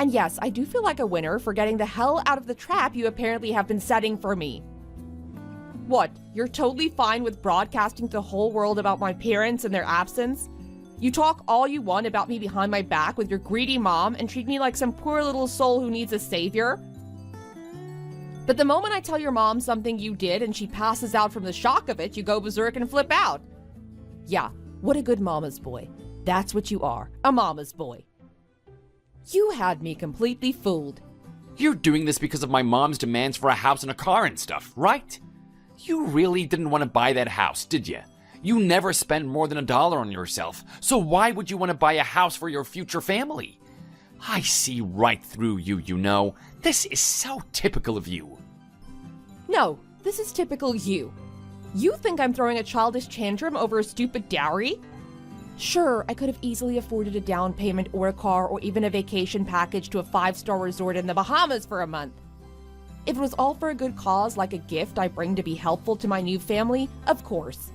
Speaker 6: And yes, I do feel like a winner for getting the hell out of the trap you apparently have been setting for me. What, you're totally fine with broadcasting to the whole world about my parents and their absence? You talk all you want about me behind my back with your greedy mom and treat me like some poor little soul who needs a savior? But the moment I tell your mom something you did and she passes out from the shock of it, you go berserk and flip out. Yeah, what a good mama's boy. That's what you are, a mama's boy. You had me completely fooled.
Speaker 5: You're doing this because of my mom's demands for a house and a car and stuff, right? You really didn't want to buy that house, did you? You never spend more than $1 on yourself, so why would you want to buy a house for your future family? I see right through you, you know. This is so typical of you.
Speaker 6: No, this is typical you. You think I'm throwing a childish tantrum over a stupid dowry? Sure, I could have easily afforded a down payment or a car or even a vacation package to a 5-star resort in the Bahamas for a month. If it was all for a good cause, like a gift I bring to be helpful to my new family, of course.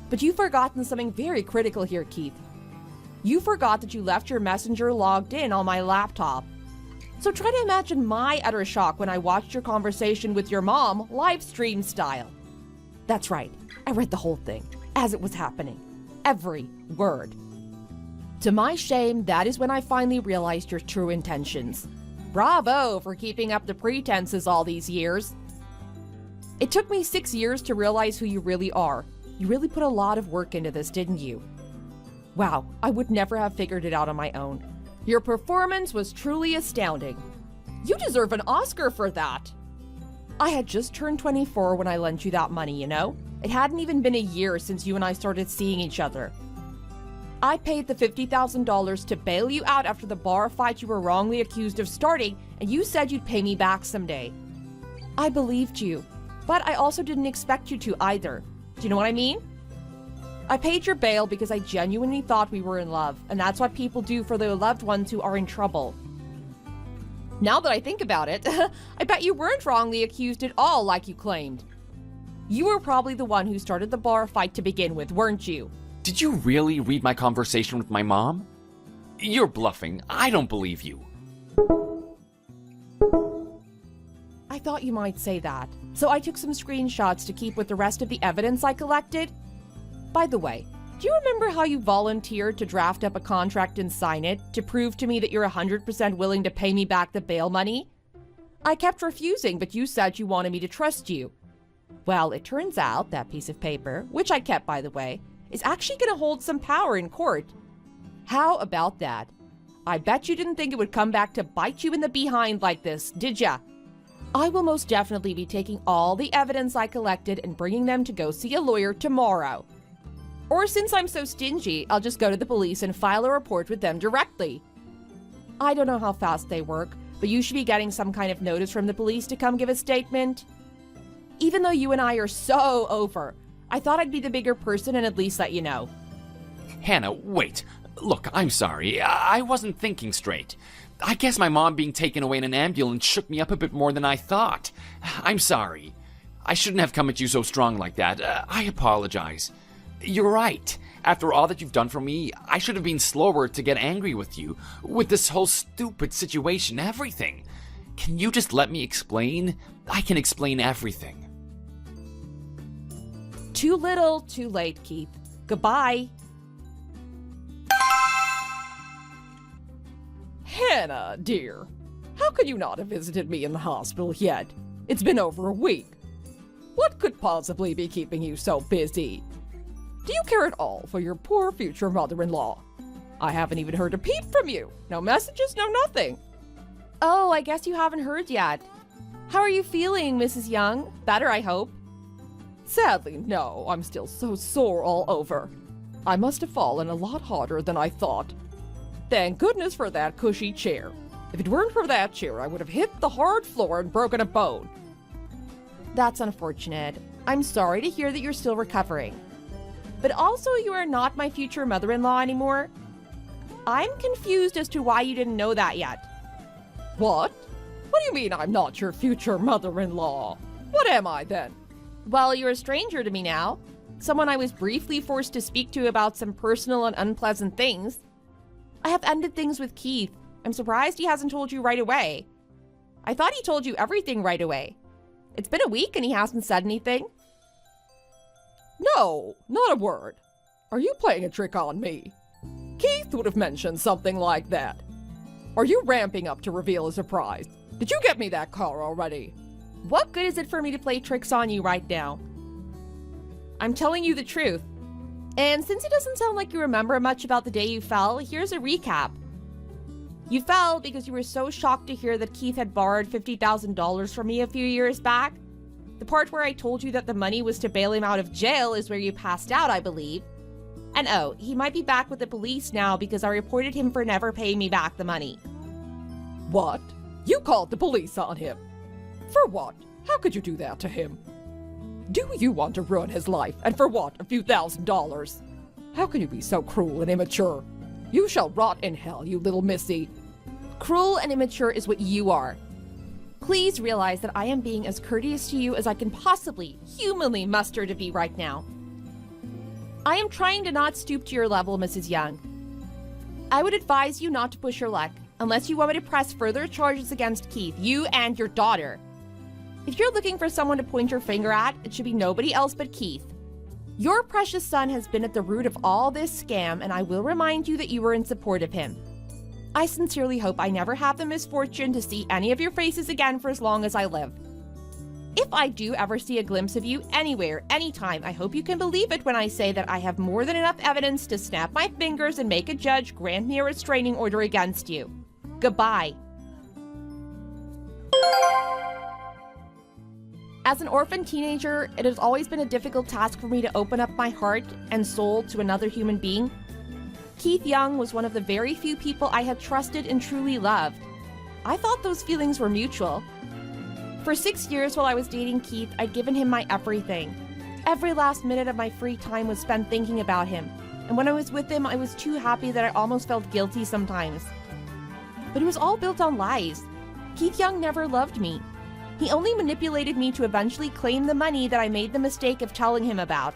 Speaker 6: But you've forgotten something very critical here, Keith. You forgot that you left your messenger logged in on my laptop. So try to imagine my utter shock when I watched your conversation with your mom live stream style. That's right, I read the whole thing, as it was happening. Every word. To my shame, that is when I finally realized your true intentions. Bravo for keeping up the pretenses all these years. It took me 6 years to realize who you really are. You really put a lot of work into this, didn't you? Wow, I would never have figured it out on my own. Your performance was truly astounding. You deserve an Oscar for that. I had just turned 24 when I lent you that money, you know? It hadn't even been a year since you and I started seeing each other. I paid the $50,000 to bail you out after the bar fight you were wrongly accused of starting, and you said you'd pay me back someday. I believed you, but I also didn't expect you to either. Do you know what I mean? I paid your bail because I genuinely thought we were in love, and that's what people do for their loved ones who are in trouble. Now that I think about it, I bet you weren't wrongly accused at all like you claimed. You were probably the one who started the bar fight to begin with, weren't you?
Speaker 5: Did you really read my conversation with my mom? You're bluffing. I don't believe you.
Speaker 6: I thought you might say that, so I took some screenshots to keep with the rest of the evidence I collected. By the way, do you remember how you volunteered to draft up a contract and sign it to prove to me that you're 100% willing to pay me back the bail money? I kept refusing, but you said you wanted me to trust you. Well, it turns out that piece of paper, which I kept by the way, is actually going to hold some power in court. How about that? I bet you didn't think it would come back to bite you in the behind like this, did ya? I will most definitely be taking all the evidence I collected and bringing them to go see a lawyer tomorrow. Or since I'm so stingy, I'll just go to the police and file a report with them directly. I don't know how fast they work, but you should be getting some kind of notice from the police to come give a statement. Even though you and I are so over, I thought I'd be the bigger person and at least let you know.
Speaker 5: Hannah, wait. Look, I'm sorry. I wasn't thinking straight. I guess my mom being taken away in an ambulance shook me up a bit more than I thought. I'm sorry. I shouldn't have come at you so strong like that. I apologize. You're right. After all that you've done for me, I should have been slower to get angry with you, with this whole stupid situation, everything. Can you just let me explain? I can explain everything.
Speaker 6: Too little, too late, Keith. Goodbye. Hannah, dear, how could you not have visited me in the hospital yet? It's been over a week. What could possibly be keeping you so busy? Do you care at all for your poor future mother-in-law? I haven't even heard a peep from you. No messages, no nothing. Oh, I guess you haven't heard yet. How are you feeling, Mrs. Young? Better, I hope. Sadly, no. I'm still so sore all over. I must have fallen a lot harder than I thought. Thank goodness for that cushy chair. If it weren't for that chair, I would have hit the hard floor and broken a bone. That's unfortunate. I'm sorry to hear that you're still recovering. But also, you are not my future mother-in-law anymore. I'm confused as to why you didn't know that yet. What? What do you mean I'm not your future mother-in-law? What am I then? Well, you're a stranger to me now. Someone I was briefly forced to speak to about some personal and unpleasant things. I have ended things with Keith. I'm surprised he hasn't told you right away. I thought he told you everything right away. It's been a week and he hasn't said anything. No, not a word. Are you playing a trick on me? Keith would have mentioned something like that. Are you ramping up to reveal a surprise? Did you get me that car already? What good is it for me to play tricks on you right now? I'm telling you the truth. And since it doesn't sound like you remember much about the day you fell, here's a recap. You fell because you were so shocked to hear that Keith had borrowed $50,000 from me a few years back. The part where I told you that the money was to bail him out of jail is where you passed out, I believe. And oh, he might be back with the police now because I reported him for never paying me back the money. What? You called the police on him? For what? How could you do that to him? Do you want to ruin his life? And for what? A few $1,000s? How can you be so cruel and immature? You shall rot in hell, you little missy. Cruel and immature is what you are. Please realize that I am being as courteous to you as I can possibly humanly muster to be right now. I am trying to not stoop to your level, Mrs. Young. I would advise you not to push your luck, unless you want me to press further charges against Keith, you and your daughter. If you're looking for someone to point your finger at, it should be nobody else but Keith. Your precious son has been at the root of all this scam, and I will remind you that you were in support of him. I sincerely hope I never have the misfortune to see any of your faces again for as long as I live. If I do ever see a glimpse of you anywhere, anytime, I hope you can believe it when I say that I have more than enough evidence to snap my fingers and make a judge grant me a restraining order against you. Goodbye. As an orphan teenager, it has always been a difficult task for me to open up my heart and soul to another human being. Keith Young was one of the very few people I had trusted and truly loved. I thought those feelings were mutual. For 6 years while I was dating Keith, I'd given him my everything. Every last minute of my free time was spent thinking about him, and when I was with him, I was too happy that I almost felt guilty sometimes. But it was all built on lies. Keith Young never loved me. He only manipulated me to eventually claim the money that I made the mistake of telling him about.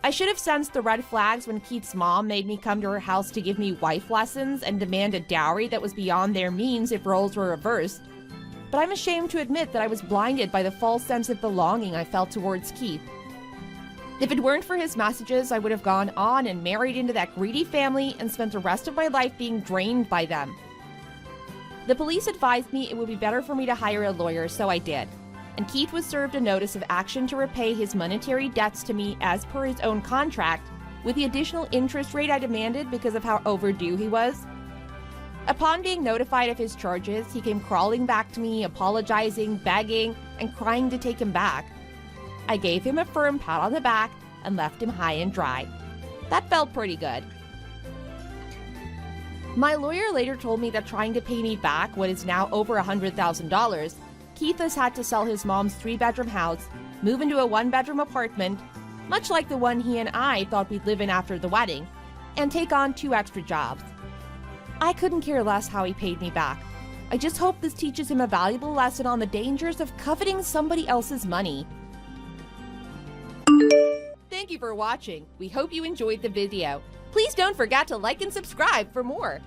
Speaker 6: I should have sensed the red flags when Keith's mom made me come to her house to give me wife lessons and demand a dowry that was beyond their means if roles were reversed. But I'm ashamed to admit that I was blinded by the false sense of belonging I felt towards Keith. If it weren't for his messages, I would have gone on and married into that greedy family and spent the rest of my life being drained by them. The police advised me it would be better for me to hire a lawyer, so I did. And Keith was served a notice of action to repay his monetary debts to me as per his own contract, with the additional interest rate I demanded because of how overdue he was. Upon being notified of his charges, he came crawling back to me, apologizing, begging, and crying to take him back. I gave him a firm pat on the back and left him high and dry. That felt pretty good. My lawyer later told me that trying to pay me back what is now over $100,000, Keith has had to sell his mom's 3-bedroom house, move into a 1-bedroom apartment, much like the one he and I thought we'd live in after the wedding, and take on 2 extra jobs. I couldn't care less how he paid me back. I just hope this teaches him a valuable lesson on the dangers of coveting somebody else's money. Thank you for watching. We hope you enjoyed the video. Please don't forget to like and subscribe for more.